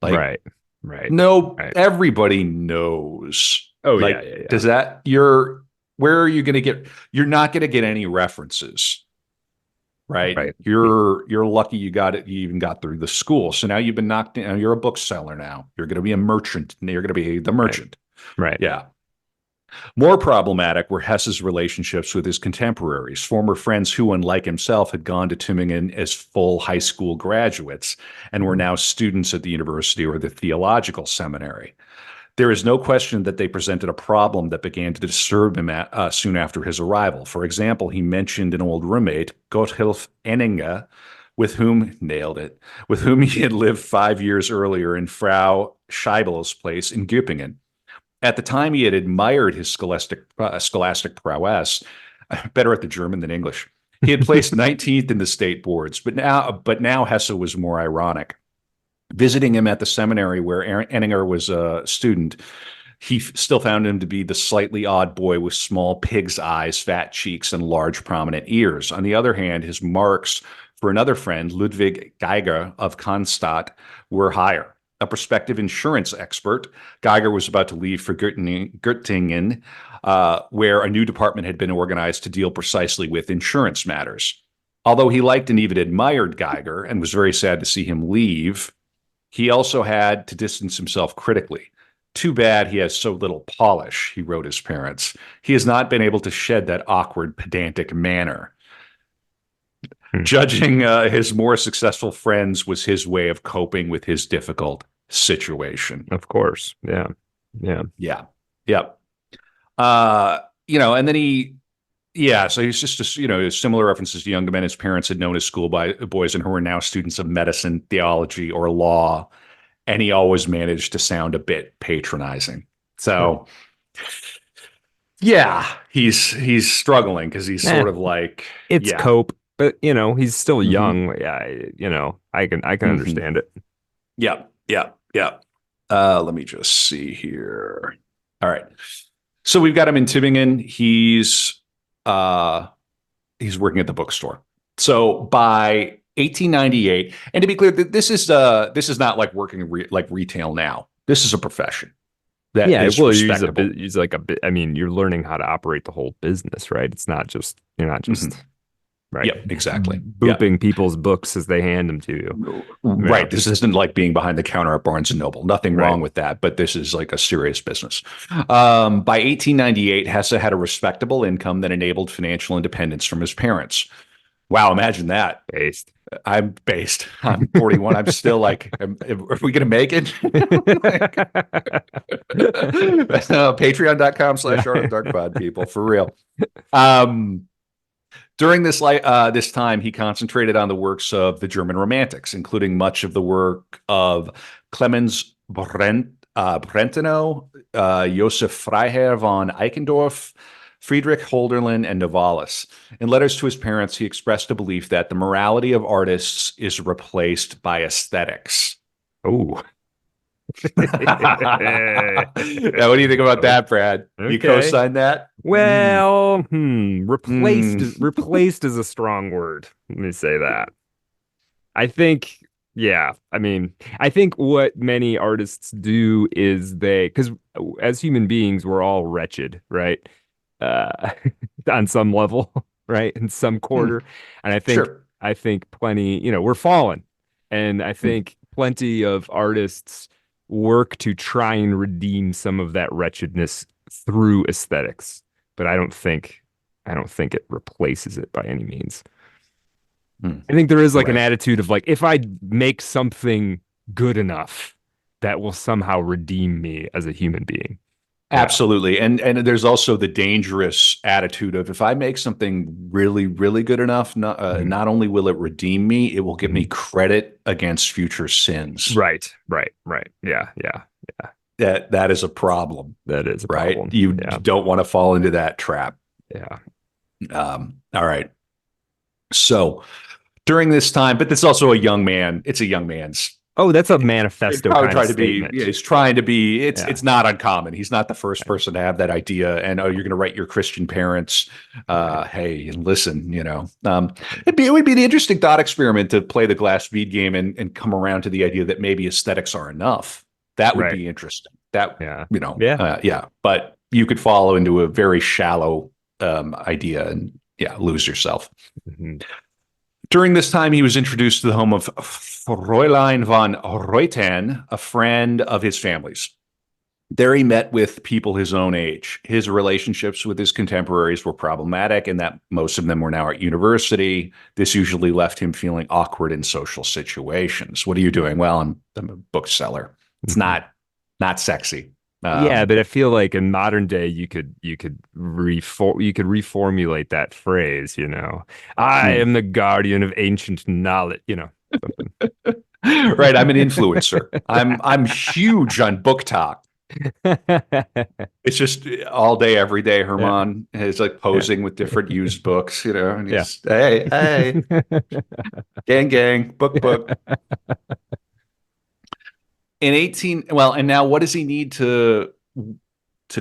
Like, right. No, right. Everybody knows. Oh, like, yeah. Does that, where are you going to get, you're not going to get any references, right? You're lucky you even got through the school. So now you've been knocked down. You're a bookseller now. You're going to be a merchant. You're going to be the merchant. Right. Yeah. More problematic were Hesse's relationships with his contemporaries, former friends who, unlike himself, had gone to Tübingen as full high school graduates and were now students at the university or the theological seminary. There is no question that they presented a problem that began to disturb him soon after his arrival. For example, he mentioned an old roommate, Gotthilf Enninger, with whom he had lived 5 years earlier in Frau Scheibel's place in Göppingen. At the time, he had admired his scholastic prowess, better at the German than English. He had placed 19th in the state boards, but now Hesse was more ironic. Visiting him at the seminary where Enninger was a student, he still found him to be the slightly odd boy with small pig's eyes, fat cheeks, and large prominent ears. On the other hand, his marks for another friend, Ludwig Geiger of Cannstatt, were higher. A prospective insurance expert, Geiger was about to leave for Göttingen where a new department had been organized to deal precisely with insurance matters. Although he liked and even admired Geiger and was very sad to see him leave, he also had to distance himself critically. Too bad he has so little polish, he wrote his parents. He has not been able to shed that awkward, pedantic manner. Judging his more successful friends was his way of coping with his difficult situation. Of course. Yeah. Yeah. Yeah. Yep. And then so he's just, similar references to young men his parents had known as schoolboys and who are now students of medicine, theology, or law. And he always managed to sound a bit patronizing. So, yeah, he's struggling because he's sort of like, it's cope, but he's still young. Yeah, I can understand it. Yeah. Let me just see here. All right. So we've got him in Tübingen. He's working at the bookstore. So by 1898, and to be clear, this is not like working like retail now. This is a profession. That is respectable. He's like a bit. I mean, you're learning how to operate the whole business, right? It's not just you're not just right. Yep, exactly. Booping people's books as they hand them to you. Right. This isn't like being behind the counter at Barnes and Noble. Nothing wrong with that, but this is like a serious business. By 1898, Hesse had a respectable income that enabled financial independence from his parents. Wow, imagine that. I'm based. I'm 41. I'm still like, are we going to make it? Patreon.com/ArtofDarkPod, people, for real. During this time, he concentrated on the works of the German Romantics, including much of the work of Clemens Brentano, Josef Freiherr von Eichendorff, Friedrich Hölderlin, and Novalis. In letters to his parents, he expressed a belief that the morality of artists is replaced by aesthetics. Oh. Now, what do you think about that, Brad? Okay. You co-sign that? Well, replaced is a strong word. Let me say that. I think, I think what many artists do is because as human beings, we're all wretched, right? On some level, right? In some quarter. And I think plenty, we're fallen. And I think plenty of artists work to try and redeem some of that wretchedness through aesthetics. But I don't think it replaces it by any means. I think there is like an attitude of like, if I make something good enough, that will somehow redeem me as a human being. Absolutely. And there's also the dangerous attitude of if I make something really, really good enough, not only will it redeem me, it will give me credit against future sins. Right. Yeah. That is a problem. That is a right. problem. You don't want to fall into that trap. Yeah. All right. So during this time, but it's also a young man. It's a young man's. Oh, that's a manifesto kind of statement. He's trying to be. It's not uncommon. He's not the first person to have that idea. And you're going to write your Christian parents, hey, listen. It would be an interesting thought experiment to play the glass bead game and come around to the idea that maybe aesthetics are enough. That would be interesting. But you could follow into a very shallow idea and lose yourself. Mm-hmm. During this time, he was introduced to the home of Fräulein von Reuten, a friend of his family's. There he met with people his own age. His relationships with his contemporaries were problematic in that most of them were now at university. This usually left him feeling awkward in social situations. What are you doing? Well, I'm a bookseller. It's not sexy. But I feel like in modern day you could reformulate that phrase. I am the guardian of ancient knowledge. Something. Right. I'm an influencer. I'm huge on Book Talk. It's just all day, every day. Hermann is like posing with different used books. And he's hey, gang, book. And now what does he need to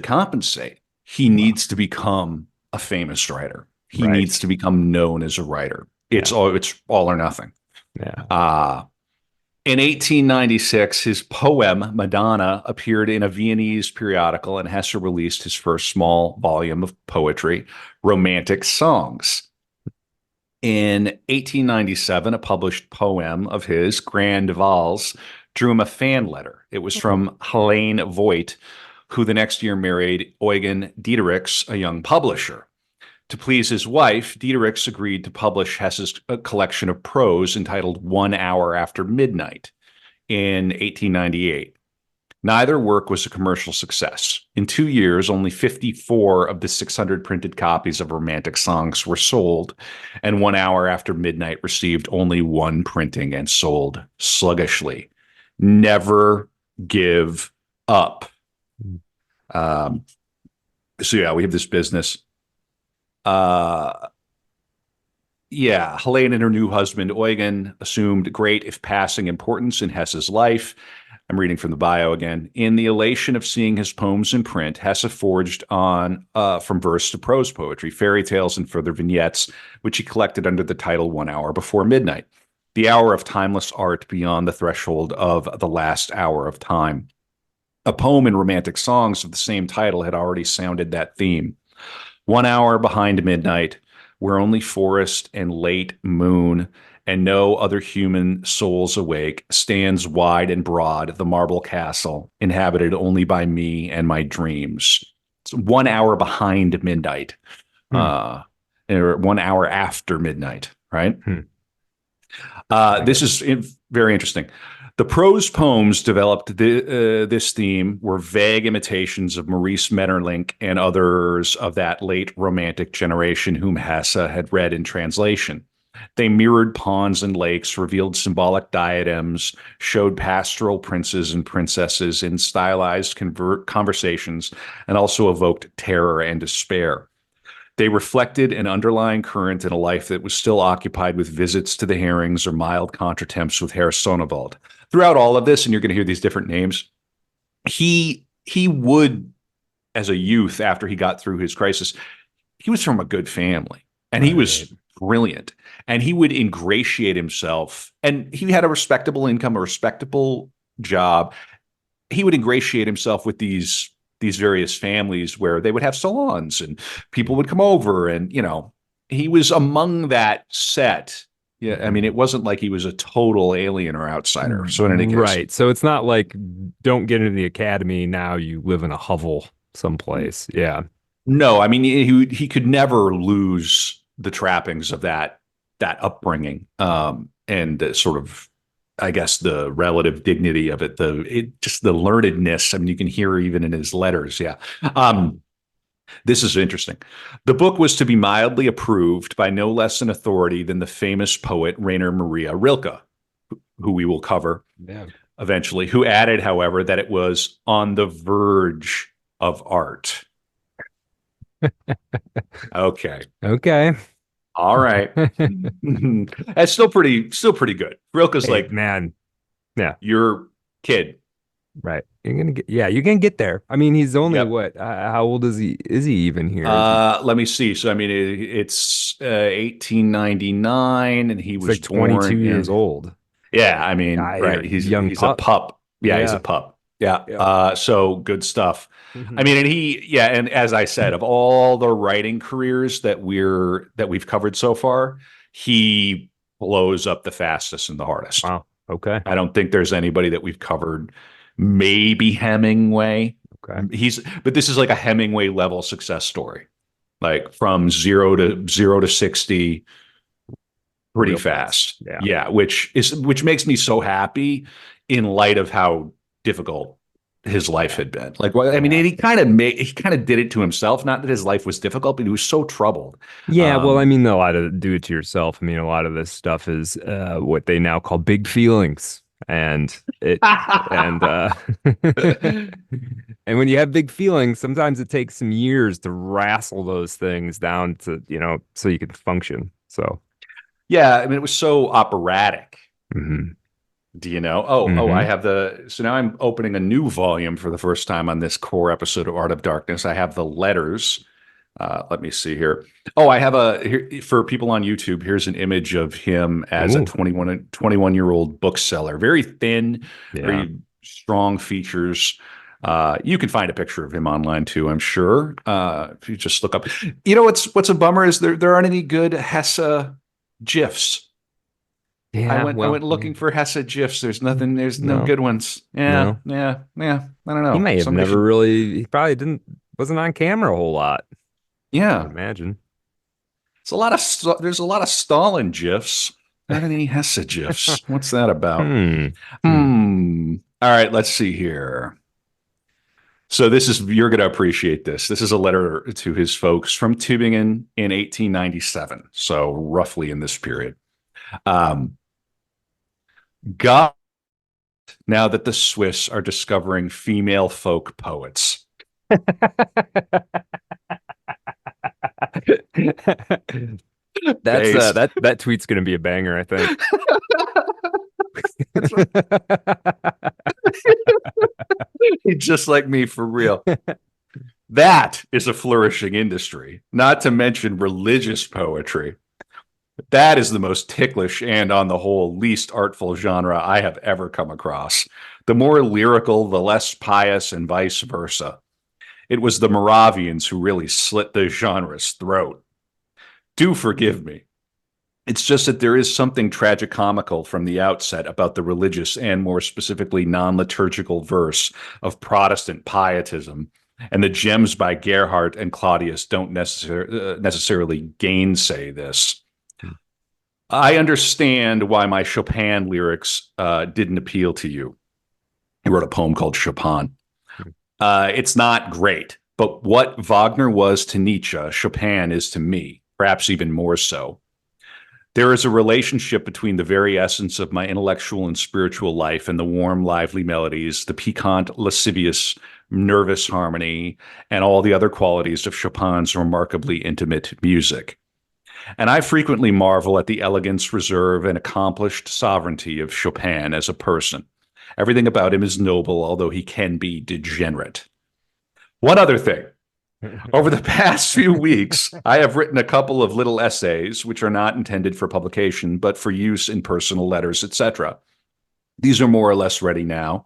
compensate? He needs to become a famous writer. He needs to become known as a writer. It's all or nothing. Yeah. In 1896, his poem Madonna appeared in a Viennese periodical, and Hesse released his first small volume of poetry, Romantic Songs. In 1897, a published poem of his, Grand Vals, drew him a fan letter. It was from Helene Voigt, who the next year married Eugen Diederichs, a young publisher. To please his wife, Diederichs agreed to publish Hesse's collection of prose entitled 1 Hour After Midnight in 1898. Neither work was a commercial success. In 2 years, only 54 of the 600 printed copies of Romantic Songs were sold, and 1 Hour After Midnight received only one printing and sold sluggishly. Never give up. So yeah, we have this business. Helene and her new husband, Eugen, assumed great, if passing, importance in Hesse's life. I'm reading from the bio again. In the elation of seeing his poems in print, Hesse forged on from verse to prose poetry, fairy tales, and further vignettes, which he collected under the title 1 Hour Before Midnight, the hour of timeless art beyond the threshold of the last hour of time. A poem in Romantic Songs of the same title had already sounded that theme. 1 hour behind midnight, where only forest and late moon and no other human souls awake, stands wide and broad the marble castle, inhabited only by me and my dreams. It's 1 hour behind midnight, or 1 hour after midnight, right? This is very interesting. The prose poems developed this theme were vague imitations of Maurice Maeterlinck and others of that late Romantic generation whom Hesse had read in translation. They mirrored ponds and lakes, revealed symbolic diadems, showed pastoral princes and princesses in stylized conversations, and also evoked terror and despair. They reflected an underlying current in a life that was still occupied with visits to the herrings or mild contretemps with Herr Sonnenwald. Throughout all of this, and you're going to hear these different names, he would, as a youth, after he got through his crisis, he was from a good family, and he was brilliant, and he would ingratiate himself, and he had a respectable income, a respectable job. He would ingratiate himself with these various families where they would have salons and people would come over, and he was among that set. Yeah, I mean, it wasn't like he was a total alien or outsider. So in any case, right. So it's not like don't get into the academy now. You live in a hovel someplace. Yeah. No, I mean he could never lose the trappings of that upbringing, and the sort of, I guess, the relative dignity of it, just the learnedness. I mean, you can hear even in his letters. Yeah. This is interesting. The book was to be mildly approved by no less an authority than the famous poet Rainer Maria Rilke, who we will cover eventually, who added, however, that it was on the verge of art. Okay. All right. That's still pretty good. Rilke's like, man, yeah, your kid. Right. You're gonna get there. I mean, he's only what? How old is he? Is he even here? Let me see. So I mean, it's 1899, and he was like 22 years old. Yeah, I mean, right. He's a pup. Yeah, he's a pup. Yeah. So good stuff. I mean, and as I said, of all the writing careers that we've covered so far, he blows up the fastest and the hardest. Wow. Okay. I don't think there's anybody that we've covered. Maybe Hemingway. Okay. But this is like a Hemingway level success story, like from zero to 60 pretty fast. Yeah. Which makes me so happy in light of how difficult his life had been. Like, well, I mean, he kind of did it to himself. Not that his life was difficult, but he was so troubled. Yeah. Well, I mean, a lot of do it to yourself. I mean, a lot of this stuff is what they now call big feelings. And and when you have big feelings, sometimes it takes some years to wrestle those things down to, so you can function. So, yeah, I mean, it was so operatic. Mm-hmm. Do you know? I have so now I'm opening a new volume for the first time on this core episode of Art of Darkness. I have the letters Let me see here. Oh, I have here, for people on YouTube, here's an image of him as a Ooh, 21-year-old bookseller. Very thin, yeah. very strong features. You can find a picture of him online too, I'm sure. If you just look up. You know what's a bummer is there aren't any good Hesse GIFs. Yeah, I well, went looking for Hesse GIFs. There's nothing. There's no no, good ones. Yeah, no. yeah, yeah. I don't He know. may have Somebody never should. really, he probably wasn't on camera a whole lot, I would Yeah, imagine. it's a lot of. There's a lot of Stalin GIFs. Not any Hesse GIFs. What's that about? Hmm. Hmm. Hmm. All right. Let's see here. So this is you're going to appreciate this. This is a letter to his folks from Tübingen in 1897. So roughly in this period. Um, God, now that the Swiss are discovering female folk poets. That's Based. that tweet's gonna be a banger, I think. That's right. He's just like me for real. That is a flourishing industry, not to mention religious poetry. That is the most ticklish and, on the whole, least artful genre I have ever come across. The more lyrical, the less pious, and vice versa. It was the Moravians who really slit the genre's throat. Do forgive me. It's just that there is something tragicomical from the outset about the religious and, more specifically, non-liturgical verse of Protestant pietism, and the gems by Gerhardt and Claudius don't necessarily gainsay this. I understand why my Chopin lyrics didn't appeal to you. He wrote a poem called Chopin. It's not great, but what Wagner was to Nietzsche, Chopin is to me, perhaps even more so. There is a relationship between the very essence of my intellectual and spiritual life and the warm, lively melodies, the piquant, lascivious, nervous harmony, and all the other qualities of Chopin's remarkably intimate music. And I frequently marvel at the elegance, reserve, and accomplished sovereignty of Chopin as a person. Everything about him is noble, although he can be degenerate. One other thing. Over the past few weeks, I have written a couple of little essays, which are not intended for publication, but for use in personal letters, etc. These are more or less ready now.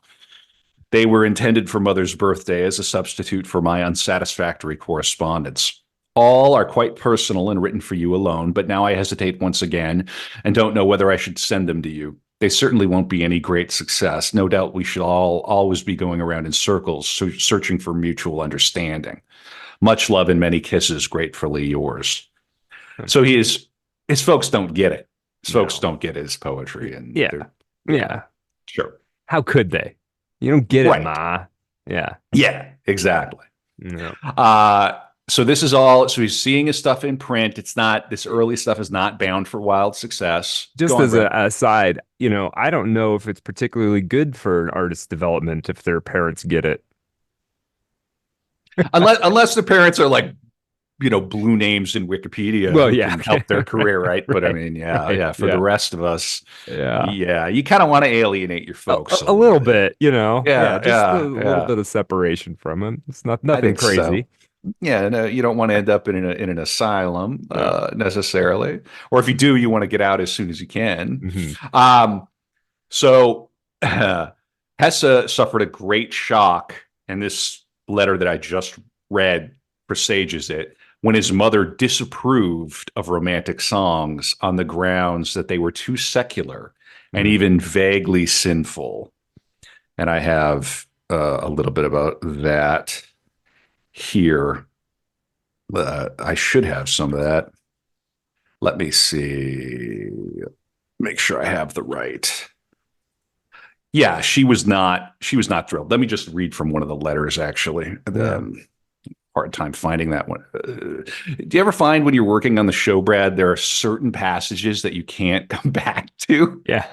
They were intended for Mother's birthday as a substitute for my unsatisfactory correspondence. All are quite personal and written for you alone, but now I hesitate once again and don't know whether I should send them to you. They certainly won't be any great success. No doubt we should all always be going around in circles, searching for mutual understanding. Much love and many kisses, gratefully yours. So his folks don't get it. His folks No. don't get his poetry, and Yeah. they're Yeah. sure. How could they? You don't get it, Right. Ma. Yeah. Yeah, exactly. No. So this is all, so he's seeing his stuff in print. It's not, this early stuff is not bound for wild success. Go Just on, as a Brad. aside, I don't know if it's particularly good for an artist's development if their parents get it. Unless the parents are like, blue names in Wikipedia Well, who yeah. can Okay. help their career, right? But I Right. mean, yeah, Right. yeah. For the Yeah. rest of us, Yeah. yeah, you kind of want to alienate your folks a A little little bit. bit, Yeah, Yeah, just a yeah, little yeah. bit of separation from him. It's I nothing think so. crazy. Yeah, no, you don't want to end up in an asylum No. necessarily, or if you do, you want to get out as soon as you can. Hmm. Um, so Hesse suffered a great shock, and this letter that I just read presages it, when his mother disapproved of romantic songs on the grounds that they were too secular and Hmm. even vaguely sinful. And I have a little bit about that here. I should have some of that. Let me see. Make sure I have the right. Yeah, she was not thrilled. Let me just read from one of the letters, actually. Yeah. Hard time finding that one. Do you ever find when you're working on the show, Brad, there are certain passages that you can't come back to? Yeah.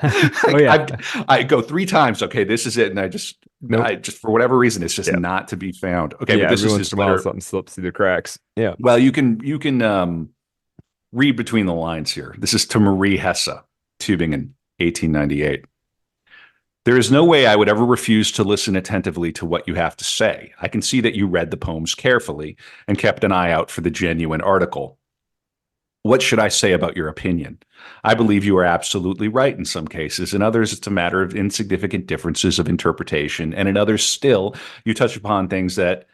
Oh yeah. I go three times. Okay, this is it, and Nope. I just for whatever reason, it's just Yeah. not to be found. Okay, Yeah. but this Every is once his in a while, letter. something slips through the cracks. Yeah. Well, you can read between the lines here. This is to Marie Hesse, Tübingen, 1898. There is no way I would ever refuse to listen attentively to what you have to say. I can see that you read the poems carefully and kept an eye out for the genuine article. What should I say about your opinion? I believe you are absolutely right in some cases. In others, it's a matter of insignificant differences of interpretation. And in others, still, you touch upon things that,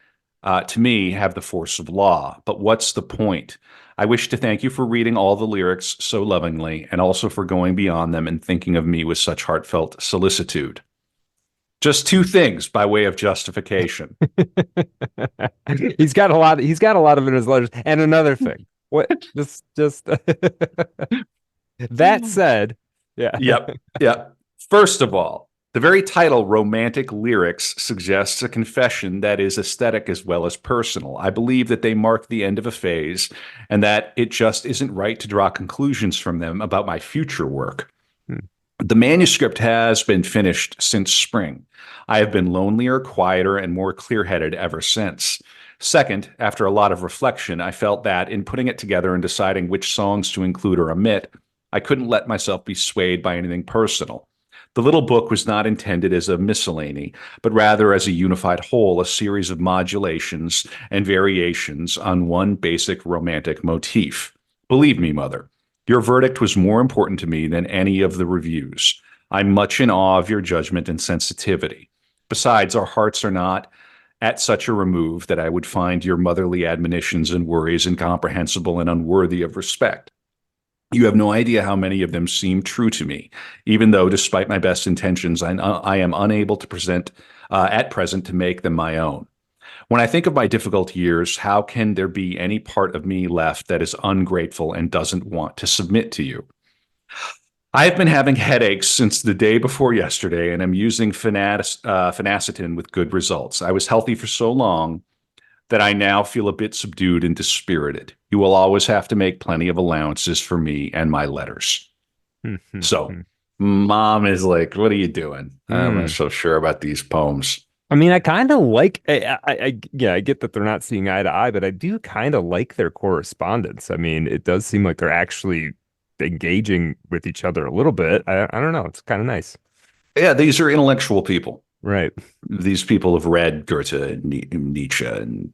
to me, have the force of law. But what's the point? I wish to thank you for reading all the lyrics so lovingly and also for going beyond them and thinking of me with such heartfelt solicitude. Just two things by way of justification. He's got a lot. He's got a lot of it in his letters. And another thing. What? Just that said, yeah. Yep. First of all, the very title, Romantic Lyrics, suggests a confession that is aesthetic as well as personal. I believe that they mark the end of a phase and that it just isn't right to draw conclusions from them about my future work. The manuscript has been finished since spring. I have been lonelier, quieter, and more clear-headed ever since. Second, after a lot of reflection, I felt that in putting it together and deciding which songs to include or omit, I couldn't let myself be swayed by anything personal. The little book was not intended as a miscellany, but rather as a unified whole, a series of modulations and variations on one basic romantic motif. Believe me, Mother, your verdict was more important to me than any of the reviews. I'm much in awe of your judgment and sensitivity. Besides, our hearts are not at such a remove that I would find your motherly admonitions and worries incomprehensible and unworthy of respect. You have no idea how many of them seem true to me, even though, despite my best intentions, I am unable to at present to make them my own. When I think of my difficult years, how can there be any part of me left that is ungrateful and doesn't want to submit to you? I have been having headaches since the day before yesterday, and I'm using phenacetin with good results. I was healthy for so long that I now feel a bit subdued and dispirited. You will always have to make plenty of allowances for me and my letters. So, Mom is like, what are you doing? I'm not so sure about these poems. I mean, I kind of like, I get that they're not seeing eye to eye, but I do kind of like their correspondence. I mean, it does seem like they're actually engaging with each other a little bit. I don't know. It's kind of nice. Yeah, these are intellectual people. Right. These people have read Goethe and Nietzsche and,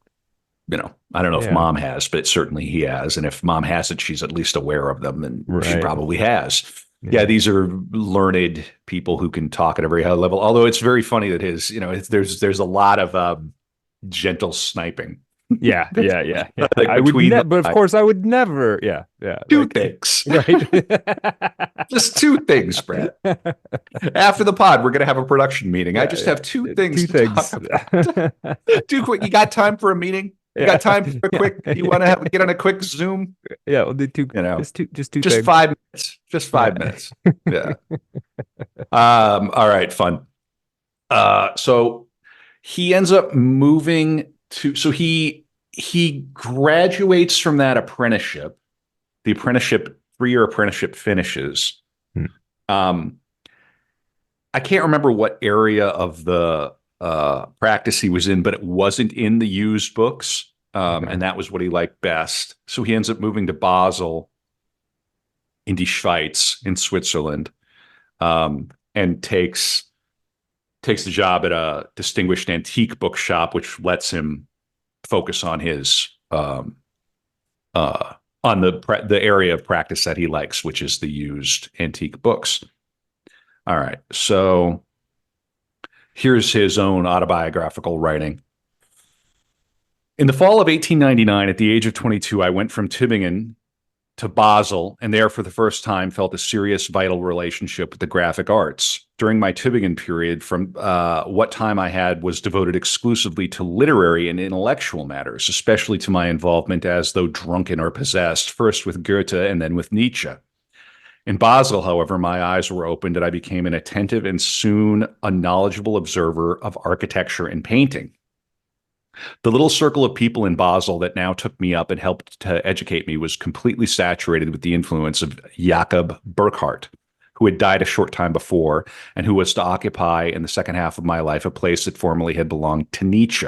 I don't know if Mom has, but certainly he has. And if Mom hasn't, she's at least aware of them, and she probably has. Yeah, these are learned people who can talk at a very high level. Although it's very funny that there's a lot of gentle sniping. Yeah. Like I would but of course I would never. Yeah. Two things. Right. Just two things, Brad. After the pod, we're going to have a production meeting. I just have two things to talk about. Too quick. You got time for a meeting? You got time for a quick? You want to get on a quick Zoom? Yeah, we'll do two. Just 5 minutes. Just 5 minutes. Yeah. All right. Fun. So he ends up moving to. So he graduates from that apprenticeship. The apprenticeship, 3-year apprenticeship finishes. I can't remember what area of the practice he was in, but it wasn't in the used books. And that was what he liked best. So he ends up moving to Basel in die Schweiz in Switzerland, and takes the job at a distinguished antique bookshop, which lets him focus on his on the area of practice that he likes, which is the used antique books. All right. So here's his own autobiographical writing. In the fall of 1899, at the age of 22, I went from Tübingen to Basel, and there for the first time felt a serious, vital relationship with the graphic arts. During my Tübingen period, from what time I had was devoted exclusively to literary and intellectual matters, especially to my involvement as though drunken or possessed, first with Goethe and then with Nietzsche. In Basel, however, my eyes were opened and I became an attentive and soon a knowledgeable observer of architecture and painting. The little circle of people in Basel that now took me up and helped to educate me was completely saturated with the influence of Jakob Burckhardt, who had died a short time before and who was to occupy in the second half of my life a place that formerly had belonged to Nietzsche.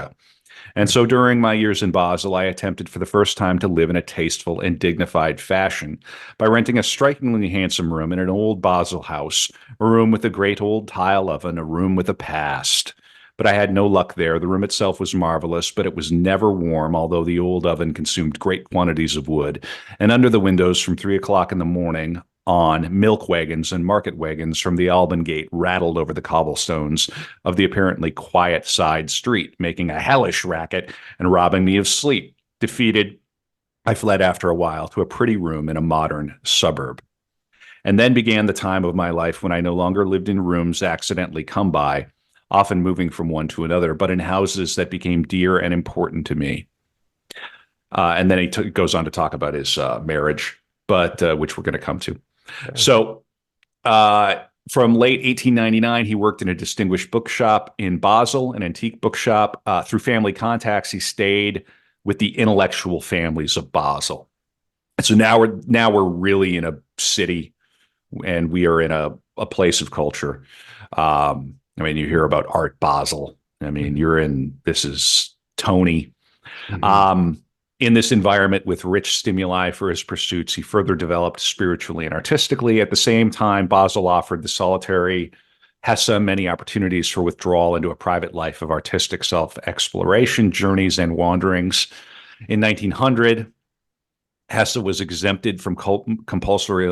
And so during my years in Basel, I attempted for the first time to live in a tasteful and dignified fashion by renting a strikingly handsome room in an old Basel house, a room with a great old tile oven, a room with a past. But I had no luck there. The room itself was marvelous, but it was never warm, although the old oven consumed great quantities of wood. And under the windows from 3 o'clock in the morning on, milk wagons and market wagons from the Alban Gate rattled over the cobblestones of the apparently quiet side street, making a hellish racket and robbing me of sleep. Defeated, I fled after a while to a pretty room in a modern suburb. And then began the time of my life when I no longer lived in rooms accidentally come by, often moving from one to another, but in houses that became dear and important to me. And then he goes on to talk about his marriage, but which we're going to come to. Okay. So from late 1899, he worked in a distinguished bookshop in Basel, an antique bookshop. Through family contacts, he stayed with the intellectual families of Basel. And so now we're really in a city, and we are in a place of culture. I mean, you hear about Art Basel. I mean, this is Tony. Mm-hmm. In this environment with rich stimuli for his pursuits, he further developed spiritually and artistically. At the same time, Basel offered the solitary Hesse many opportunities for withdrawal into a private life of artistic self-exploration, journeys, and wanderings. In 1900, Hesse was exempted from compulsory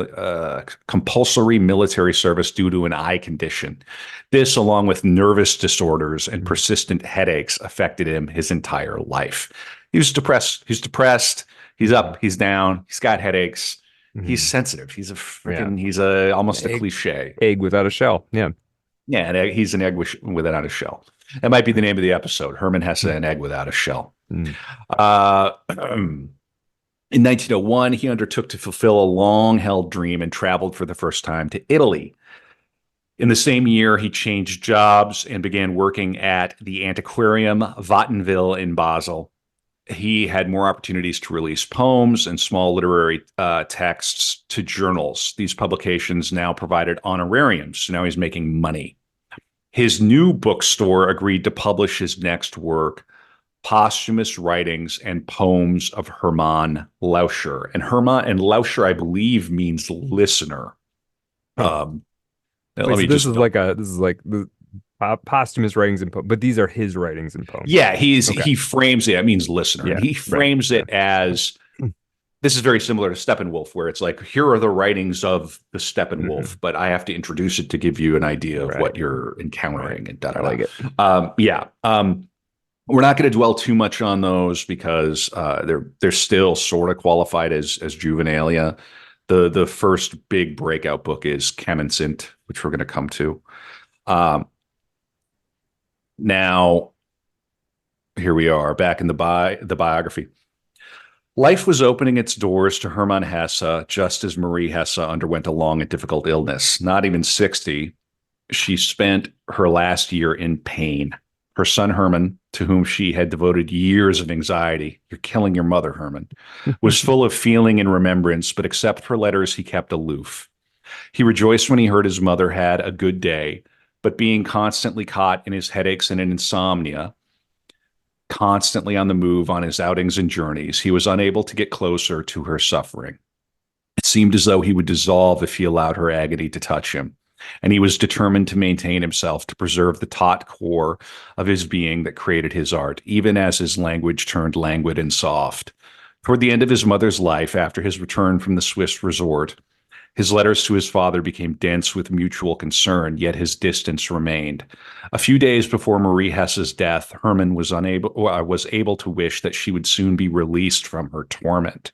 military service due to an eye condition. This, along with nervous disorders and persistent headaches, affected him his entire life. He was depressed. He's up. He's down. He's got headaches. Mm-hmm. He's sensitive. He's almost a cliche. Egg without a shell. Yeah. Yeah, he's an egg without a shell. That might be the name of the episode. Hermann Hesse, an egg without a shell. Mm. In 1901, he undertook to fulfill a long-held dream and traveled for the first time to Italy. In the same year, he changed jobs and began working at the Antiquarium Wattenville in Basel. He had more opportunities to release poems and small literary texts to journals. These publications now provided honorariums, so now he's making money. His new bookstore agreed to publish his next work, Posthumous Writings and Poems of Hermann Lauscher. And Lauscher, I believe, means listener. This is like the posthumous writings and poems, but these are his writings and poems. Yeah, he frames it. It means listener. Yeah, and he frames it as, this is very similar to Steppenwolf, where it's like, here are the writings of the Steppenwolf, but I have to introduce it to give you an idea of what you're encountering. And I like it. We're not going to dwell too much on those because they're still sort of qualified as juvenilia. The first big breakout book is Camencint, which we're going to come to. Now, here we are back in the biography. Life was opening its doors to Hermann Hesse just as Marie Hesse underwent a long and difficult illness. Not even 60, she spent her last year in pain. Her son, Hermann, to whom she had devoted years of anxiety — you're killing your mother, Hermann — was full of feeling and remembrance, but except for letters, he kept aloof. He rejoiced when he heard his mother had a good day, but being constantly caught in his headaches and in insomnia, constantly on the move on his outings and journeys, he was unable to get closer to her suffering. It seemed as though he would dissolve if he allowed her agony to touch him, and he was determined to maintain himself, to preserve the taut core of his being that created his art, even as his language turned languid and soft. Toward the end of his mother's life, after his return from the Swiss resort, his letters to his father became dense with mutual concern, yet his distance remained. A few days before Marie Hesse's death, Hermann was able to wish that she would soon be released from her torment.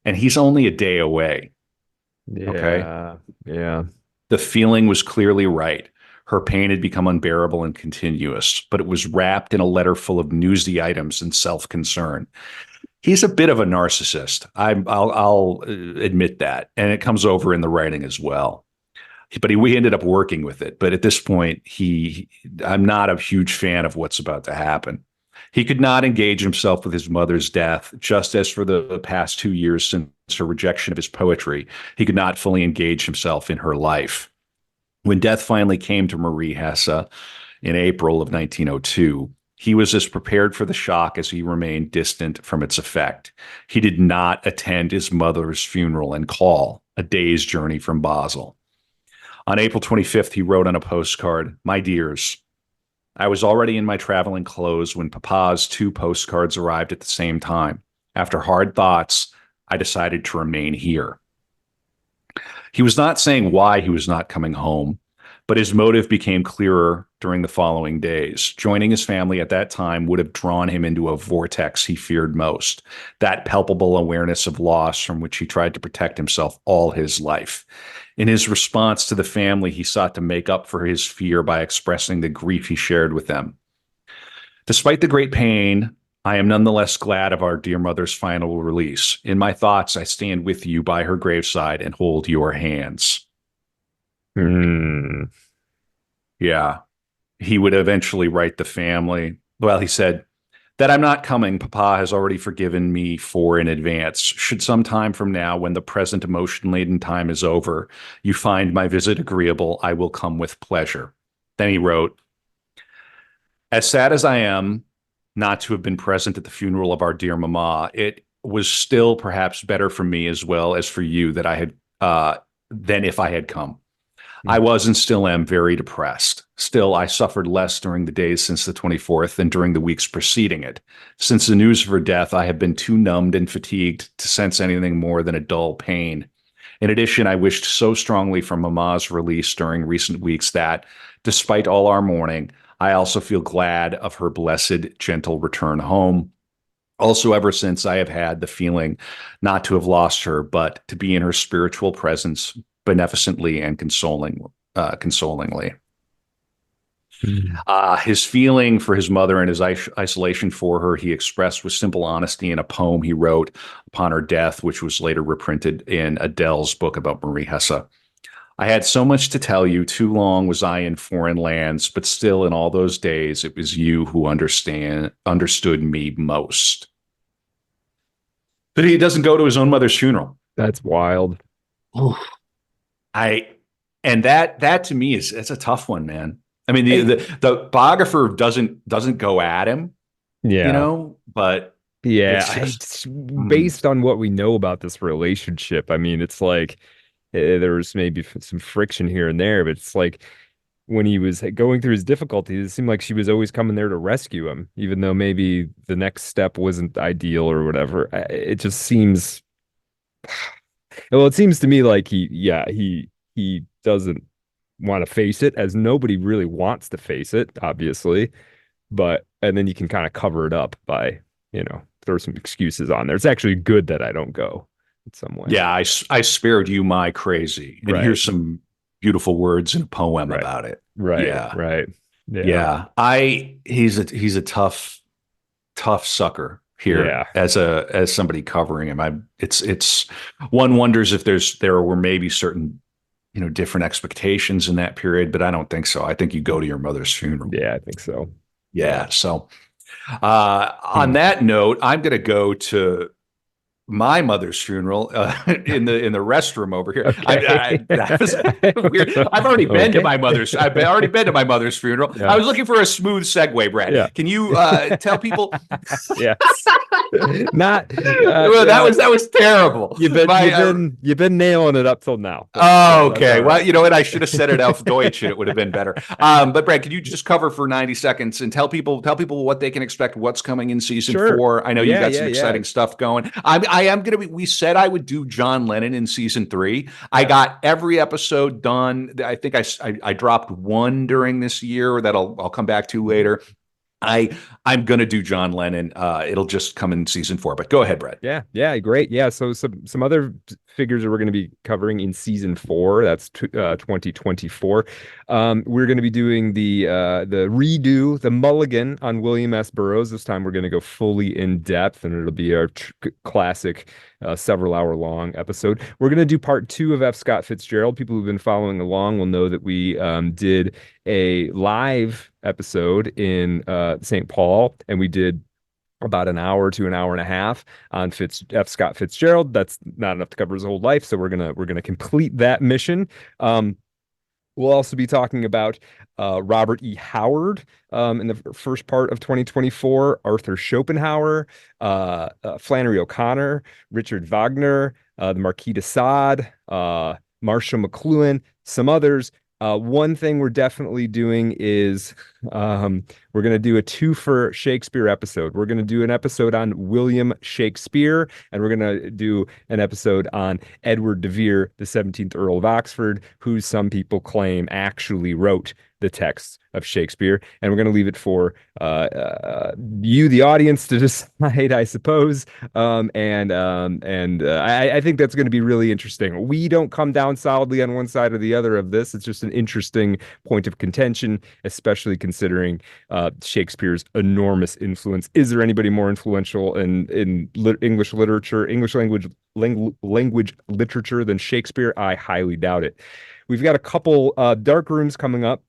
And he's only a day away. Yeah. Okay? Yeah. The feeling was clearly right. Her pain had become unbearable and continuous, but it was wrapped in a letter full of newsy items and self-concern. He's a bit of a narcissist. I'll admit that. And it comes over in the writing as well. But we ended up working with it. But at this point, I'm not a huge fan of what's about to happen. He could not engage himself with his mother's death, just as for the past 2 years since her rejection of his poetry, he could not fully engage himself in her life. When death finally came to Marie Hesse in April of 1902, He was as prepared for the shock as he remained distant from its effect. He did not attend his mother's funeral and call, a day's journey from Basel. On April 25th, he wrote on a postcard, "My dears, I was already in my traveling clothes when Papa's 2 postcards arrived at the same time. After hard thoughts, I decided to remain here." He was not saying why he was not coming home, but his motive became clearer during the following days. Joining his family at that time would have drawn him into a vortex he feared most, that palpable awareness of loss from which he tried to protect himself all his life. In his response to the family, he sought to make up for his fear by expressing the grief he shared with them. "Despite the great pain, I am nonetheless glad of our dear mother's final release. In my thoughts, I stand with you by her graveside and hold your hands." Hmm. Yeah. He would eventually write the family. Well, he said, "That I'm not coming, Papa has already forgiven me for in advance. Should some time from now, when the present emotion-laden time is over, you find my visit agreeable, I will come with pleasure." Then he wrote, "As sad as I am not to have been present at the funeral of our dear Mama, it was still perhaps better for me as well as for you that I had than if I had come. I was and still am very depressed. Still, I suffered less during the days since the 24th than during the weeks preceding it. Since the news of her death, I have been too numbed and fatigued to sense anything more than a dull pain. In addition, I wished so strongly for Mama's release during recent weeks that, despite all our mourning, I also feel glad of her blessed, gentle return home. Also, ever since I have had the feeling not to have lost her, but to be in her spiritual presence beneficently and consolingly." His feeling for his mother and his isolation for her, he expressed with simple honesty in a poem he wrote upon her death, which was later reprinted in Adele's book about Marie Hesse. "I had so much to tell you. Too long was I in foreign lands, but still in all those days, it was you who understood me most." But he doesn't go to his own mother's funeral. That's wild. Oof. And that to me it's a tough one, man. I mean, the biographer doesn't go at him, Yeah. but Yeah. it's just Based on what we know about this relationship, I mean, it's like there's maybe some friction here and there, but it's like when he was going through his difficulties, it seemed like she was always coming there to rescue him, even though maybe the next step wasn't ideal or whatever. It just seems, well, it seems to me like he doesn't want to face it, as nobody really wants to face it, obviously. But and then you can kind of cover it up by, throw some excuses on there. It's actually good that I don't go in some way. Yeah, I spared you my crazy. And Right. here's some beautiful words in a poem Right. about it. Right. Yeah. Right. Yeah. He's a tough sucker here Yeah. as somebody covering him. It's one wonders if there were maybe certain different expectations in that period, but I don't think so. I think you go to your mother's funeral. Yeah, I think so. Yeah. So on that note, I'm going to go to my mother's funeral in the restroom over here. Okay. That was weird. I've already been to my mother's. I've already been to my mother's funeral. Yeah. I was looking for a smooth segue, Brad. Yeah. Can you tell people? Yes. Not. Well, that was terrible. You've been nailing it up till now. Oh, okay. Well, you know what? I should have said it auf Deutsch, and it would have been better. But Brad, can you just cover for 90 seconds and tell people what they can expect, what's coming in season 4? I know you've got some exciting stuff going. I am going to be. We said I would do John Lennon in season 3. Yeah. I got every episode done. I think I dropped one during this year that I'll come back to later. I'm gonna do John Lennon. It'll just come in season 4. But go ahead, Brett. Yeah, great. Yeah, so some other figures that we're going to be covering in season 4. That's 2024. We're going to be doing the redo, the mulligan on William S. Burroughs. This time we're going to go fully in depth, and it'll be our classic several hour long episode. We're going to do part 2 of F. Scott Fitzgerald. People who've been following along will know that we did a live episode in St. Paul, and we did about an hour to an hour and a half on F. Scott Fitzgerald. That's not enough to cover his whole life, so we're gonna complete that mission. We'll also be talking about Robert E. Howard in the first part of 2024, Arthur Schopenhauer, Flannery O'Connor, Richard Wagner, the Marquis de Sade, Marshall McLuhan, some others. One thing we're definitely doing is we're going to do a two for Shakespeare episode. We're going to do an episode on William Shakespeare, and we're going to do an episode on Edward de Vere, the 17th Earl of Oxford, who some people claim actually wrote the text of Shakespeare. And we're going to leave it for you, the audience, to decide, I suppose. I think that's going to be really interesting. We don't come down solidly on one side or the other of this. It's just an interesting point of contention, especially considering Shakespeare's enormous influence. Is there anybody more influential in English literature, English language literature than Shakespeare? I highly doubt it. We've got a couple dark rooms coming up.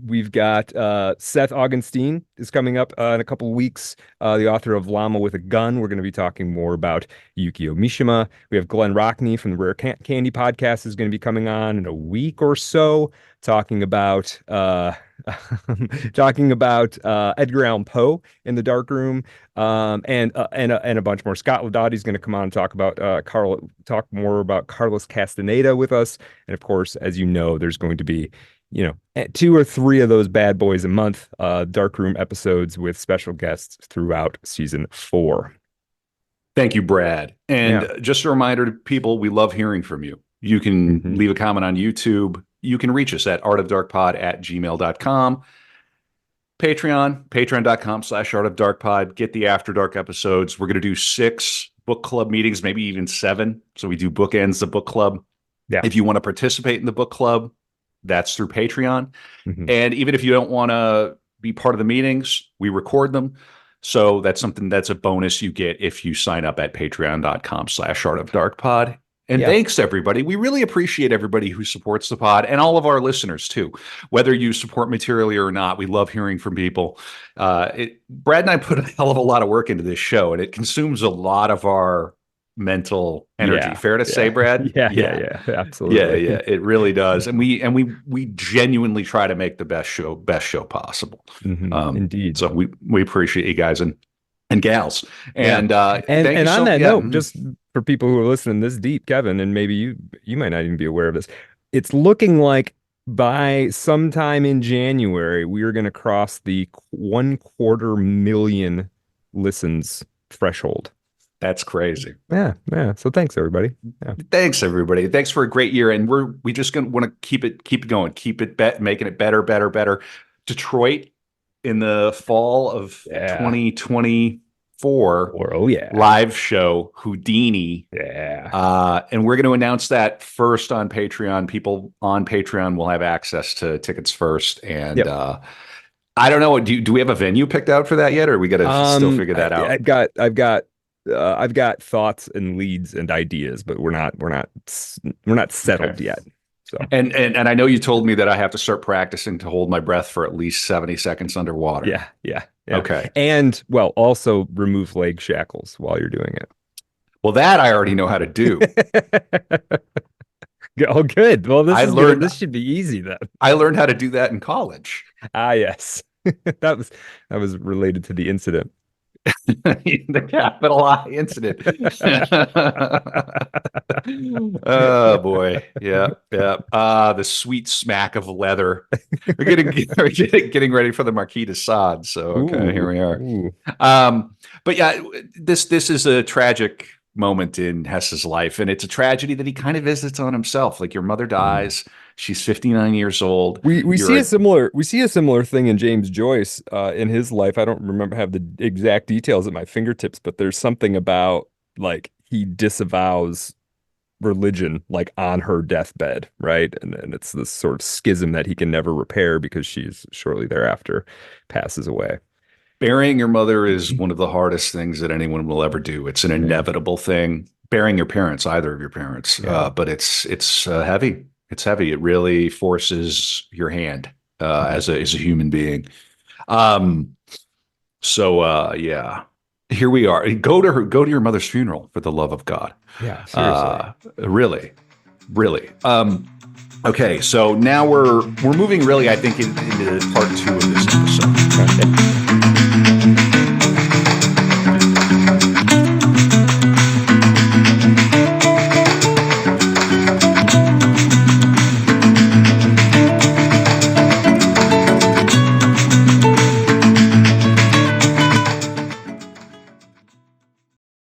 We've got Seth Augustine is coming up in a couple of weeks, the author of Llama with a Gun. We're going to be talking more about Yukio Mishima. We have Glenn Rockney from the Rare Candy podcast is going to be coming on in a week or so, talking about Edgar Allan Poe in the dark room, and a bunch more. Scott Ladati is going to come on and talk more about Carlos Castaneda with us, and of course, as you know, there's going to be two or three of those bad boys a month, darkroom episodes with special guests throughout season 4. Thank you, Brad. And just a reminder to people, we love hearing from you. You can leave a comment on YouTube. You can reach us at artofdarkpod@gmail.com. patreon.com/artofdarkpod. Get the After Dark episodes. We're going to do 6 book club meetings, maybe even 7. So we do bookends the book club. Yeah. If you want to participate in the book club, that's through Patreon. And even if you don't want to be part of the meetings, we record them. So that's a bonus you get if you sign up at patreon.com/artofdarkpod. And thanks, everybody. We really appreciate everybody who supports the pod and all of our listeners, too. Whether you support materially or not, we love hearing from people. Brad and I put a hell of a lot of work into this show, and it consumes a lot of our mental energy. Fair to say, Brad? Yeah, absolutely. Yeah, it really does. And we genuinely try to make the best show possible. Indeed. So we appreciate you guys and gals. And on that note, just for people who are listening this deep, Kevin, and maybe you might not even be aware of this, it's looking like by sometime in January, we are going to cross the 250,000 listens threshold. That's crazy. Yeah. So thanks, everybody. Thanks, everybody. Thanks for a great year, and we just gonna want to keep it going, making it better. Detroit in the fall of 2024. Live show Houdini. And we're going to announce that first on Patreon. People on Patreon will have access to tickets first, and I don't know. Do we have a venue picked out for that yet, or we got to still figure that out? I've got thoughts and leads and ideas, but we're not settled yet. So and I know you told me that I have to start practicing to hold my breath for at least 70 seconds underwater. Yeah. Okay. And also remove leg shackles while you're doing it. Well, that I already know how to do. Oh, good. Well, this should be easy then. I learned how to do that in college. Yes. that was related to the incident. The capital I incident. Oh boy, yeah. The sweet smack of leather. We're getting ready for the Marquis de Sade. So here we are. But yeah, this is a tragic moment in Hesse's life, and it's a tragedy that he kind of visits on himself. Like, your mother dies. She's 59 years old. We see a similar thing in James Joyce in his life. I don't have the exact details at my fingertips, but there's something about, like, he disavows religion, like, on her deathbed, right? And it's this sort of schism that he can never repair because she's shortly thereafter passes away. Burying your mother is one of the hardest things that anyone will ever do. It's an inevitable thing. Burying your parents, either of your parents, but it's heavy. It's heavy. It really forces your hand as a human being. So here we are. Go to your mother's funeral, for the love of God. Yeah, seriously. Really. Okay, so now we're moving really, I think, into part 2 of this episode. Okay.